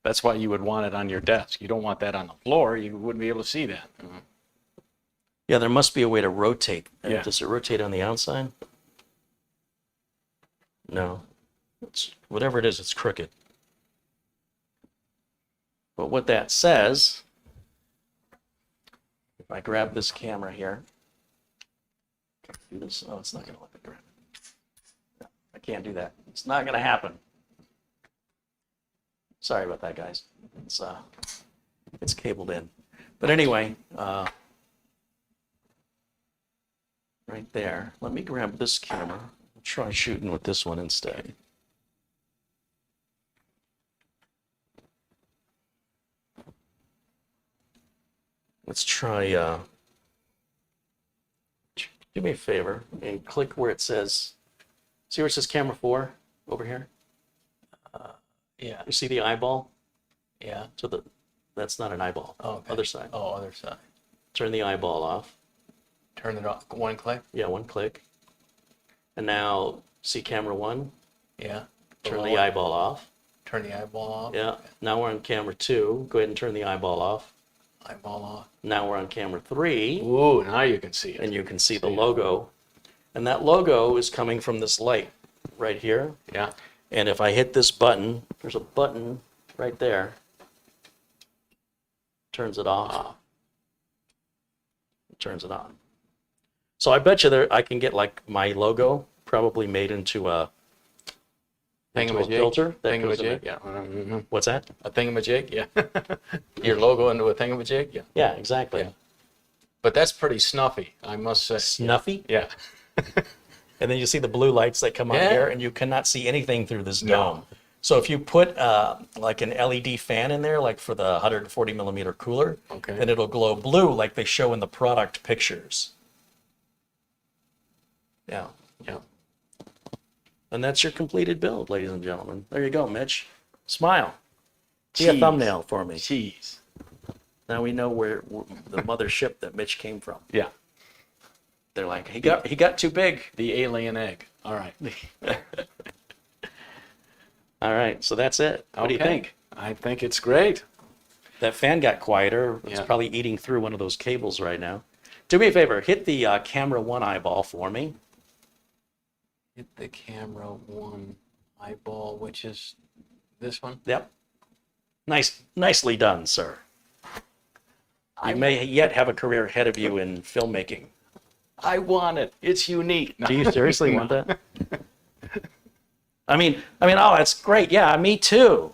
That's why you would want it on your desk. You don't want that on the floor. You wouldn't be able to see that. Yeah, there must be a way to rotate. Yeah. Does it rotate on the outside? No. It's, whatever it is, it's crooked. But what that says, if I grab this camera here, do this. Oh, it's not going to let me grab it. No, I can't do that. It's not going to happen. Sorry about that, guys. It's cabled in. But anyway, right there. Let me grab this camera. I'll try shooting with this one instead. Let's try, do me a favor and click where it says, see where it says camera 4 over here? Yeah. You see the eyeball? Yeah. So that's not an eyeball. Oh, okay. Other side. Oh, other side. Turn the eyeball off. Turn it off. One click. Yeah, one click. And now see camera 1? Yeah. Turn Below the it. eyeball off. Turn the eyeball off. Yeah. Now we're on camera 2. Go ahead and turn the eyeball off. Eyeball off. Now we're on camera 3. Ooh, now you can see it. And you can see the logo. And that logo is coming from this light right here. Yeah. And if I hit this button, there's a button right there. Turns it off. Turns it on. So I bet you I can get like my logo probably made into a Thingamajig. filter. That goes in Thingamajig. there. Yeah. What's that? A thingamajig. Yeah. Your logo into a thingamajig. Yeah. Yeah, exactly. Yeah. But that's pretty snuffy, I must say. Snuffy. Yeah. And then you see the blue lights that come on Yeah. here, and you cannot see anything through this No. dome. So if you put like an LED fan in there, like for the 140mm cooler, Okay. then it'll glow blue like they show in the product pictures. Yeah. Yeah. And that's your completed build, ladies and gentlemen. There you go, Mitch. Smile. See a Cheese. thumbnail for me. Cheese. Now we know where the mothership that Mitch came from. Yeah. They're like, he got too big. The alien egg. All right. All right, so that's it. What do you Okay. think? I think it's great. That fan got quieter. It's Yeah. probably eating through one of those cables right now. Do me a favor, hit the camera 1 eyeball for me. Hit the camera 1 eyeball, which is this one. Yep. Nicely done, sir. You may yet have a career ahead of you in filmmaking. I want it. It's unique. No. Do you seriously want that? I mean, oh, it's great. Yeah, me too.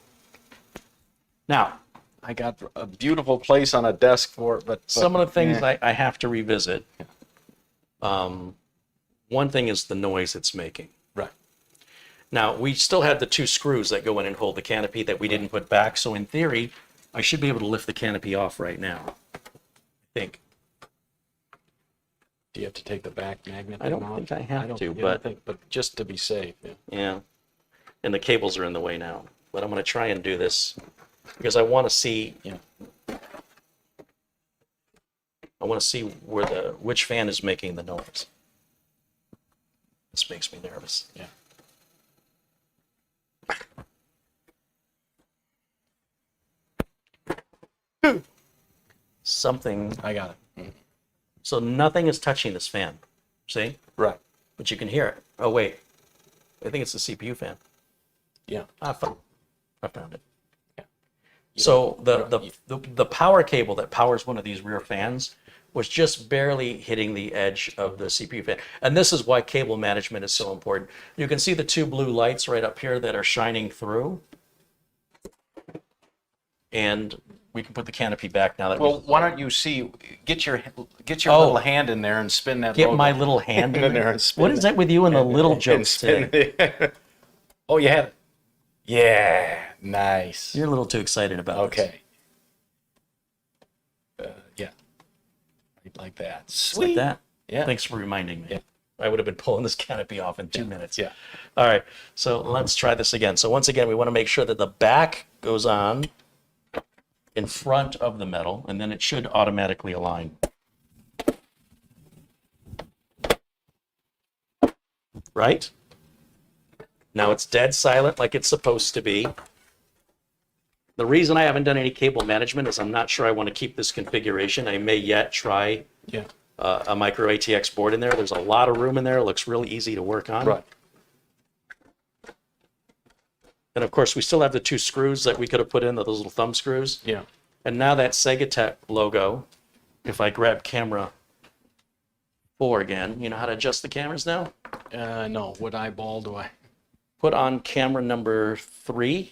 Now, I got a beautiful place on a desk for it, but some of the things I have to revisit. One thing is the noise it's making. right. Now, we still had the 2 screws that go in and hold the canopy that we didn't put back. So in theory, I should be able to lift the canopy off right now. I think. Do you have to take the back magnet? I don't off? think I have to, you don't but think, but just to be safe. Yeah. yeah. And the cables are in the way now. But I'm going to try and do this because I want to see, I want to see which fan is making the noise. This makes me nervous. Yeah. Something. I got it. Mhm. So nothing is touching this fan. See? Right. But you can hear it. Oh, wait. I think it's the CPU fan. Yeah. I found it. Yeah. So the power cable that powers one of these rear fans was just barely hitting the edge of the CPU fan. And this is why cable management is so important. You can see the 2 blue lights right up here that are shining through. And we can put the canopy back now that Well, why don't you get your Oh. little hand in there and spin that get logo. my little hand in in there there. and spin What is that with you and the little and jokes spin today? it. Oh, you had it. Yeah, nice. You're a little too excited about this. Okay. Yeah. Like that. It's Sweet. like that. Yeah. Thanks for reminding me. Yeah. I would have been pulling this canopy off in 2 minutes. Yeah. All right. So let's try this again. So once again, we want to make sure that the back goes on in front of the metal, and then it should automatically align. Right? Now it's dead silent like it's supposed to be. The reason I haven't done any cable management is I'm not sure I want to keep this configuration. I may yet try Yeah. a Micro-ATX board in there. There's a lot of room in there. It looks really easy to work on. Right. And of course, we still have the 2 screws that we could have put in, those little thumb screws. Yeah. And now that Segotep logo, if I grab camera 4 again, you know how to adjust the cameras now? No. What eyeball do I? Put on camera number 3.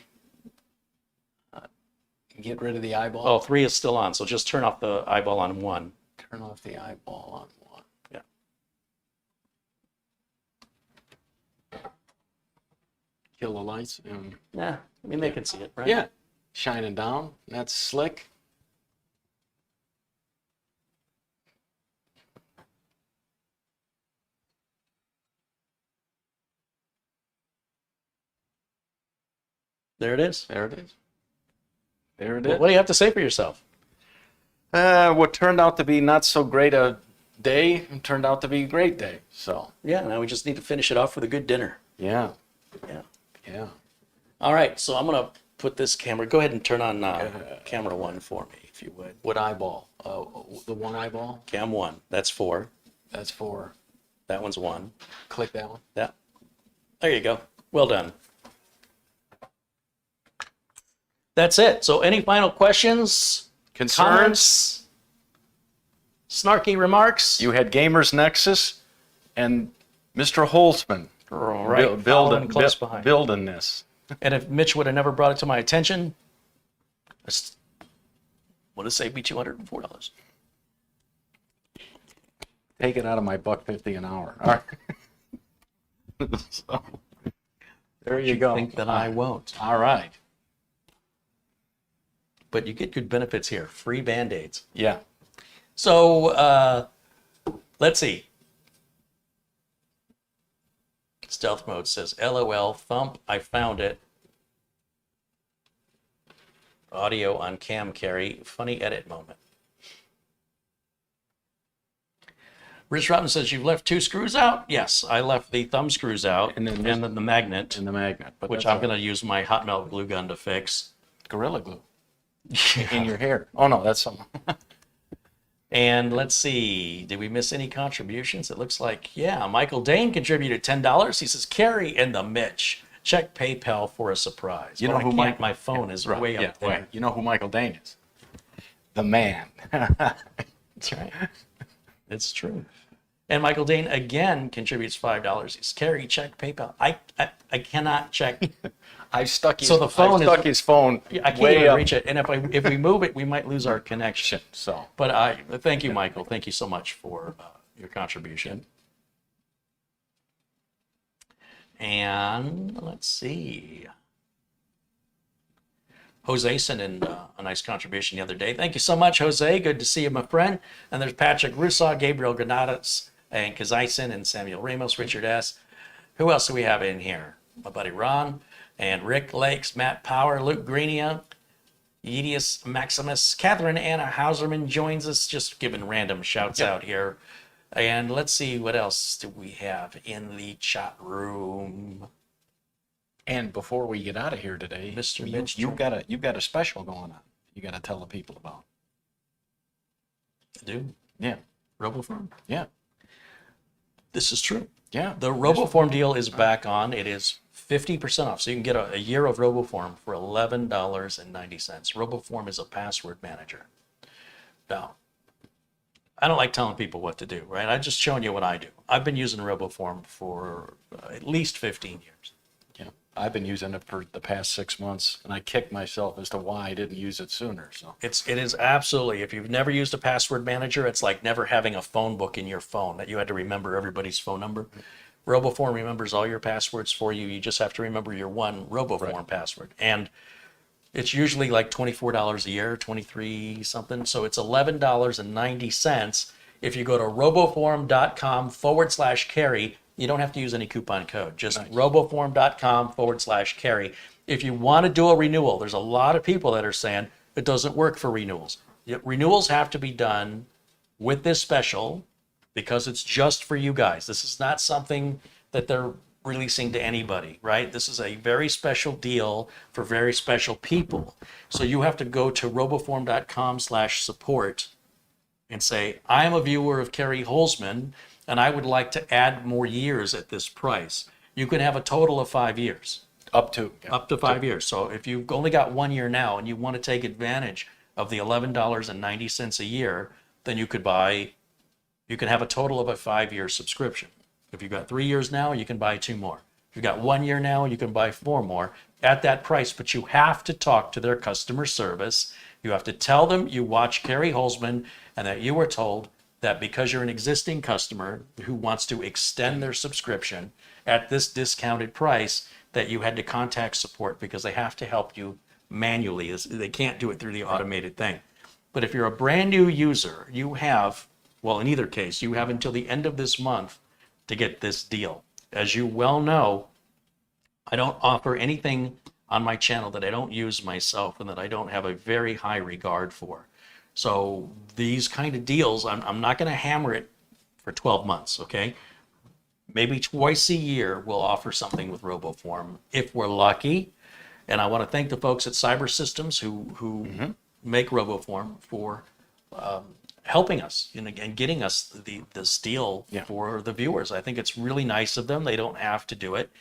Get rid of the eyeball. Oh, 3 is still on, so just turn off the eyeball on 1. Turn off the eyeball on 1. Yeah. Kill the lights. Yeah, I mean, they can see it, right? Yeah. Shining down. That's slick. There it is. There it is. There it What is. do you have to say for yourself? What turned out to be not so great a day turned out to be a great day. So, Yeah, now we just need to finish it off with a good dinner. yeah. Yeah. Yeah. All right, so I'm going to put this camera. Go ahead and turn on camera 1 for me, if you would. What eyeball? The one eyeball? Cam 1, that's 4. That's for, That one's 1. click that one. Yeah. There you go. Well done. That's it. So any final questions? Concerns? Comments? Snarky remarks? You had Gamers Nexus and Mr. Holzman Right. Following close behind. building this. And if Mitch would have never brought it to my attention, it would have saved me $204. Take it out of my $1.50 an hour. All right. So, there you go. Think that I won't. All right. But you get good benefits here. Free Band-Aids. Yeah. So let's see. Stealth mode says, LOL, thump, I found it. Audio on cam carry, funny edit moment. Rich Robin says, you've left 2 screws out? Yes, I left the thumb screws out And then the magnet, In the magnet. But which that's I'm going to use my hot melt glue gun to fix. Gorilla Glue in your hair. Oh, no, that's something. And let's see, did we miss any contributions? It looks like, yeah, Michael Dane contributed $10. He says, Carey and the Mitch, check PayPal for a surprise. You know Well, who I can't, Mike- my phone is Right, way yeah, up there. right. You know who Michael Dane is? the man. That's right. It's true. And Michael Dane again contributes $5. He's Carey, check PayPal. I cannot check. I stuck his, So the phone I stuck his phone I can't way even up. reach it. And if we move it, we might lose our connection. So But thank you, Michael. Thank you so much for your contribution. And let's see. Jose sent in a nice contribution the other day. Thank you so much, Jose. Good to see you, my friend. And there's Patrick Rousseau, Gabriel Granadas, and Kazison, and Samuel Ramos, Richard S. Who else do we have in here? My buddy Ron, and Rick Lakes, Matt Power, Luke Greenia, Edius Maximus, Catherine Anna Hauserman joins us, just giving random shouts out here. And let's see, what else do we have in the chat room? and before we get out of here today, Mr. you, Mitch, you've got a special going on. You got to tell the people about. I do. Yeah, RoboForm. yeah, This is true. yeah. The RoboForm deal is back on. It is 50% off. So you can get a year of RoboForm for $11.90. RoboForm is a password manager. Now, I don't like telling people what to do, right? I'm just showing you what I do. I've been using RoboForm for at least 15 years. Yeah, I've been using it for the past 6 months, and I kick myself as to why I didn't use it sooner. So It is absolutely, if you've never used a password manager, it's like never having a phone book in your phone that you had to remember everybody's phone number. RoboForm remembers all your passwords for you. You just have to remember your one RoboForm password. And it's usually like $24 a year, 23 something. So it's $11.90. If you go to roboform.com/carry, you don't have to use any coupon code. Just roboform.com/carry. If you want to do a renewal, there's a lot of people that are saying it doesn't work for renewals. Renewals have to be done with this special because it's just for you guys. This is not something that they're releasing to anybody, right? This is a very special deal for very special people. So you have to go to roboform.com/support and say, I'm a viewer of CareyHolzman and I would like to add more years at this price. You can have a total of 5 years. up to Up to 5 years. So if you've only got 1 year now and you want to take advantage of the $11.90 a year, then you can have a total of a 5-year subscription. If you've got 3 years now, you can buy 2 more. If you've got 1 year now, you can buy 4 more at that price. But you have to talk to their customer service. You have to tell them you watch CareyHolzman and that you were told that because you're an existing customer who wants to extend their subscription at this discounted price, that you had to contact support because they have to help you manually. They can't do it through the automated thing. But if you're a brand new user, you have, well, in either case, you have until the end of this month to get this deal. As you well know, I don't offer anything on my channel that I don't use myself and that I don't have a very high regard for. So these kind of deals, I'm not going to hammer it for 12 months, okay? Maybe twice a year we'll offer something with RoboForm if we're lucky. And I want to thank the folks at Cyber Systems who make RoboForm for helping us and getting us this deal for the viewers. I think it's really nice of them. They don't have to do it.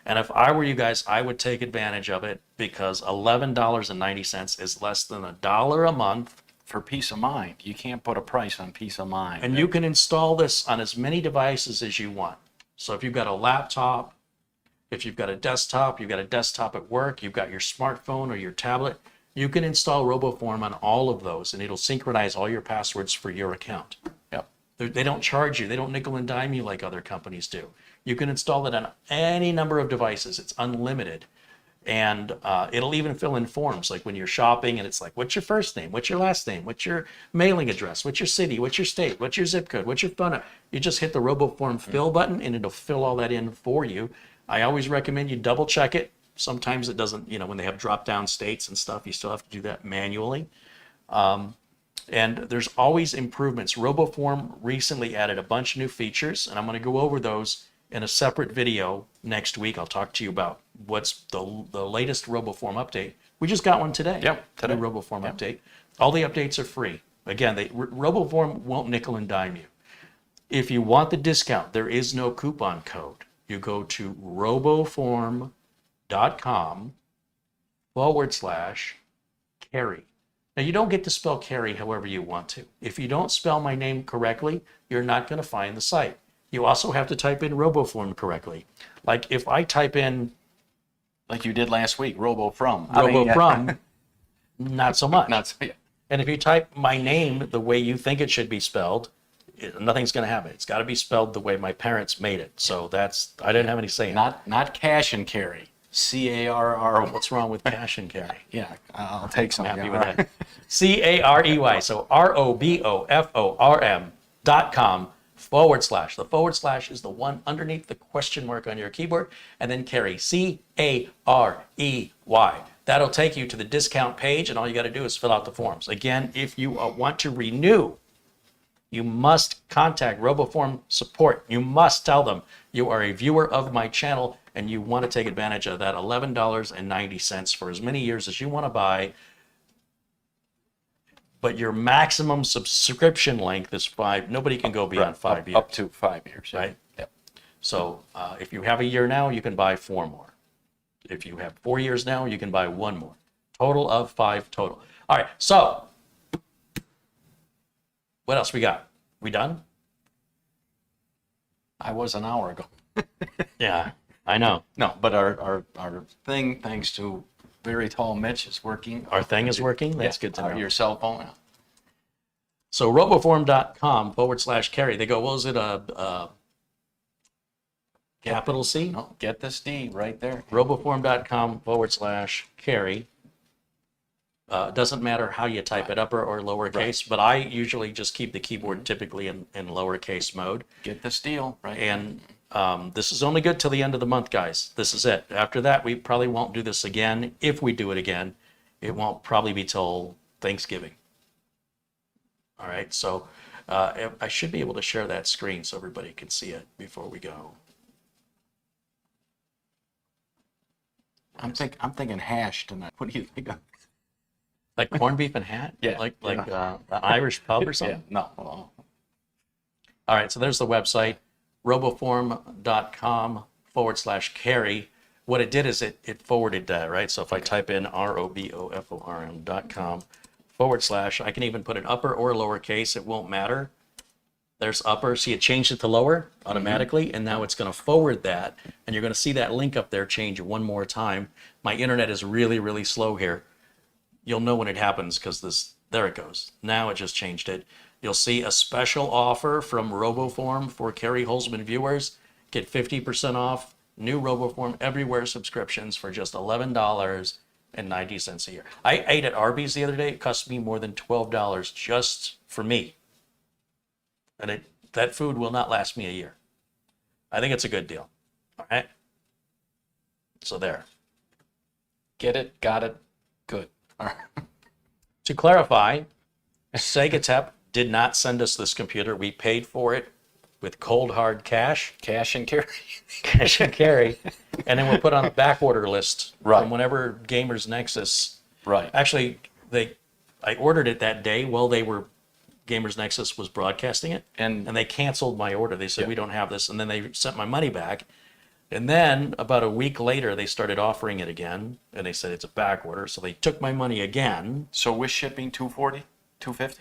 And if I were you guys, I would take advantage of it because $11.90 is less than $1 a month. for peace of mind. You can't put a price on peace of mind. And you can install this on as many devices as you want. So if you've got a laptop, if you've got a desktop, you've got a desktop at work, you've got your smartphone or your tablet, you can install RoboForm on all of those and it'll synchronize all your passwords for your account. Yep. They don't charge you. They don't nickel and dime you like other companies do. You can install it on any number of devices. It's unlimited. And it'll even fill in forms like when you're shopping and it's like, what's your first name? What's your last name? What's your mailing address? What's your city? What's your state? What's your zip code? What's your phone number? You just hit the RoboForm fill button and it'll fill all that in for you. I always recommend you double check it. Sometimes it doesn't, when they have drop down states and stuff, you still have to do that manually. And there's always improvements. RoboForm recently added a bunch of new features and I'm going to go over those in a separate video next week. I'll talk to you about what's the latest RoboForm update. We just got one today. Yep, today. New RoboForm update. All the updates are free. Again, RoboForm won't nickel and dime you. If you want the discount, there is no coupon code. You go to roboform.com/carry. Now, you don't get to spell Carey however you want to. If you don't spell my name correctly, you're not going to find the site. You also have to type in RoboForm correctly. Like if I type in Like you did last week, RoboFrom. RoboFrom, not so much. Not so, yeah. And if you type my name the way you think it should be spelled, nothing's going to happen. It's got to be spelled the way my parents made it. So I didn't have any say in it. Not cash and carry. CARR. What's wrong with cash and carry? Yeah, I'll take some. I'm happy yeah, with all right. that. CAREY. So ROBOFORM.com / The / is the one underneath the question mark on your keyboard, and then carry CAREY. That'll take you to the discount page, and all you got to do is fill out the forms. Again, if you want to renew, you must contact RoboForm support. You must tell them you are a viewer of my channel and you want to take advantage of that $11.90 for as many years as you want to buy. But your maximum subscription length is 5. Nobody can go beyond 5 years. Up to 5 years. Yeah. Right? Yep. So if you have a year now, you can buy 4 more. If you have 4 years now, you can buy 1 more. Total of 5 total. All right, so what else we got? We done? I was an hour ago. Yeah, I know. No, but our thing, thanks to very tall Mitch, is working. Our thing is working? That's Yeah, good to know. Your cell phone. So roboform.com / Carey. They go, what was it? Capital C? No, get this D right there. Roboform.com / Carey. Doesn't matter how you type it, upper or lowercase, but I usually just keep the keyboard typically in lowercase mode. Get this deal right. And this is only good till the end of the month, guys. This is it. After that, we probably won't do this again. If we do it again, it won't probably be till Thanksgiving. All right, so I should be able to share that screen so everybody can see it before we go. I'm thinking hash tonight. What do you think of? Like corned beef and hat? Yeah. Like an Irish pub or something? Yeah, no. All right, so there's the website, roboform.com / Carey. What it did is it forwarded that, right? So if I type in roboform.com / I can even put an upper or lowercase, it won't matter. There's upper, see it changed it to lower automatically, and now it's going to forward that, and you're going to see that link up there change one more time. My internet is really, really slow here. You'll know when it happens because there it goes. Now it just changed it. You'll see a special offer from RoboForm for CareyHolzman viewers. Get 50% off new RoboForm Everywhere subscriptions for just $11.90 a year. I ate at Arby's the other day. It cost me more than $12 just for me. And that food will not last me a year. I think it's a good deal. All right. So there. Get it, got it, good. All right. To clarify, Segotep did not send us this computer. We paid for it with cold hard cash, Cash and carry. cash and carry, and then we're put on a back order list Right. from whenever Gamers Nexus. Right. Actually, I ordered it that day while Gamers Nexus was broadcasting it, And they canceled my order. They said, Yeah. we don't have this, and then they sent my money back. And then about a week later, they started offering it again, and they said it's a back order, so they took my money again. so with shipping, $240, $250.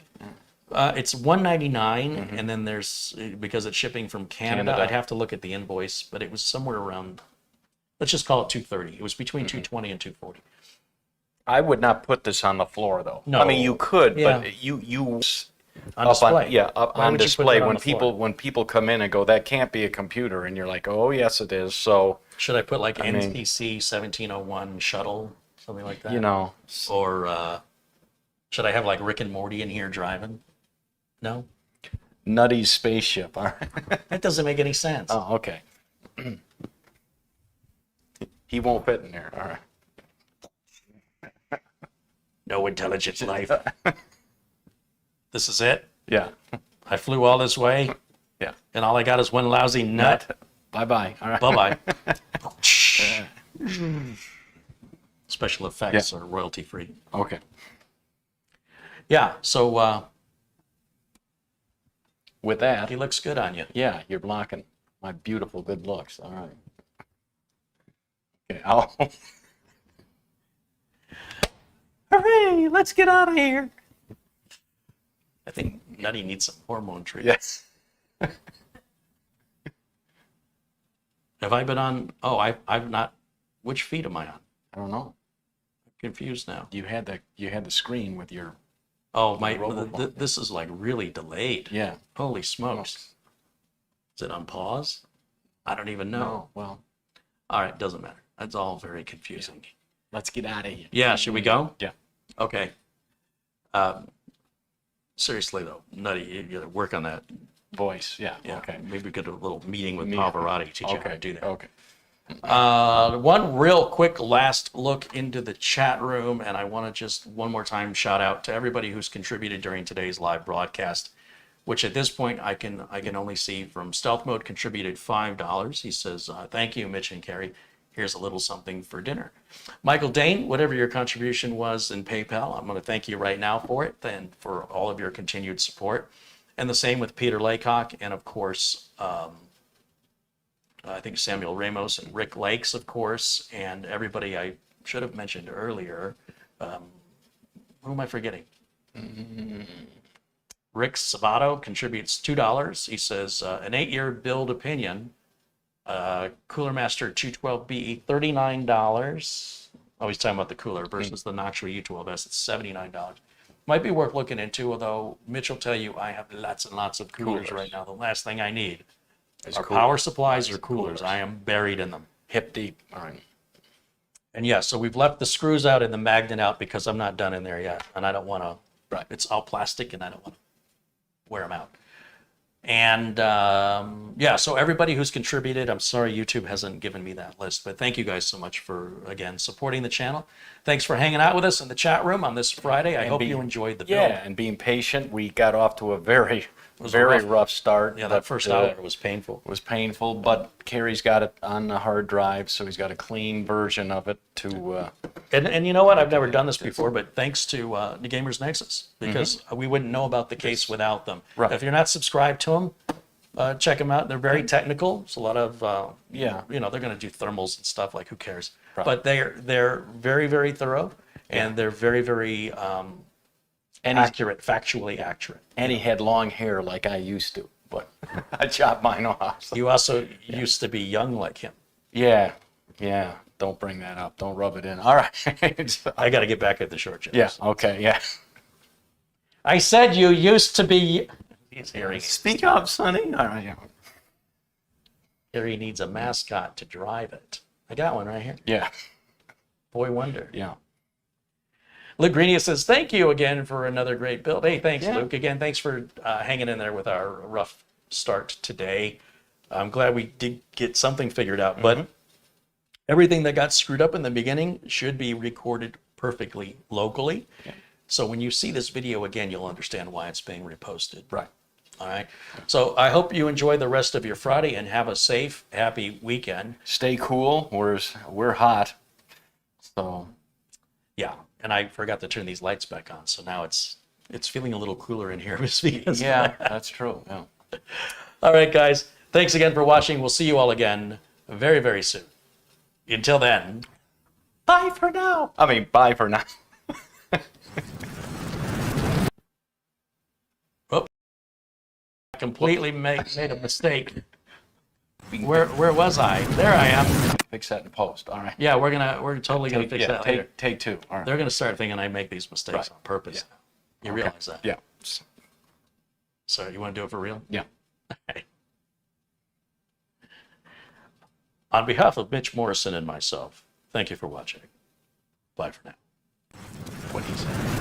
It's $199, and then there's, because it's shipping from Canada, Canada. I'd have to look at the invoice, but it was somewhere around, let's just call it $230. It was between $220 and $240. I would not put this on the floor though. No. I mean, you could, Yeah. but you On up display. on up Why on would you put display that on when the floor? when people come in and go, that can't be a computer, and you're like, oh yes it is. So Should I put like mean- NTC 1701 shuttle, something like that? you know, Or should I have like Rick and Morty in here driving? No? nutty spaceship. All right. That doesn't make any sense. Oh, okay. He won't fit in there. All right. No intelligent life. This is it? Yeah. I flew all this way, Yeah. and all I got is one lousy nut. Bye bye. All right. Bye-bye. Special effects are royalty free. Okay. Yeah, so With that, he looks good on you. yeah, you're blocking my beautiful good looks. All right. Okay. I'll Hooray! Let's get out of here. I think Nutty needs some hormone treatment. Yes. Have I been on? Oh, I've not. Which feed am I on? I don't know. I'm confused now. You had the screen with your Oh, Robo-phone. this is like really delayed. yeah. Holy smokes. Is it on pause? I don't even know. No. Well, All right, doesn't matter. That's all very confusing. let's get out of here. Yeah, should we go? Yeah. Okay. Seriously though, Nutty, you gotta work on that. Voice. Yeah. Yeah. Okay. Maybe we could do a little meeting with Meeting. Pavarotti, teach you how Okay. to do that. Okay. One real quick last look into the chat room, and I want to just one more time shout out to everybody who's contributed during today's live broadcast, which at this point I can only see from Stealth Mode contributed $5. He says, "Thank you, Mitch and Carey. Here's a little something for dinner." Michael Dane, whatever your contribution was in PayPal, I'm going to thank you right now for it and for all of your continued support. And the same with Peter Laycock, and of course, I think Samuel Ramos and Rick Lakes, of course, and everybody I should have mentioned earlier. Who am I forgetting? Rick Savato contributes $2. He says, an 8-year build opinion, Cooler Master 212BE, $39. Oh, he's talking about the cooler versus the Noxtra U12S, it's $79. Might be worth looking into, although Mitch will tell you I have lots and lots of coolers right now. The last thing I need are power supplies or coolers. I am buried in them. Hip deep. All right. And yeah, so we've left the screws out and the magnet out because I'm not done in there yet. And I don't want to, Right. it's all plastic and I don't want to wear them out. And yeah, so everybody who's contributed, I'm sorry YouTube hasn't given me that list, but thank you guys so much for, again, supporting the channel. Thanks for hanging out with us in the chat room on this Friday. I hope you enjoyed the build. Yeah, and being patient. We got off to a very rough- rough start. Yeah, that first hour was painful. was painful, but Carey's got it on the hard drive, so he's got a clean version of it to. And you know what? I've never done this before, but thanks to the Gamers Nexus, because we wouldn't know about the case without them. Right. If you're not subscribed to them, check them out. They're very technical. It's a lot of, Yeah. you know, they're going to do thermals and stuff, like who cares? Right. But they're very, very thorough, and they're very, very accurate, factually accurate. And he had long hair like I used to, but I chopped mine off. So. You also used to be young like him. Yeah, yeah. Don't bring that up. Don't rub it in. All right. I got to get back at the short jokes. Yeah. Okay. Yeah. I said you used to be. He's hearing. Speak up, Sonny. All right. Yeah. Harry needs a mascot to drive it. I got one right here. Yeah. Boy Wonder. Yeah. Luke Greenia says, thank you again for another great build. Hey, thanks, Yeah. Luke. Again, thanks for hanging in there with our rough start today. I'm glad we did get something figured out, but everything that got screwed up in the beginning should be recorded perfectly locally. Yeah. So when you see this video again, you'll understand why it's being reposted. Right. All right. So I hope you enjoy the rest of your Friday and have a safe, happy weekend. Stay cool. We're hot. So. Yeah. And I forgot to turn these lights back on, so now it's feeling a little cooler in here. Yeah, that's true. Yeah. All right, guys. Thanks again for watching. We'll see you all again very, very soon. Until then, bye for now. I mean, bye for now. Whoop. I completely made a mistake. Where was I? There I am. Fix that in post. All right. Yeah, we're totally gonna fix that later. Take two. All right. They're gonna start thinking I make these mistakes Right. on purpose. You realize that? Yeah. So you want to do it for real? Yeah. On behalf of Mitch Morrison and myself, thank you for watching. Bye for now. What he said.